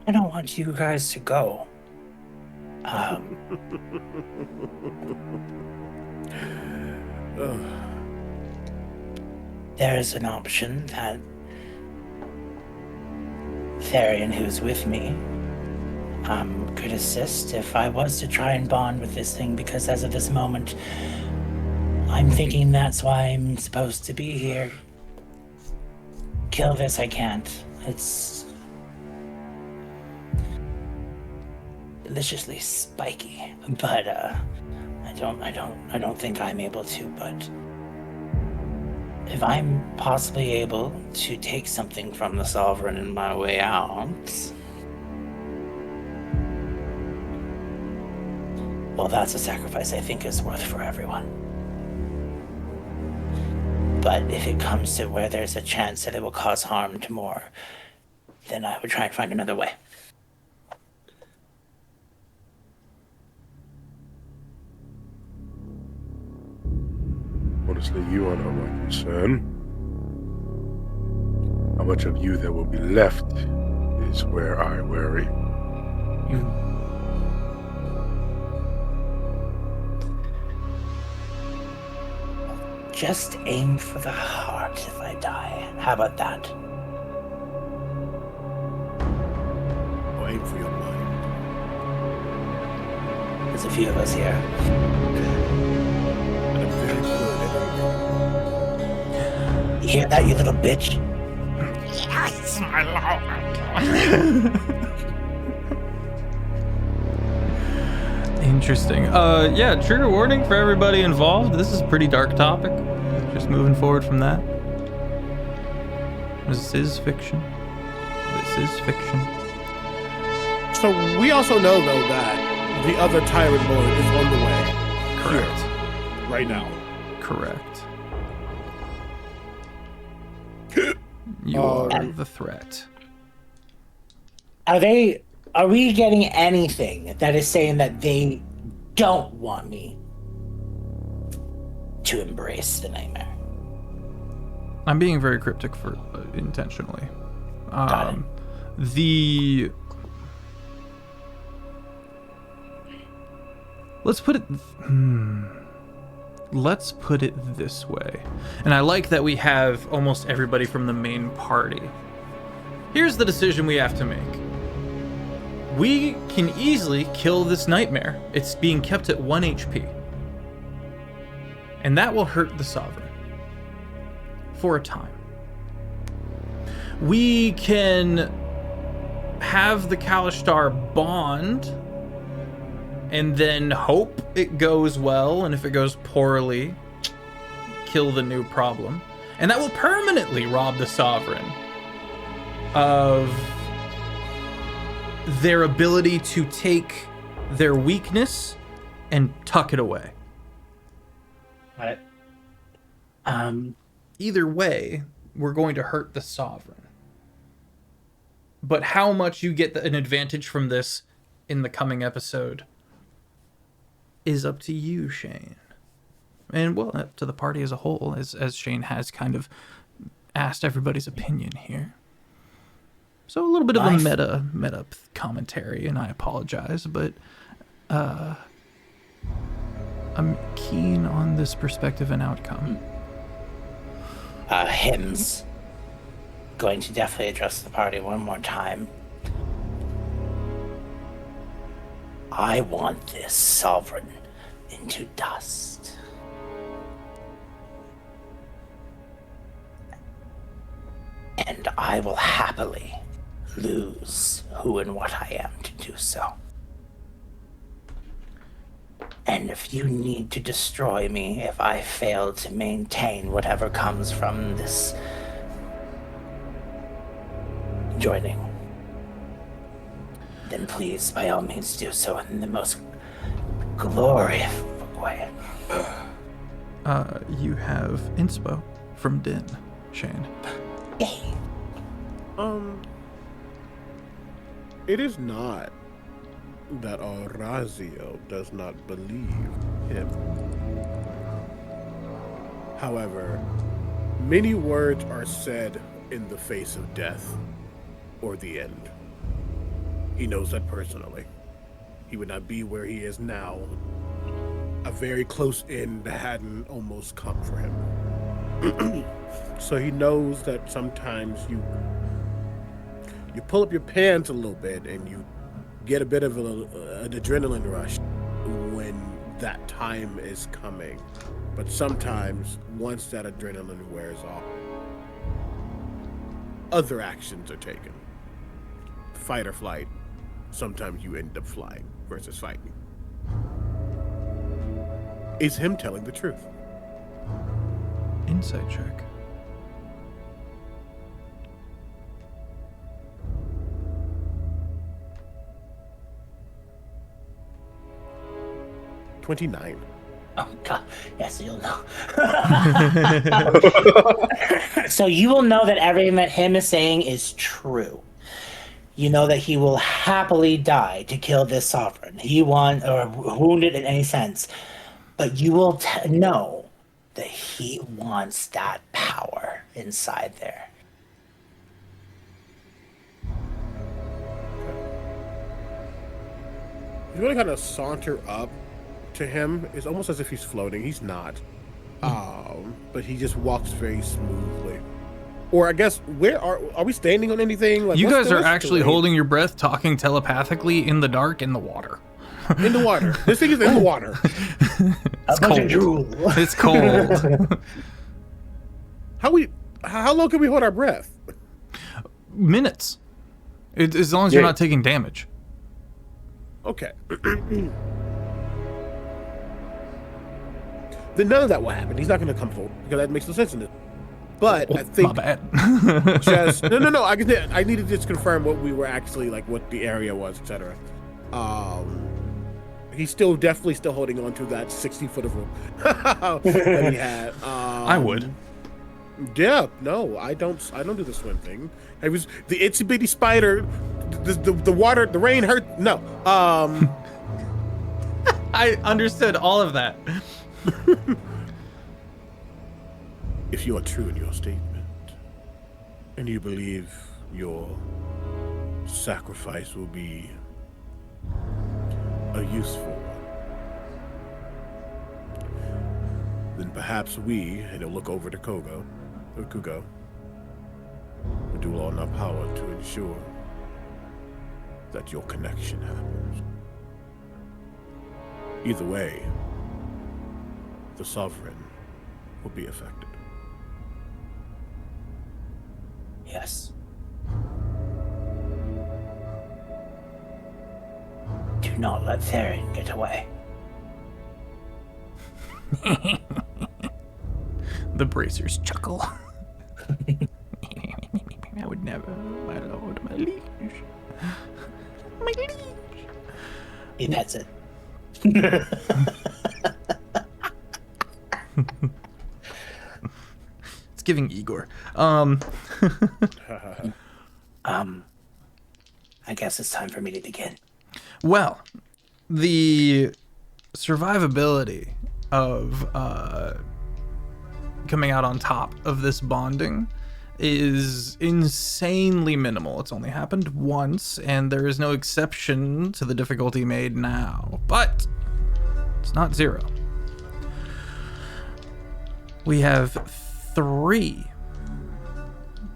Speaker 3: I don't want you guys to go. There is an option that Therian, who's with me, could assist if I was to try and bond with this thing, because as of this moment, I'm thinking that's why I'm supposed to be here. Kill this, I can't. It's deliciously spiky, but I don't think I'm able to. But if I'm possibly able to take something from the Sovereign in my way out, well, that's a sacrifice I think is worth for everyone. But if it comes to where there's a chance that it will cause harm to more, then I would try and find another way.
Speaker 2: Honestly, you are not my concern. How much of you there will be left is where I worry.
Speaker 3: Just aim for the heart if I die. How about that?
Speaker 5: Or aim for your mind.
Speaker 3: There's a few of us here.
Speaker 5: And I'm very good at it.
Speaker 3: You hear that, you little bitch?
Speaker 6: Yes, my lord.
Speaker 1: Interesting. Yeah, trigger warning for everybody involved. This is a pretty dark topic. Just moving forward from that. This is fiction. This is fiction.
Speaker 5: So we also know, though, that the other Tyrant Lord is on the way.
Speaker 1: Correct.
Speaker 5: Here, right now.
Speaker 1: Correct. You are the threat.
Speaker 3: Are we getting anything that is saying that they don't want me to embrace the nightmare?
Speaker 1: I'm being very cryptic for intentionally.
Speaker 3: Got it.
Speaker 1: Let's put it this way. And I like that we have almost everybody from the main party. Here's the decision we have to make. We can easily kill this nightmare. It's being kept at 1 HP. And that will hurt the Sovereign. For a time. We can have the Kalishtar bond and then hope it goes well, and if it goes poorly, kill the new problem. And that will permanently rob the Sovereign of their ability to take their weakness and tuck it away.
Speaker 3: Got it.
Speaker 1: Either way, we're going to hurt the Sovereign. But how much you get an advantage from this in the coming episode is up to you, Shane. And, well, up to the party as a whole, as Shane has kind of asked everybody's opinion here. So a little bit of a meta commentary, and I apologize, but I'm keen on this perspective and outcome.
Speaker 3: Hymns. Going to definitely address the party one more time. I want this Sovereign into dust. And I will happily lose who and what I am to do so. And if you need to destroy me if I fail to maintain whatever comes from this joining, then please, by all means, do so in the most glorious way.
Speaker 1: You have inspo from Din, Shane.
Speaker 3: Yay.
Speaker 5: It is not that Orazio does not believe him. However, many words are said in the face of death or the end. He knows that personally. He would not be where he is now. A very close end hadn't almost come for him. So he knows that sometimes you pull up your pants a little bit and you get a bit of an adrenaline rush when that time is coming. But sometimes, once that adrenaline wears off, other actions are taken. Fight or flight. Sometimes you end up flying versus fighting. Is him telling the truth?
Speaker 1: Insight check.
Speaker 5: $29.
Speaker 3: Oh God, yes, you'll know. So you will know that everything that him is saying is true. You know that he will happily die to kill this sovereign. He won or wounded in any sense, but you will know that he wants that power inside there.
Speaker 5: You really kind of saunter up to him. It's almost as if he's floating. He's not. But he just walks very smoothly. Or I guess, where are we standing on anything? Like,
Speaker 1: You guys are
Speaker 5: what's
Speaker 1: actually
Speaker 5: terrain?
Speaker 1: holding your breath, talking telepathically in the dark in the water.
Speaker 5: In the water. This thing is in the water.
Speaker 1: It's cold. It's cold.
Speaker 5: How long can we hold our breath?
Speaker 1: Minutes. As long as you're not taking damage.
Speaker 5: Okay. Then none of that will happen. He's not going to come forward because that makes no sense in it. But I think
Speaker 1: My bad.
Speaker 5: just no. I need to just confirm what we were actually like, what the area was, etc. He's definitely still holding on to that 60 foot of rope that he had.
Speaker 1: I would.
Speaker 5: Yeah, no, I don't do the swim thing. It was the itsy bitty spider. The water, the rain hurt. No.
Speaker 1: I understood all of that.
Speaker 5: If you are true in your statement, and you believe your sacrifice will be a useful one, then perhaps we, and he'll look over to Kugo, will do all in our power to ensure that your connection happens. Either way, the Sovereign will be affected.
Speaker 3: Yes. Do not let Therian get away.
Speaker 1: The bracers chuckle. I would never, my lord, my liege. My liege.
Speaker 3: He pets it.
Speaker 1: It's giving Igor.
Speaker 3: I guess it's time for me to begin.
Speaker 1: Well, the survivability of coming out on top of this bonding is insanely minimal. It's only happened once, and there is no exception to the difficulty made now. But it's not zero. We have 3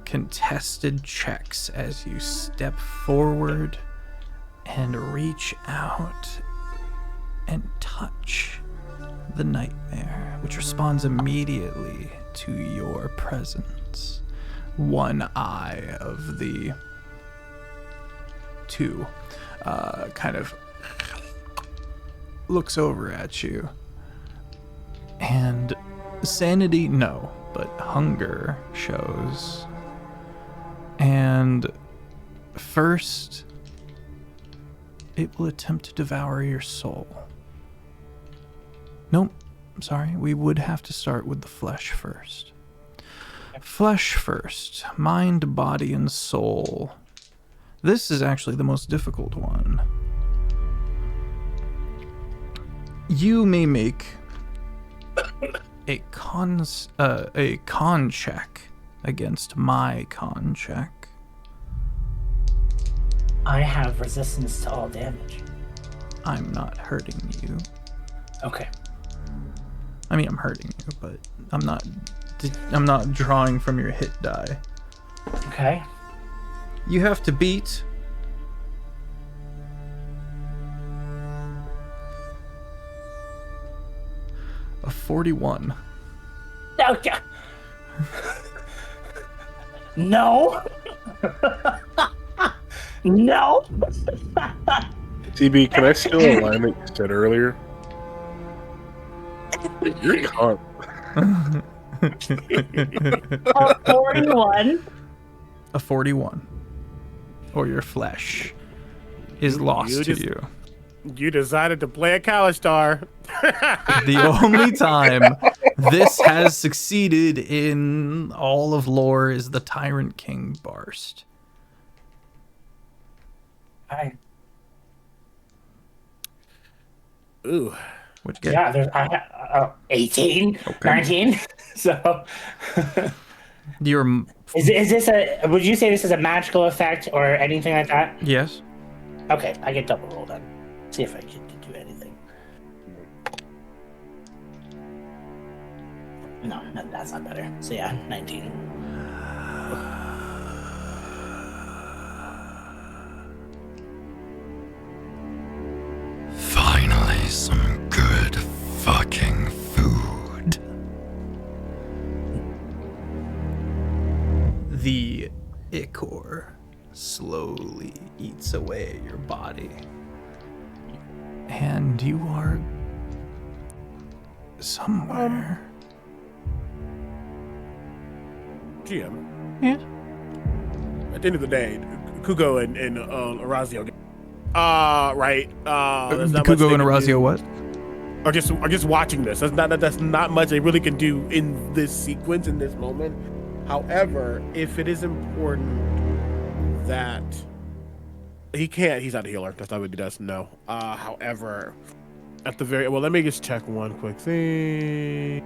Speaker 1: contested checks as you step forward and reach out and touch the nightmare, which responds immediately to your presence. One eye of the 2 kind of looks over at you, and sanity, no, but hunger shows. And first, it will attempt to devour your soul. Nope, I'm sorry. We would have to start with the flesh first. Flesh first. Mind, body, and soul. This is actually the most difficult one. You may make a con check against my con check.
Speaker 3: I have resistance to all damage.
Speaker 1: I'm not hurting you.
Speaker 3: Okay.
Speaker 1: I mean, I'm hurting you, but I'm not drawing from your hit die.
Speaker 3: Okay.
Speaker 1: You have to beat 41.
Speaker 3: Okay. No. No.
Speaker 2: TB, can I steal an alignment you said earlier? You're cunt.
Speaker 3: 41.
Speaker 1: A 41. Or your flesh is lost to you.
Speaker 5: You decided to play a Kalistar.
Speaker 1: The only time this has succeeded in all of lore is the Tyrant King Whaerst.
Speaker 3: I,
Speaker 5: Ooh.
Speaker 1: What'd you get?
Speaker 3: yeah, there's 18,
Speaker 1: Okay.
Speaker 3: 19. So,
Speaker 1: You're
Speaker 3: is this a? Would you say this is a magical effect or anything like that?
Speaker 1: yes.
Speaker 3: Okay, I get double roll then. See if I can do anything. No, that's not better. So yeah, 19.
Speaker 6: Finally, some good fucking food.
Speaker 1: The ichor slowly eats away at your body. And you are somewhere.
Speaker 5: GM.
Speaker 1: Yeah.
Speaker 5: At the end of the day, Kugo and Orazio. Right. There's not much
Speaker 1: Kugo
Speaker 5: they
Speaker 1: and
Speaker 5: can
Speaker 1: Orazio
Speaker 5: do.
Speaker 1: what?
Speaker 5: Are just watching this. That's not much they really can do in this sequence in this moment. However, if it is important that he's not a healer. That's not what he does. No. However, at the very let me just check one quick thing.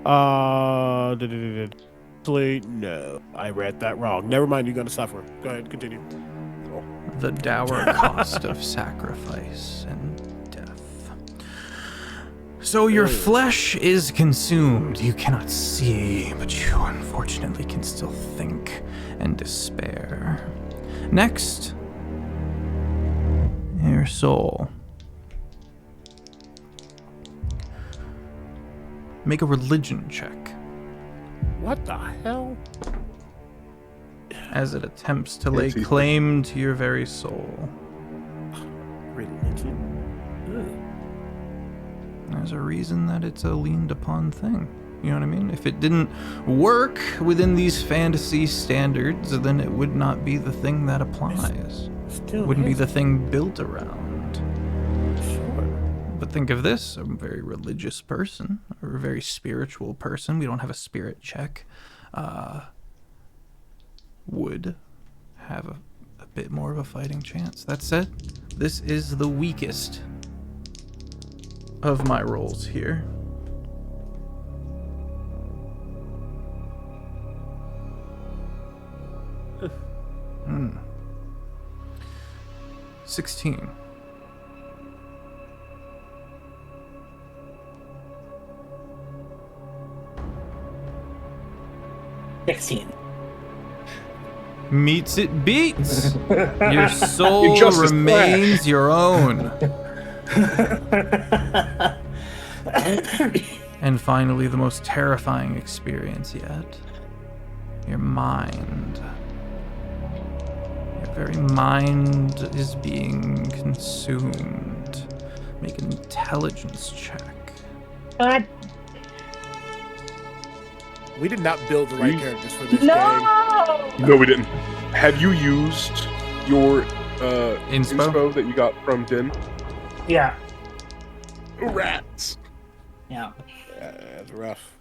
Speaker 5: No, I read that wrong. Never mind. You're gonna suffer. Go ahead, continue.
Speaker 1: The dour cost of sacrifice and death. So your flesh is consumed. You cannot see, but you unfortunately can still think and despair. Next, your soul. Make a religion check
Speaker 5: What the hell?
Speaker 1: as it attempts to lay
Speaker 2: Fancy.
Speaker 1: claim to your very soul.
Speaker 5: Religion.
Speaker 1: There's a reason that it's a leaned upon thing. You know what I mean? If it didn't work within these fantasy standards, then it would not be the thing that applies.
Speaker 5: Still
Speaker 1: Wouldn't be
Speaker 5: is.
Speaker 1: the thing built around.
Speaker 5: Sure.
Speaker 1: But think of this, a very religious person, or a very spiritual person, we don't have a spirit check, would have a bit more of a fighting chance. That said, this is the weakest of my rolls here. Hmm. 16. Meets it beats. Your soul
Speaker 2: Injustice
Speaker 1: remains your own. And finally, the most terrifying experience yet. Your mind. Your very mind is being consumed. Make an intelligence check.
Speaker 5: We did not build the right characters for this game.
Speaker 2: No, we didn't. Have you used your
Speaker 1: Inspo?
Speaker 2: that you got from Din?
Speaker 3: Yeah.
Speaker 2: Rats.
Speaker 3: Yeah.
Speaker 5: That's rough.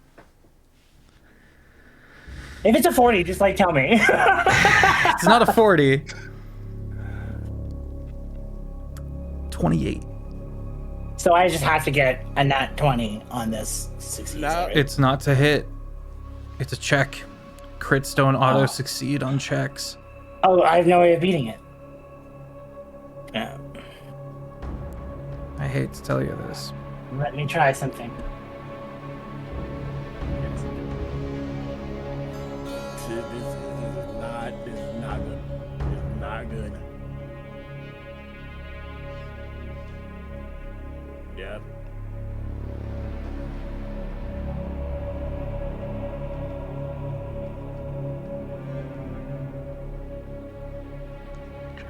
Speaker 3: If it's a 40, just like tell me.
Speaker 1: It's not a 40. 28.
Speaker 3: So I just have to get a nat 20 on this succeed.
Speaker 5: No.
Speaker 3: Right?
Speaker 1: It's not to hit. It's a check. Crits don't auto succeed on checks.
Speaker 3: Oh, I have no way of beating it.
Speaker 1: I hate to tell you this.
Speaker 3: Let me try something.
Speaker 5: This is not good. This is not good. Yeah.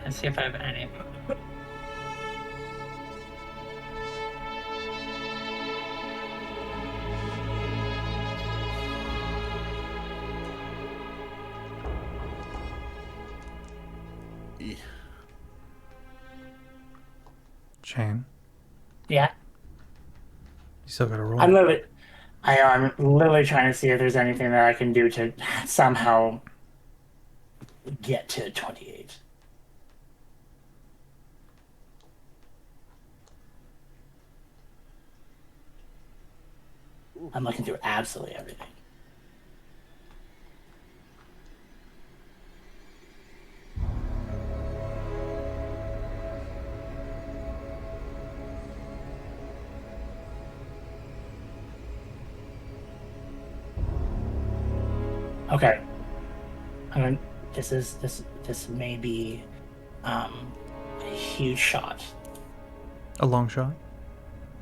Speaker 3: Let's see if I have any.
Speaker 1: Shane,
Speaker 3: Yeah,
Speaker 1: you still gotta roll.
Speaker 3: I'm literally trying to see if there's anything that I can do to somehow get to 28. I'm looking through absolutely everything. Okay. This may be a huge shot.
Speaker 1: A long shot.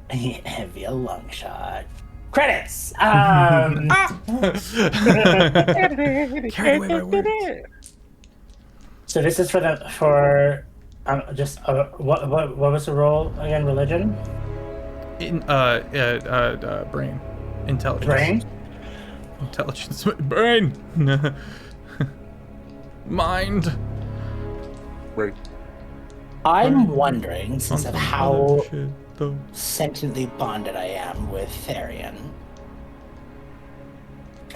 Speaker 3: It'd be a long shot. Credits.
Speaker 1: Carried away by words.
Speaker 3: So this is for what was the role again? Religion.
Speaker 1: Brain, intelligence.
Speaker 3: Brain.
Speaker 1: Intelligence, brain, mind.
Speaker 2: Right.
Speaker 3: I'm wondering, since of how
Speaker 1: Shit, though.
Speaker 3: sentiently bonded I am with Therian,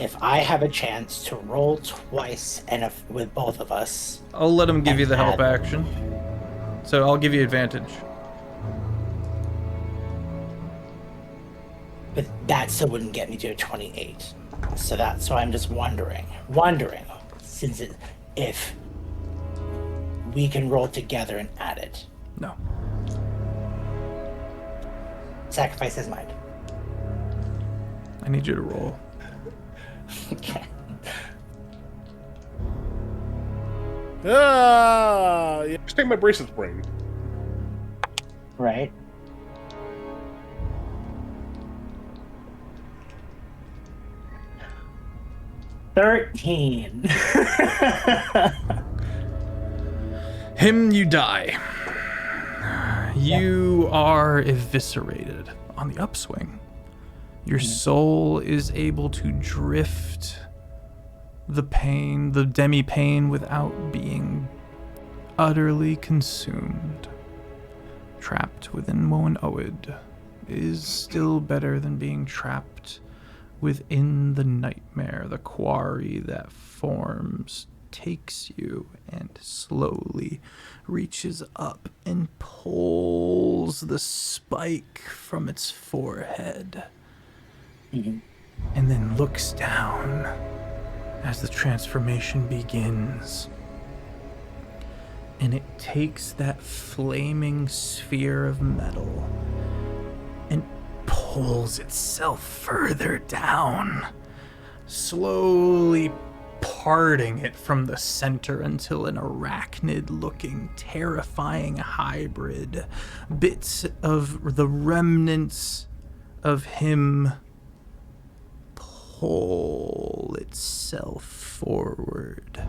Speaker 3: if I have a chance to roll twice and with both of us.
Speaker 1: I'll let him give you the help
Speaker 3: add-
Speaker 1: action. So I'll give you advantage.
Speaker 3: But that still wouldn't get me to a 28. So I'm just wondering, since if we can roll together and add it.
Speaker 1: No.
Speaker 3: Sacrifice his mind.
Speaker 1: I need you to roll.
Speaker 3: Okay.
Speaker 5: Yeah.
Speaker 2: Just take my bracelets, brain.
Speaker 3: Right. $13.
Speaker 1: Him, you die. You are eviscerated on the upswing. Your soul is able to drift the pain, the demi-pain, without being utterly consumed. Trapped within Woen is still better than being trapped within the nightmare. The quarry that forms takes you and slowly reaches up and pulls the spike from its forehead. And then looks down as the transformation begins. And it takes that flaming sphere of metal and pulls itself further down, slowly parting it from the center until an arachnid-looking, terrifying hybrid. Bits of the remnants of him pull itself forward.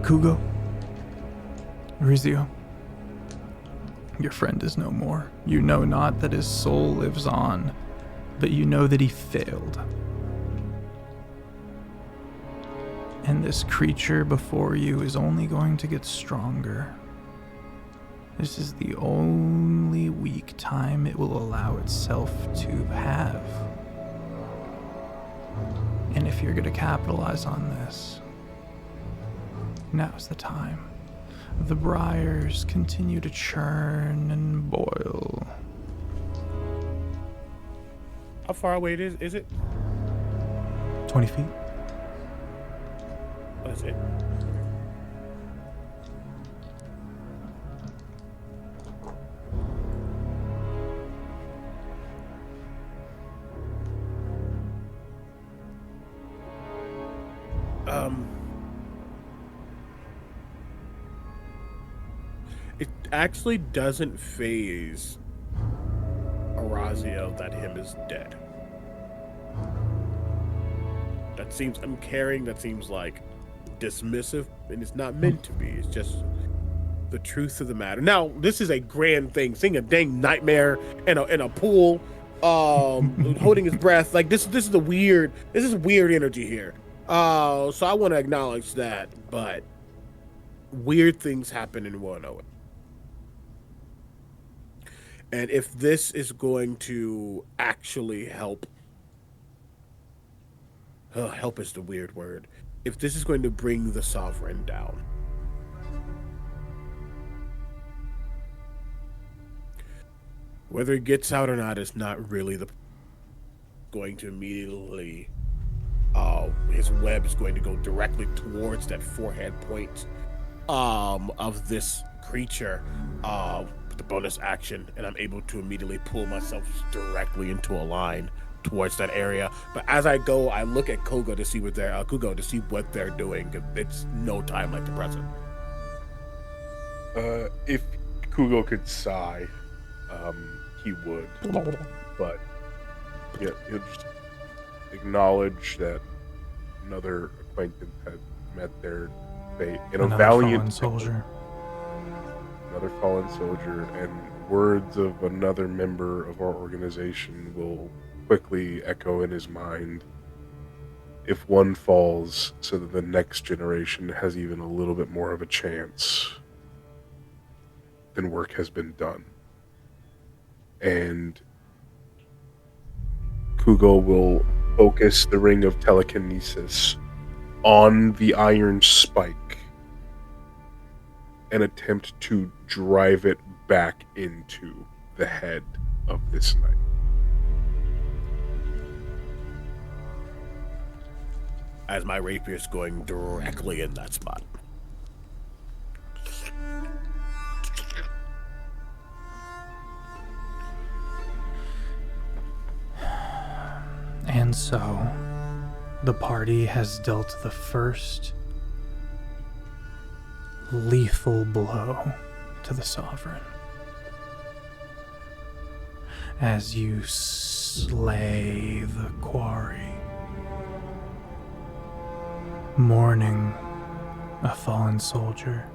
Speaker 1: Kugo, Rizio, your friend is no more. You know not that his soul lives on, but you know that he failed. And this creature before you is only going to get stronger. This is the only weak time it will allow itself to have. And if you're going to capitalize on this, now's the time. The briars continue to churn and boil.
Speaker 5: How far away is it?
Speaker 1: 20 feet.
Speaker 5: What is it? It actually doesn't phase Orazio that him is dead. That seems, I'm carrying, that seems like dismissive, and it's not meant to be. It's just the truth of the matter. Now, this is a grand thing. Seeing a dang nightmare in a pool, holding his breath. Like this is weird energy here. So I want to acknowledge that, but weird things happen in Woen. And if this is going to actually help, help is the weird word. If this is going to bring the Sovereign down, whether it gets out or not is not really going to immediately. His web is going to go directly towards that forehead point of this creature with the bonus action, and I'm able to immediately pull myself directly into a line towards that area. But as I go, I look at Kugo to see what they're doing. It's no time like the present.
Speaker 2: If Kugo could sigh, he would. But yeah, he'll just acknowledge that another acquaintance had met their fate in a valiant
Speaker 1: soldier.
Speaker 2: Another fallen soldier, and words of another member of our organization will quickly echo in his mind. If one falls, so that the next generation has even a little bit more of a chance, then work has been done. And Kugo will focus the ring of telekinesis on the iron spike and attempt to drive it back into the head of this knight.
Speaker 5: As my rapier is going directly in that spot.
Speaker 1: And so, the party has dealt the first lethal blow to the Sovereign. As you slay the quarry, mourning a fallen soldier,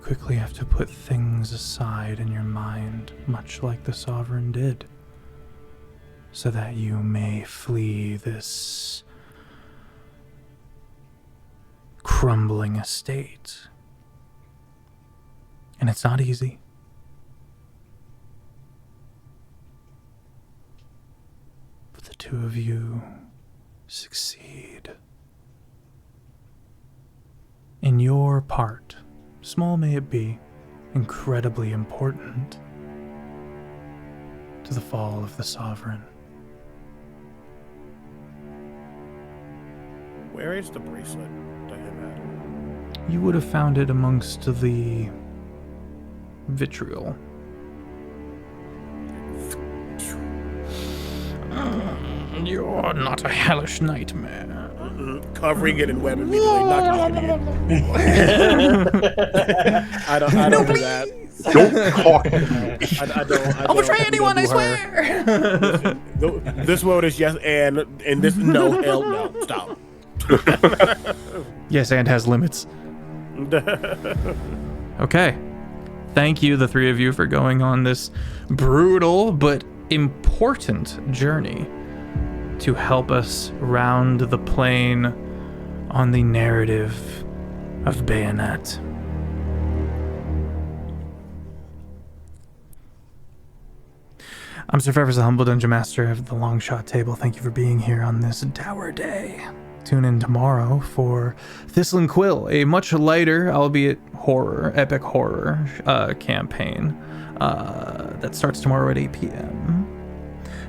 Speaker 1: quickly have to put things aside in your mind, much like the Sovereign did, so that you may flee this crumbling estate. And it's not easy. But the two of you succeed. In your part, small may it be, incredibly important to the fall of the Sovereign.
Speaker 5: Where is the bracelet that him had?
Speaker 1: You would have found it amongst the vitriol. You're not a hellish nightmare.
Speaker 5: Covering it in web immediately, not I don't do that.
Speaker 2: Don't talk.
Speaker 5: I don't.
Speaker 1: I'll betray anyone, I
Speaker 5: do her.
Speaker 1: swear!
Speaker 5: This world is yes and this no, hell no. Stop.
Speaker 1: Yes, and has limits. Okay. Thank you, the three of you, for going on this brutal but important journey to help us round the plane on the narrative of Bayonet. I'm Sir Fevers, the humble dungeon master of the Longshot table. Thank you for being here on this dour day. Tune in tomorrow for Thistle and Quill, a much lighter, albeit epic horror campaign that starts tomorrow at 8 p.m.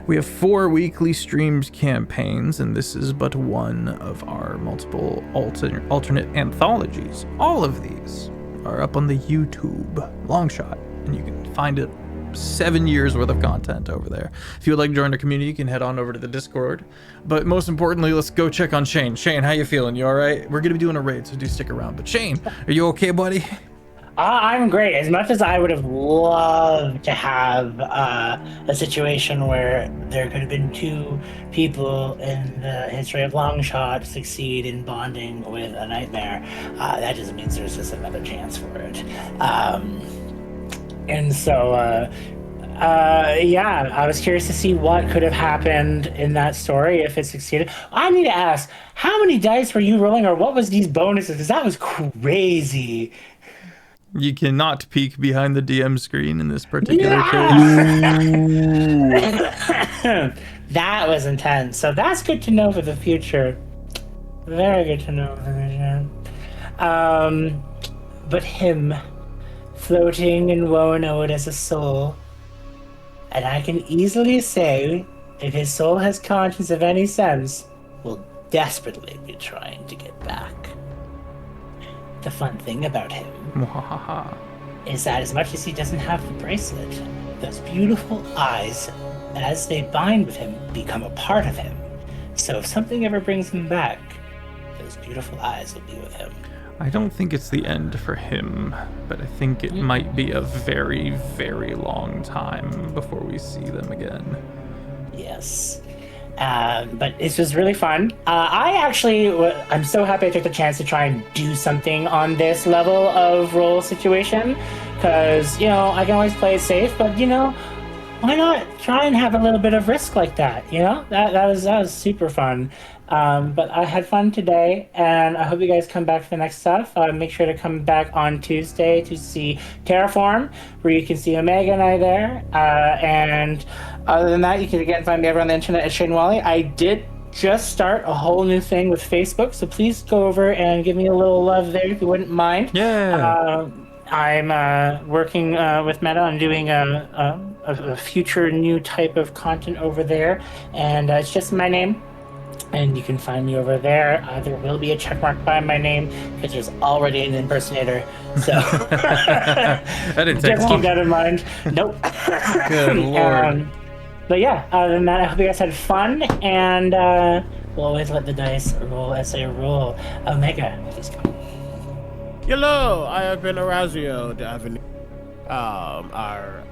Speaker 1: We have 4 weekly streamed campaigns, and this is but one of our multiple alternate anthologies. All of these are up on the YouTube Longshot, and you can find it 7 years worth of content over there. If you would like to join our community, you can head on over to the Discord. But most importantly, let's go check on Shane. Shane, how you feeling? You all right? We're gonna be doing a raid, so do stick around. But Shane, are you okay, buddy?
Speaker 3: I'm great. As much as I would have loved to have a situation where there could have been two people in the history of Longshot succeed in bonding with a nightmare, that just means there's just another chance for it. And so, yeah, I was curious to see what could have happened in that story if it succeeded. I need to ask, how many dice were you rolling, or what was these bonuses? Because that was crazy.
Speaker 1: You cannot peek behind the DM screen in this particular case.
Speaker 3: That was intense. So that's good to know for the future. Very good to know for the future. But him, floating in Woen as a soul, and I can easily say, if his soul has conscience of any sense, will desperately be trying to get back. The fun thing about him is that as much as he doesn't have the bracelet, those beautiful eyes, as they bind with him, become a part of him. So if something ever brings him back, those beautiful eyes will be with him.
Speaker 1: I don't think it's the end for him, but I think it might be a very, very long time before we see them again.
Speaker 3: Yes. But it's just really fun. I'm so happy I took the chance to try and do something on this level of role situation, because, I can always play it safe, but, why not try and have a little bit of risk like that, That was super fun. But I had fun today, and I hope you guys come back for the next stuff. Make sure to come back on Tuesday to see Terraform, where you can see Omega and I there. And other than that, you can again find me over on the internet at Shane Whalley. I did just start a whole new thing with Facebook, so please go over and give me a little love there if you wouldn't mind.
Speaker 1: Yeah.
Speaker 3: I'm working with Meta on doing a future new type of content over there, and it's just my name. And you can find me over there. There will be a checkmark by my name because there's already an impersonator. So
Speaker 1: I didn't take
Speaker 3: just keep that in mind. Nope.
Speaker 1: Good lord.
Speaker 3: But yeah, other than that, I hope you guys had fun, and we'll always let the dice roll as they roll. Omega, please go.
Speaker 5: Hello, I have been Orazio Davin. Our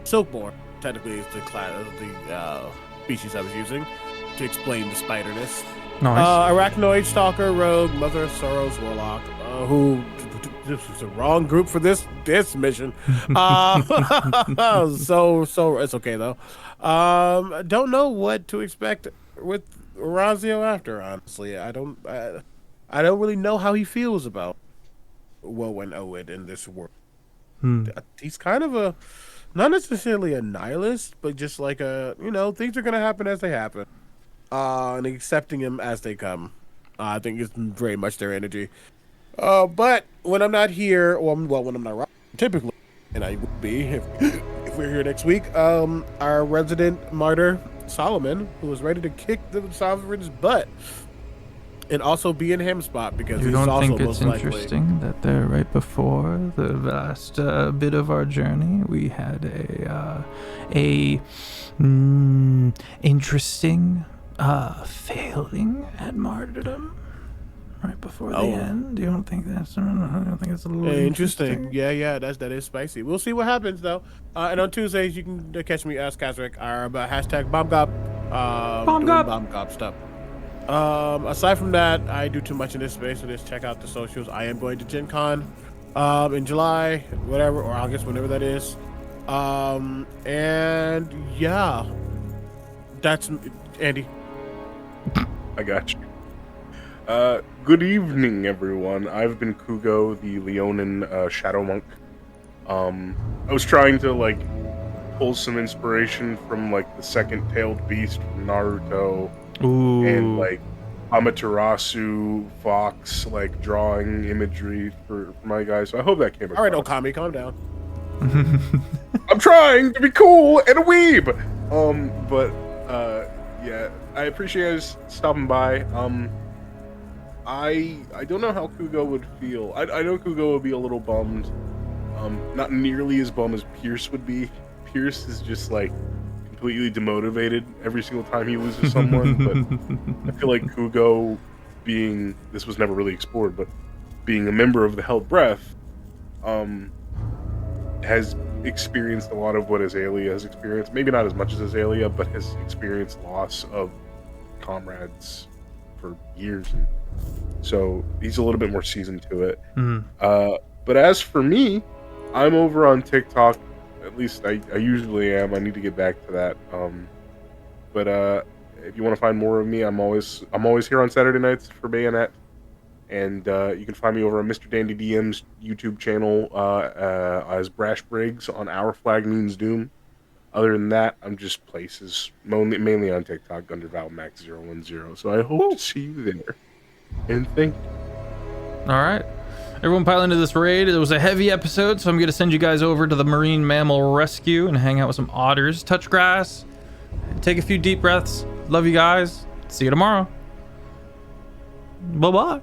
Speaker 5: Silkborn, technically, is the class of the species I was using to explain the spiderness.
Speaker 1: Nice.
Speaker 5: Arachnoid Stalker, Rogue, Mother of Sorrows, Warlock, who this was the wrong group for this mission. So it's okay though. Don't know what to expect with Orazio after. Honestly, I don't really know how he feels about Woen in this world. He's kind of not necessarily a nihilist, but just like things are gonna happen as they happen. And accepting them as they come. I think it's very much their energy. But when I'm not here, when I'm not around, typically, and I would be if we're here next week, our resident martyr, Solomon, who was ready to kick the sovereign's butt and also be in him spot because
Speaker 1: You
Speaker 5: he's
Speaker 1: don't
Speaker 5: also
Speaker 1: think it's
Speaker 5: most likely.
Speaker 1: interesting that they're right before the last bit of our journey? We had a interesting failing at martyrdom right before the end. You don't think that's? I don't think it's a little
Speaker 5: Interesting. Yeah, that is spicy. We'll see what happens though. And on Tuesdays you can catch me as Kazric or about hashtag BombGop. BombGop stuff. Aside from that, I do too much in this space, so just check out the socials. I am going to Gen Con in July, whatever, or August, whenever that is. And yeah, that's Andy.
Speaker 2: I got you. Good evening, everyone. I've been Kugo, the Leonin Shadow Monk. I was trying to pull some inspiration from the second-tailed beast from Naruto.
Speaker 1: Ooh.
Speaker 2: And Amaterasu, Fox, drawing imagery for my guys. So I hope that came across.
Speaker 5: All right, Okami, calm down.
Speaker 2: I'm trying to be cool and a weeb. Yeah, I appreciate you guys stopping by. I don't know how Kugo would feel. I know Kugo would be a little bummed. Not nearly as bummed as Pierce would be. Pierce is just completely demotivated every single time he loses someone, but I feel like Kugo, this was never really explored, but being a member of the Held Breath, has experienced a lot of what Azalea has experienced. Maybe not as much as Azalea, but has experienced loss of comrades for years, and so he's a little bit more seasoned to it. But as for me, I'm over on TikTok. At least I usually am. I need to get back to that. But if you want to find more of me, I'm always here on Saturday nights for Bayonet, and you can find me over on Mr. Dandy DM's YouTube channel as Brash Briggs on Our Flag Means Doom. Other than that, I'm just places mainly on TikTok under ValveMax010. So I hope to see you there. And thank you.
Speaker 1: All right. Everyone pile into this raid. It was a heavy episode, so I'm going to send you guys over to the Marine Mammal Rescue and hang out with some otters. Touch grass. Take a few deep breaths. Love you guys. See you tomorrow. Bye-bye.